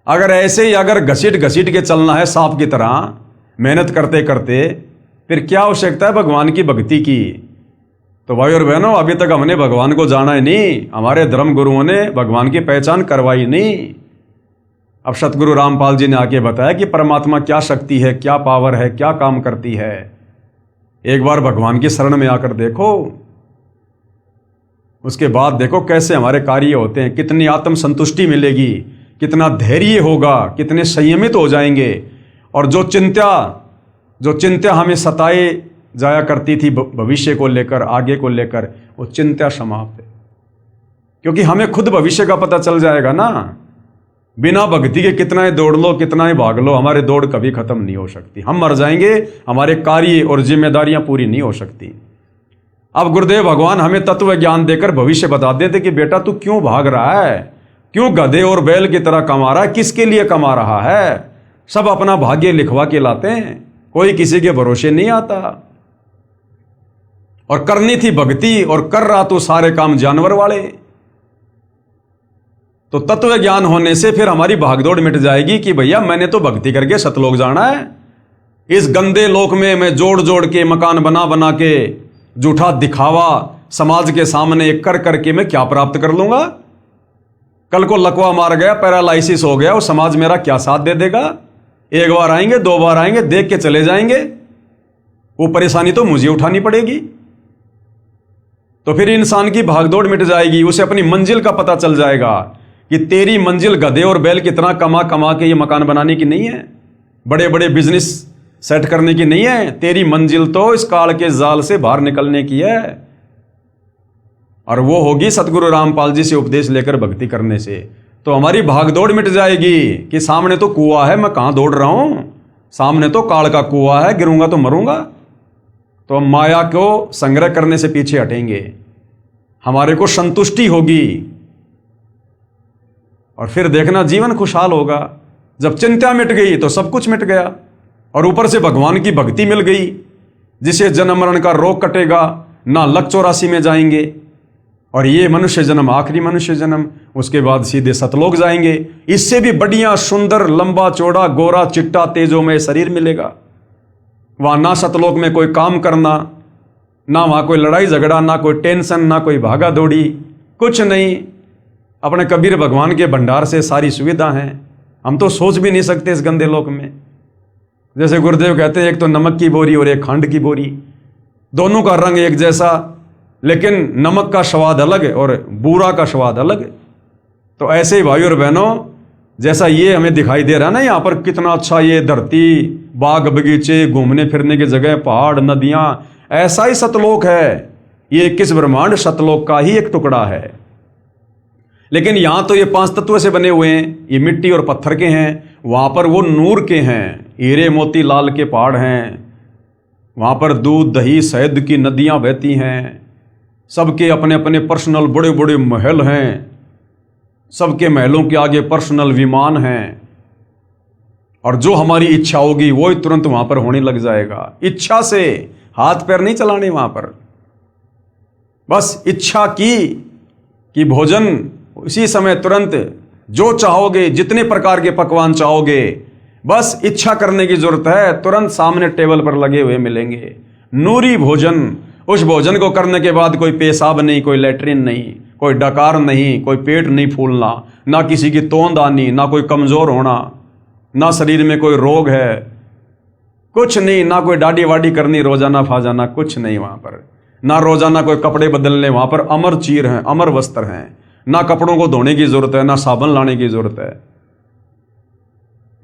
अगर ऐसे ही अगर घसीट घसीट के चलना है सांप की तरह, मेहनत करते करते, फिर क्या आवश्यकता है भगवान की भक्ति की? तो भाई और बहनों, अभी तक हमने भगवान को जाना ही नहीं, हमारे धर्म गुरुओं ने भगवान की पहचान करवाई नहीं। अब सतगुरु रामपाल जी ने आके बताया कि परमात्मा क्या शक्ति है, क्या पावर है, क्या काम करती है। एक बार भगवान की शरण में आकर देखो, उसके बाद देखो कैसे हमारे कार्य होते हैं, कितनी आत्म संतुष्टि मिलेगी, कितना धैर्य होगा, कितने संयमित हो जाएंगे। और जो चिंता हमें सताए जाया करती थी भविष्य को लेकर, आगे को लेकर, वो चिंता समाप्त है। क्योंकि हमें खुद भविष्य का पता चल जाएगा ना। बिना भक्ति के कितना ही दौड़ लो, कितना ही भाग लो, हमारे दौड़ कभी खत्म नहीं हो सकती। हम मर जाएंगे, हमारे कार्य और जिम्मेदारियां पूरी नहीं हो सकती। अब गुरुदेव भगवान हमें तत्व ज्ञान देकर भविष्य बता देते कि बेटा तू क्यों भाग रहा है, क्यों गधे और बैल की तरह कमा रहा है, किसके लिए कमा रहा है? सब अपना भाग्य लिखवा के लाते हैं, कोई किसी के भरोसे नहीं आता। और करनी थी भक्ति और कर रहा तो सारे काम जानवर वाले। तो तत्व ज्ञान होने से फिर हमारी भागदौड़ मिट जाएगी कि भैया मैंने तो भक्ति करके सतलोक जाना है, इस गंदे लोक में मैं जोड़ जोड़ के मकान बना बना के झूठा दिखावा समाज के सामने कर करके मैं क्या प्राप्त कर लूंगा? कल को लकवा मार गया, पैरालाइसिस हो गया, वो समाज मेरा क्या साथ दे देगा? एक बार आएंगे, दो बार आएंगे, देख के चले जाएंगे, वो परेशानी तो मुझे उठानी पड़ेगी। तो फिर इंसान की भागदौड़ मिट जाएगी, उसे अपनी मंजिल का पता चल जाएगा कि तेरी मंजिल गधे और बैल कितना कमा कमा के ये मकान बनाने की नहीं है, बड़े बड़े बिजनेस सेट करने की नहीं है। तेरी मंजिल तो इस काल के जाल से बाहर निकलने की है, और वो होगी सतगुरु रामपाल जी से उपदेश लेकर भक्ति करने से। तो हमारी भागदौड़ मिट जाएगी कि सामने तो कुआं है, मैं कहां दौड़ रहा हूं, सामने तो काल का कुआं है, गिरूंगा तो मरूंगा। तो हम माया को संग्रह करने से पीछे हटेंगे, हमारे को संतुष्टि होगी, और फिर देखना जीवन खुशहाल होगा। जब चिंता मिट गई तो सब कुछ मिट गया, और ऊपर से भगवान की भक्ति मिल गई, जिसे जन्म मरण का रोग कटेगा, ना लक 84 में जाएंगे, और ये मनुष्य जन्म आखिरी मनुष्य जन्म, उसके बाद सीधे सतलोक जाएंगे। इससे भी बढ़िया सुंदर लंबा चौड़ा गोरा चिट्टा तेजोमय शरीर मिलेगा। वहां ना सतलोक में कोई काम करना, ना वहां कोई लड़ाई झगड़ा, ना कोई टेंशन, ना कोई भागा दौड़ी, कुछ नहीं। अपने कबीर भगवान के भंडार से सारी सुविधा है, हम तो सोच भी नहीं सकते इस गंदे लोक में। जैसे गुरुदेव कहते हैं, एक तो नमक की बोरी और एक खंड की बोरी, दोनों का रंग एक जैसा, लेकिन नमक का स्वाद अलग है और बूरा का स्वाद अलग है। तो ऐसे ही भाई और बहनों, जैसा ये हमें दिखाई दे रहा है ना, यहाँ पर कितना अच्छा ये धरती, बाग बगीचे, घूमने फिरने की जगह, पहाड़, नदियां, ऐसा ही सतलोक है। ये 21 ब्रह्मांड सतलोक का ही एक टुकड़ा है। लेकिन यहां तो ये 5 तत्व से बने हुए हैं, ये मिट्टी और पत्थर के हैं, वहां पर वो नूर के हैं, हीरे मोती लाल के पहाड़ हैं, वहां पर दूध दही शहद की नदियां बहती हैं, सबके अपने अपने पर्सनल बड़े बड़े महल हैं, सबके महलों के आगे पर्सनल विमान हैं, और जो हमारी इच्छा होगी वो ही तुरंत वहां पर होने लग जाएगा। इच्छा से, हाथ पैर नहीं चलाने वहां पर, बस इच्छा की कि भोजन उसी समय तुरंत जो चाहोगे, जितने प्रकार के पकवान चाहोगे, बस इच्छा करने की जरूरत है, तुरंत सामने टेबल पर लगे हुए मिलेंगे। नूरी भोजन, उस भोजन को करने के बाद कोई पेशाब नहीं, कोई लेटरिन नहीं, कोई डकार नहीं, कोई पेट नहीं फूलना, ना किसी की तोंद आनी, ना कोई कमजोर होना, ना शरीर में कोई रोग है, कुछ नहीं, ना कोई दाढ़ी वाड़ी करनी रोजाना फाजाना, कुछ नहीं वहां पर, ना रोजाना कोई कपड़े बदलने, वहां पर अमर चीर हैं, अमर वस्त्र हैं, ना कपड़ों को धोने की जरूरत है, ना साबुन लाने की जरूरत है,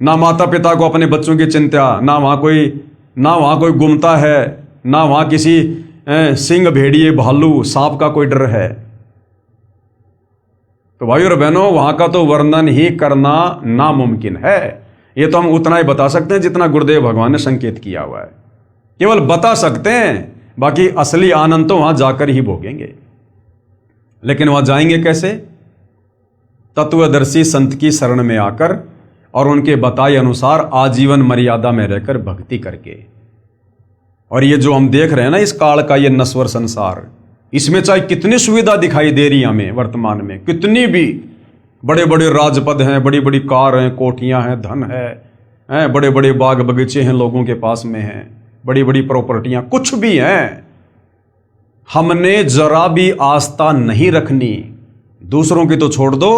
ना माता पिता को अपने बच्चों की चिंता, ना वहां कोई गुमता है, ना वहां किसी सिंह भेड़िए भालू सांप का कोई डर है। तो भाई और बहनों, वहां का तो वर्णन ही करना नामुमकिन है। ये तो हम उतना ही बता सकते हैं जितना गुरुदेव भगवान ने संकेत किया हुआ है, केवल बता सकते हैं, बाकी असली आनंद तो वहां जाकर ही भोगेंगे। लेकिन वहां जाएंगे कैसे? तत्वदर्शी संत की शरण में आकर और उनके बताए अनुसार आजीवन मर्यादा में रहकर भक्ति करके। और ये जो हम देख रहे हैं ना, इस काल का ये नश्वर संसार, इसमें चाहे कितनी सुविधा दिखाई दे रही है हमें वर्तमान में, कितनी भी बड़े बड़े राजपद हैं, बड़ी बड़ी कार हैं, कोठियां हैं, धन है, बड़े बड़े बाग बगीचे हैं, लोगों के पास में हैं, बड़ी बड़ी प्रॉपर्टियां, कुछ भी हैं, हमने जरा भी आस्था नहीं रखनी। दूसरों की तो छोड़ दो,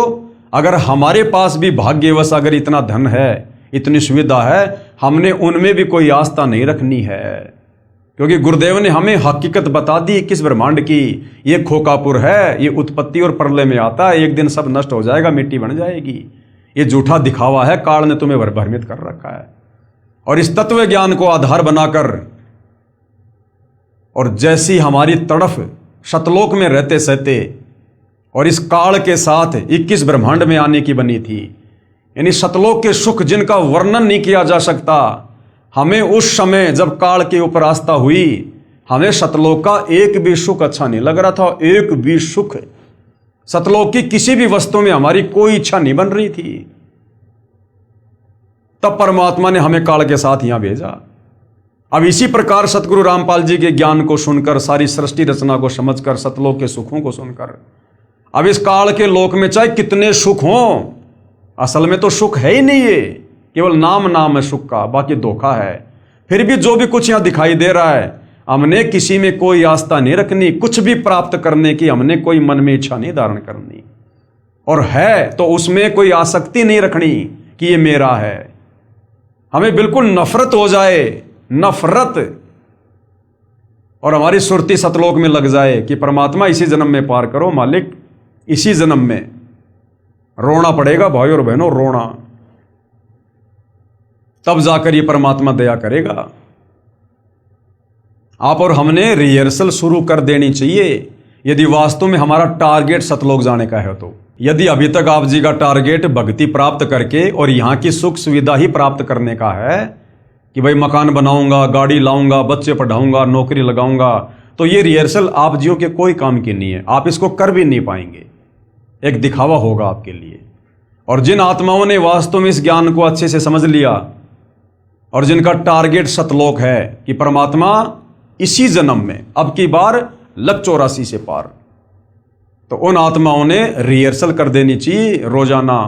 अगर हमारे पास भी भाग्यवश अगर इतना धन है, इतनी सुविधा है, हमने उनमें भी कोई आस्था नहीं रखनी है, क्योंकि गुरुदेव ने हमें हकीकत बता दी किस ब्रह्मांड की। ये खोकापुर है, ये उत्पत्ति और प्रलय में आता है, एक दिन सब नष्ट हो जाएगा, मिट्टी बन जाएगी। ये झूठा दिखावा है, काल ने तुम्हें भ्रमित कर रखा है। और इस तत्व ज्ञान को आधार बनाकर, और जैसी हमारी तड़फ सतलोक में रहते सहते और इस काल के साथ 21 ब्रह्मांड में आने की बनी थी, यानी सतलोक के सुख जिनका वर्णन नहीं किया जा सकता, हमें उस समय जब काल के ऊपर आस्था हुई, हमें सतलोक का एक भी सुख अच्छा नहीं लग रहा था। एक भी सुख, सतलोक की किसी भी वस्तु में हमारी कोई इच्छा नहीं बन रही थी। तब परमात्मा ने हमें काल के साथ यहां भेजा। अब इसी प्रकार सतगुरु रामपाल जी के ज्ञान को सुनकर, सारी सृष्टि रचना को समझकर, सतलोक के सुखों को सुनकर, अब इस काल के लोक में चाहे कितने सुख हों, असल में तो सुख है ही नहीं, ये केवल नाम है सुख का, बाकी धोखा है। फिर भी जो भी कुछ यहां दिखाई दे रहा है, हमने किसी में कोई आस्था नहीं रखनी, कुछ भी प्राप्त करने की हमने कोई मन में इच्छा नहीं धारण करनी, और है तो उसमें कोई आसक्ति नहीं रखनी कि ये मेरा है। हमें बिल्कुल नफरत हो जाए, नफरत, और हमारी सुरती सतलोक में लग जाए कि परमात्मा इसी जन्म में पार करो, मालिक इसी जन्म में। रोना पड़ेगा भाई और बहनों, रोना, तब जाकर ये परमात्मा दया करेगा। आप और हमने रिहर्सल शुरू कर देनी चाहिए, यदि वास्तव में हमारा टारगेट सतलोक जाने का है तो। यदि अभी तक आप जी का टारगेट भक्ति प्राप्त करके और यहां की सुख सुविधा ही प्राप्त करने का है कि भाई मकान बनाऊंगा, गाड़ी लाऊंगा, बच्चे पढ़ाऊंगा, नौकरी लगाऊंगा, तो ये रिहर्सल आप जियो के कोई काम की नहीं है, आप इसको कर भी नहीं पाएंगे, एक दिखावा होगा आपके लिए। और जिन आत्माओं ने वास्तव में इस ज्ञान को अच्छे से समझ लिया और जिनका टारगेट सतलोक है कि परमात्मा इसी जन्म में, अब की बार लग 84 से पार, तो उन आत्माओं ने रिहर्सल कर देनी चाहिए रोजाना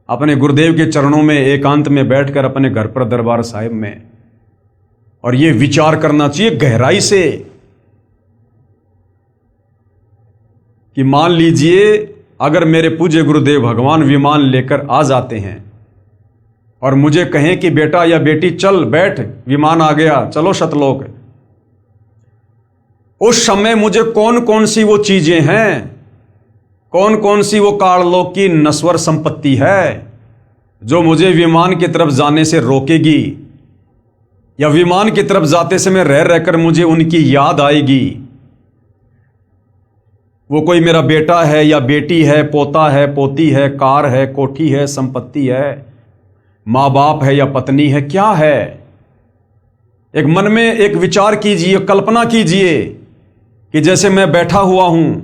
अपने गुरुदेव के चरणों में एकांत में बैठकर अपने घर पर दरबार साहिब में, और ये विचार करना चाहिए गहराई से कि मान लीजिए अगर मेरे पूज्य गुरुदेव भगवान विमान लेकर आ जाते हैं और मुझे कहें कि बेटा या बेटी चल बैठ, विमान आ गया, चलो सतलोक, उस समय मुझे कौन कौन सी वो चीजें हैं, कौन कौन सी वो काललोक की नश्वर संपत्ति है जो मुझे विमान की तरफ जाने से रोकेगी, या विमान की तरफ जाते समय रह रहकर मुझे उनकी याद आएगी। वो कोई मेरा बेटा है या बेटी है, पोता है, पोती है, कार है, कोठी है, संपत्ति है, माँ बाप है या पत्नी है, क्या है? एक मन में एक विचार कीजिए, कल्पना कीजिए कि जैसे मैं बैठा हुआ हूं,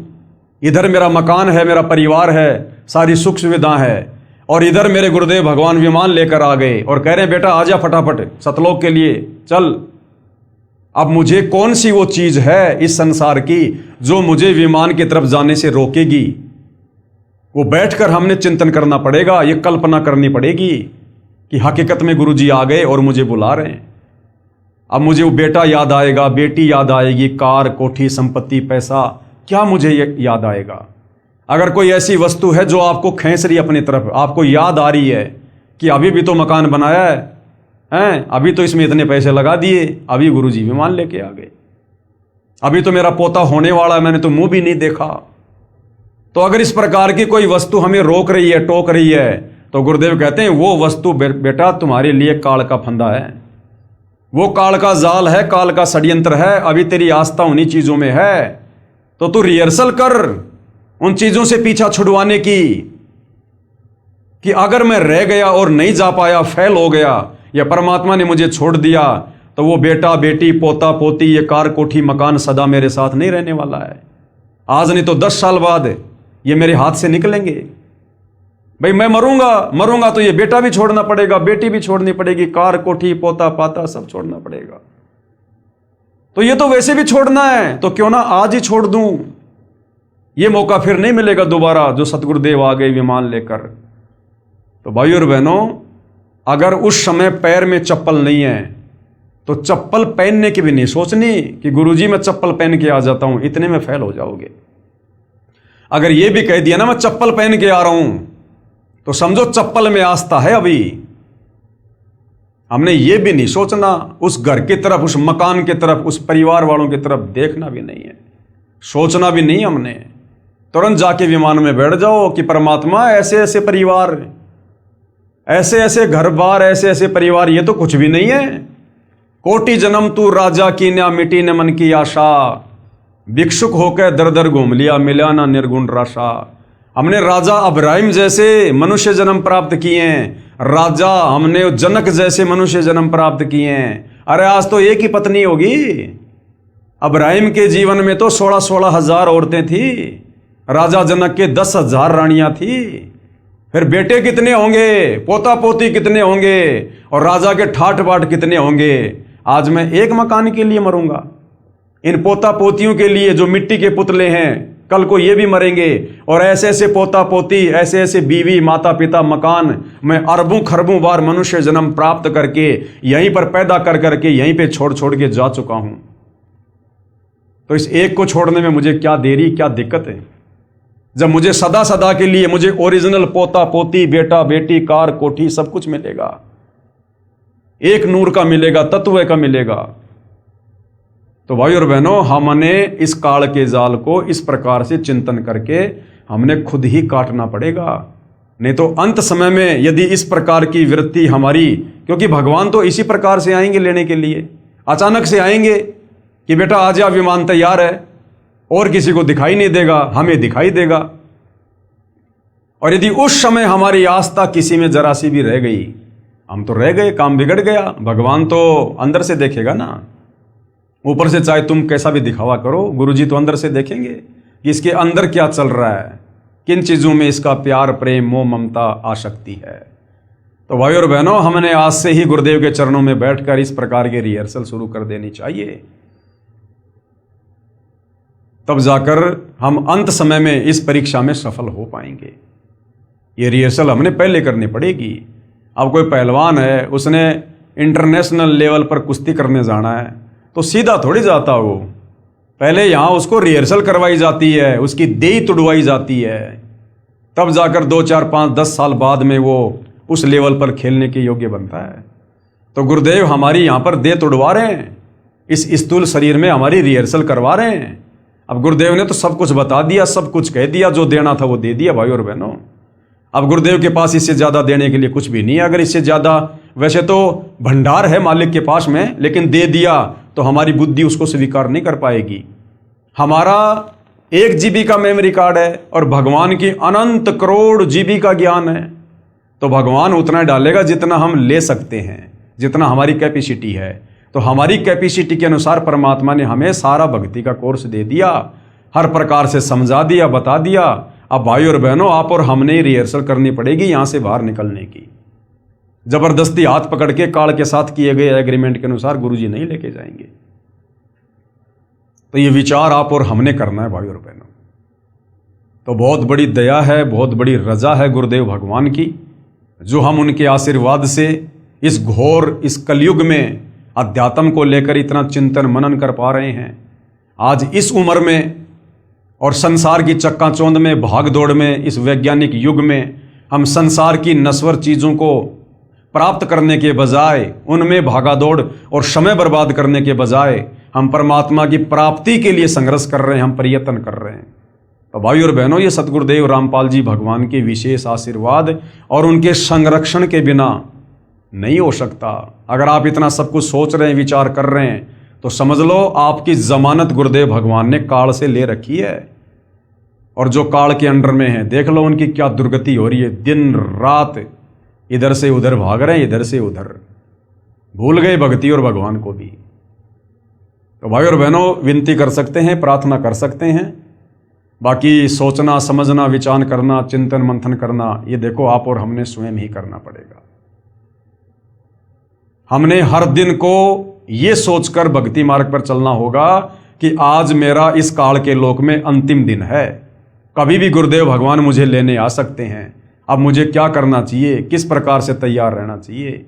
इधर मेरा मकान है, मेरा परिवार है, सारी सुख सुविधा है, और इधर मेरे गुरुदेव भगवान विमान लेकर आ गए और कह रहे हैं बेटा आजा फटाफट सतलोक के लिए चल। अब मुझे कौन सी वो चीज है इस संसार की जो मुझे विमान की तरफ जाने से रोकेगी? वो बैठकर हमने चिंतन करना पड़ेगा, ये कल्पना करनी पड़ेगी कि हकीकत में गुरुजी आ गए और मुझे बुला रहे हैं। अब मुझे वो बेटा याद आएगा, बेटी याद आएगी, कार, कोठी, संपत्ति, पैसा, क्या मुझे याद आएगा? अगर कोई ऐसी वस्तु है जो आपको खींच रही है अपनी तरफ, आपको याद आ रही है कि अभी भी तो मकान बनाया है, अभी तो इसमें इतने पैसे लगा दिए, अभी गुरुजी विमान लेके आ गए, अभी तो मेरा पोता होने वाला है, मैंने तो मुंह भी नहीं देखा। तो अगर इस प्रकार की कोई वस्तु हमें रोक रही है, टोक रही है, तो गुरुदेव कहते हैं वो वस्तु बेटा तुम्हारे लिए काल का फंदा है, वो काल का जाल है, काल का षड्यंत्र है। अभी तेरी आस्था उन्हीं चीजों में है, तो तू रिहर्सल कर उन चीजों से पीछा छुड़वाने की, कि अगर मैं रह गया और नहीं जा पाया, फेल हो गया, या परमात्मा ने मुझे छोड़ दिया, तो वो बेटा बेटी, पोता पोती, ये कार कोठी मकान सदा मेरे साथ नहीं रहने वाला है। आज नहीं तो 10 साल बाद ये मेरे हाथ से निकलेंगे। भाई मैं मरूंगा तो ये बेटा भी छोड़ना पड़ेगा, बेटी भी छोड़नी पड़ेगी, कार कोठी पोता पाता सब छोड़ना पड़ेगा। तो ये तो वैसे भी छोड़ना है, तो क्यों ना आज ही छोड़ दूं। ये मौका फिर नहीं मिलेगा दोबारा जो सतगुरुदेव आ गए विमान लेकर। तो भाइयों और बहनों, अगर उस समय पैर में चप्पल नहीं है तो चप्पल पहनने की भी नहीं सोचनी कि गुरुजी मैं चप्पल पहन के आ जाता हूं, इतने में फेल हो जाओगे। अगर ये भी कह दिया ना मैं चप्पल पहन के आ रहा हूं, तो समझो चप्पल में आस्था है। अभी हमने ये भी नहीं सोचना, उस घर की तरफ, उस मकान की तरफ, उस परिवार वालों की तरफ देखना भी नहीं है, सोचना भी नहीं। हमने तुरंत जाके विमान में बैठ जाओ कि परमात्मा ऐसे ऐसे परिवार, ऐसे ऐसे घर बार, ऐसे ऐसे परिवार, ये तो कुछ भी नहीं है। कोटि जन्म तू राजा की न मिटी न मन की आशा, भिक्षुक होकर दर दर घूम लिया मिला ना निर्गुण राशा। हमने राजा अब्राहिम जैसे मनुष्य जन्म प्राप्त किए हैं, राजा हमने जनक जैसे मनुष्य जन्म प्राप्त किए हैं। अरे आज तो एक ही पत्नी होगी, अब्राहिम के जीवन में तो 16-16 हजार औरतें थी, राजा जनक के 10,000 रानियां थी। फिर बेटे कितने होंगे, पोता पोती कितने होंगे, और राजा के ठाट बाट कितने होंगे। आज मैं एक मकान के लिए मरूंगा, इन पोता पोतियों के लिए जो मिट्टी के पुतले हैं, कल को ये भी मरेंगे, और ऐसे ऐसे पोता पोती, ऐसे ऐसे बीवी, माता पिता, मकान, मैं अरबों खरबों बार मनुष्य जन्म प्राप्त करके यहीं पर पैदा कर करके यहीं पे छोड़ छोड़ के जा चुका हूं। तो इस एक को छोड़ने में मुझे क्या देरी, क्या दिक्कत है, जब मुझे सदा सदा के लिए मुझे ओरिजिनल पोता पोती, बेटा बेटी, कार कोठी सब कुछ मिलेगा, एक नूर का मिलेगा, तत्व का मिलेगा। तो भाई और बहनों, हमने इस काल के जाल को इस प्रकार से चिंतन करके हमने खुद ही काटना पड़ेगा। नहीं तो अंत समय में यदि इस प्रकार की वृत्ति हमारी, क्योंकि भगवान तो इसी प्रकार से आएंगे लेने के लिए, अचानक से आएंगे कि बेटा आज या विमान तैयार है, और किसी को दिखाई नहीं देगा, हमें दिखाई देगा। और यदि उस समय हमारी आस्था किसी में जरा सी भी रह गई, हम तो रह गए, काम बिगड़ गया। भगवान तो अंदर से देखेगा ना, ऊपर से चाहे तुम कैसा भी दिखावा करो, गुरुजी तो अंदर से देखेंगे कि इसके अंदर क्या चल रहा है, किन चीजों में इसका प्यार, प्रेम, मोह, ममता, आसक्ति है। तो भाई और बहनों, हमने आज से ही गुरुदेव के चरणों में बैठकर इस प्रकार के रिहर्सल शुरू कर देनी चाहिए, तब जाकर हम अंत समय में इस परीक्षा में सफल हो पाएंगे। ये रिहर्सल हमने पहले करनी पड़ेगी। अब कोई पहलवान है, उसने इंटरनेशनल लेवल पर कुश्ती करने जाना है, तो सीधा थोड़ी जाता वो, पहले यहाँ उसको रिहर्सल करवाई जाती है, उसकी देह तुड़वाई जाती है, तब जाकर 2, 4, 5, 10 साल बाद में वो उस लेवल पर खेलने के योग्य बनता है। तो गुरुदेव हमारी यहाँ पर देह तुड़वा रहे हैं, इस स्थूल शरीर में हमारी रिहर्सल करवा रहे हैं। अब गुरुदेव ने तो सब कुछ बता दिया, सब कुछ कह दिया, जो देना था वो दे दिया भाई और बहनों। अब गुरुदेव के पास इससे ज्यादा देने के लिए कुछ भी नहीं है। अगर इससे ज्यादा, वैसे तो भंडार है मालिक के पास में, लेकिन दे दिया तो हमारी बुद्धि उसको स्वीकार नहीं कर पाएगी। हमारा 1 GB का मेमोरी कार्ड है और भगवान की अनंत करोड़ GB का ज्ञान है, तो भगवान उतना डालेगा जितना हम ले सकते हैं, जितना हमारी कैपेसिटी है। तो हमारी कैपेसिटी के अनुसार परमात्मा ने हमें सारा भक्ति का कोर्स दे दिया, हर प्रकार से समझा दिया, बता दिया। अब भाई और बहनों, आप और हमने रिहर्सल करनी पड़ेगी यहां से बाहर निकलने की। जबरदस्ती हाथ पकड़ के काल के साथ किए गए एग्रीमेंट के अनुसार गुरुजी नहीं लेके जाएंगे। तो ये विचार आप और हमने करना है भाई और बहनों। तो बहुत बड़ी दया है, बहुत बड़ी रजा है गुरुदेव भगवान की, जो हम उनके आशीर्वाद से इस घोर, इस कलयुग में अध्यात्म को लेकर इतना चिंतन मनन कर पा रहे हैं। आज इस उम्र में और संसार की चक्काचौंध में, भाग दौड़ में, इस वैज्ञानिक युग में हम संसार की नश्वर चीजों को प्राप्त करने के बजाय, उनमें भागा दौड़ और समय बर्बाद करने के बजाय हम परमात्मा की प्राप्ति के लिए संघर्ष कर रहे हैं, हम प्रयत्न कर रहे हैं। तो भाई और बहनों, ये सतगुरुदेव रामपाल जी भगवान के विशेष आशीर्वाद और उनके संरक्षण के बिना नहीं हो सकता। अगर आप इतना सब कुछ सोच रहे हैं, विचार कर रहे हैं, तो समझ लो आपकी जमानत गुरुदेव भगवान ने काल से ले रखी है। और जो काल के अंडर में है, देख लो उनकी क्या दुर्गति हो रही है। दिन रात इधर से उधर भाग रहे हैं, इधर से उधर, भूल गए भक्ति और भगवान को भी। तो भाई और बहनों, विनती कर सकते हैं, प्रार्थना कर सकते हैं, बाकी सोचना, समझना, विचार करना, चिंतन मंथन करना, ये देखो आप और हमने स्वयं ही करना पड़ेगा। हमने हर दिन को ये सोचकर भक्ति मार्ग पर चलना होगा कि आज मेरा इस काल के लोक में अंतिम दिन है, कभी भी गुरुदेव भगवान मुझे लेने आ सकते हैं। अब मुझे क्या करना चाहिए, किस प्रकार से तैयार रहना चाहिए।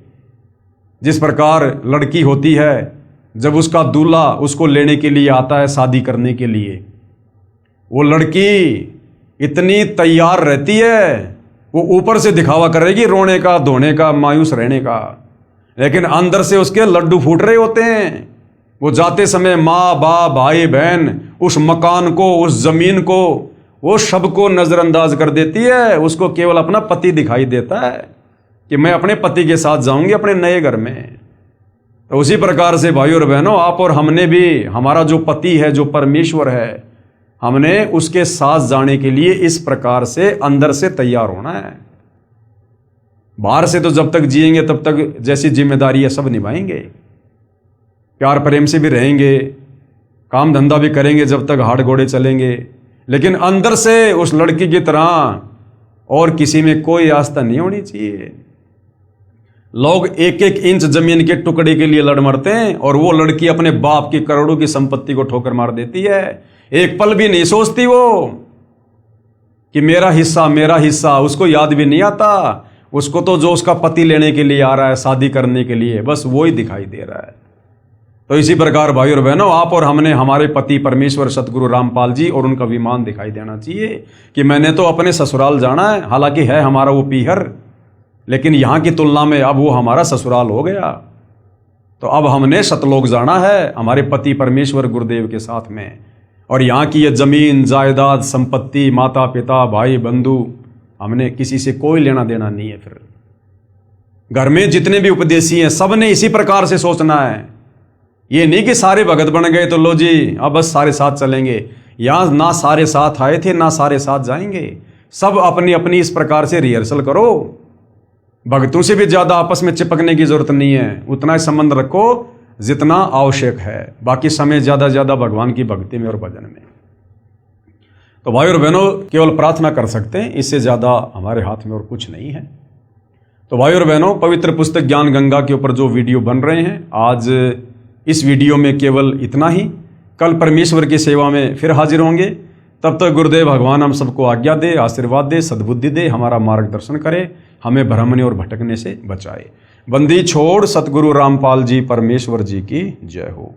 जिस प्रकार लड़की होती है, जब उसका दूल्हा उसको लेने के लिए आता है शादी करने के लिए, वो लड़की इतनी तैयार रहती है, वो ऊपर से दिखावा करेगी रोने का, धोने का, मायूस रहने का, लेकिन अंदर से उसके लड्डू फूट रहे होते हैं। वो जाते समय माँ बाप, भाई बहन, उस मकान को, उस जमीन को, वो सबको नजरअंदाज कर देती है। उसको केवल अपना पति दिखाई देता है कि मैं अपने पति के साथ जाऊंगी अपने नए घर में। तो उसी प्रकार से भाई और बहनों, आप और हमने भी, हमारा जो पति है, जो परमेश्वर है, हमने उसके साथ जाने के लिए इस प्रकार से अंदर से तैयार होना है। बाहर से तो जब तक जिएंगे तब तक जैसी जिम्मेदारी है सब निभाएंगे, प्यार प्रेम से भी रहेंगे, काम धंधा भी करेंगे जब तक हाथ घोड़े चलेंगे, लेकिन अंदर से उस लड़की की तरह और किसी में कोई आस्था नहीं होनी चाहिए। लोग 1-1 इंच जमीन के टुकड़े के लिए लड़ मरते हैं, और वो लड़की अपने बाप की करोड़ों की संपत्ति को ठोकर मार देती है। एक पल भी नहीं सोचती वो कि मेरा हिस्सा, उसको याद भी नहीं आता। उसको तो जो उसका पति लेने के लिए आ रहा है, शादी करने के लिए, बस वो ही दिखाई दे रहा है। तो इसी प्रकार भाई और बहनों, आप और हमने हमारे पति परमेश्वर सतगुरु रामपाल जी और उनका विमान दिखाई देना चाहिए कि मैंने तो अपने ससुराल जाना है, हालांकि है हमारा वो पीहर, लेकिन यहाँ की तुलना में अब वो हमारा ससुराल हो गया। तो अब हमने सतलोक जाना है हमारे पति परमेश्वर गुरुदेव के साथ में। और यहाँ की ये जमीन जायदाद संपत्ति, माता पिता भाई बंधु, हमने किसी से कोई लेना देना नहीं है। फिर घर में जितने भी उपदेशी हैं, सब ने इसी प्रकार से सोचना है। ये नहीं कि सारे भगत बन गए तो लो जी अब बस सारे साथ चलेंगे। यहाँ ना सारे साथ आए थे, ना सारे साथ जाएंगे। सब अपनी अपनी इस प्रकार से रिहर्सल करो। भक्तों से भी ज्यादा आपस में चिपकने की जरूरत नहीं है, उतना ही संबंध रखो जितना आवश्यक है। बाकी समय ज्यादा ज्यादा भगवान की भक्ति में और भजन में। तो भाई और बहनों, केवल प्रार्थना कर सकते हैं, इससे ज्यादा हमारे हाथ में और कुछ नहीं है। तो भाई और बहनों, पवित्र पुस्तक ज्ञान गंगा के ऊपर जो वीडियो बन रहे हैं, आज इस वीडियो में केवल इतना ही। कल परमेश्वर की सेवा में फिर हाजिर होंगे। तब तक गुरुदेव भगवान हम सबको आज्ञा दे, आशीर्वाद दे, सद्बुद्धि दे, हमारा मार्गदर्शन करे, हमें भ्रमने और भटकने से बचाए। बंदी छोड़ सतगुरु रामपाल जी परमेश्वर जी की जय हो।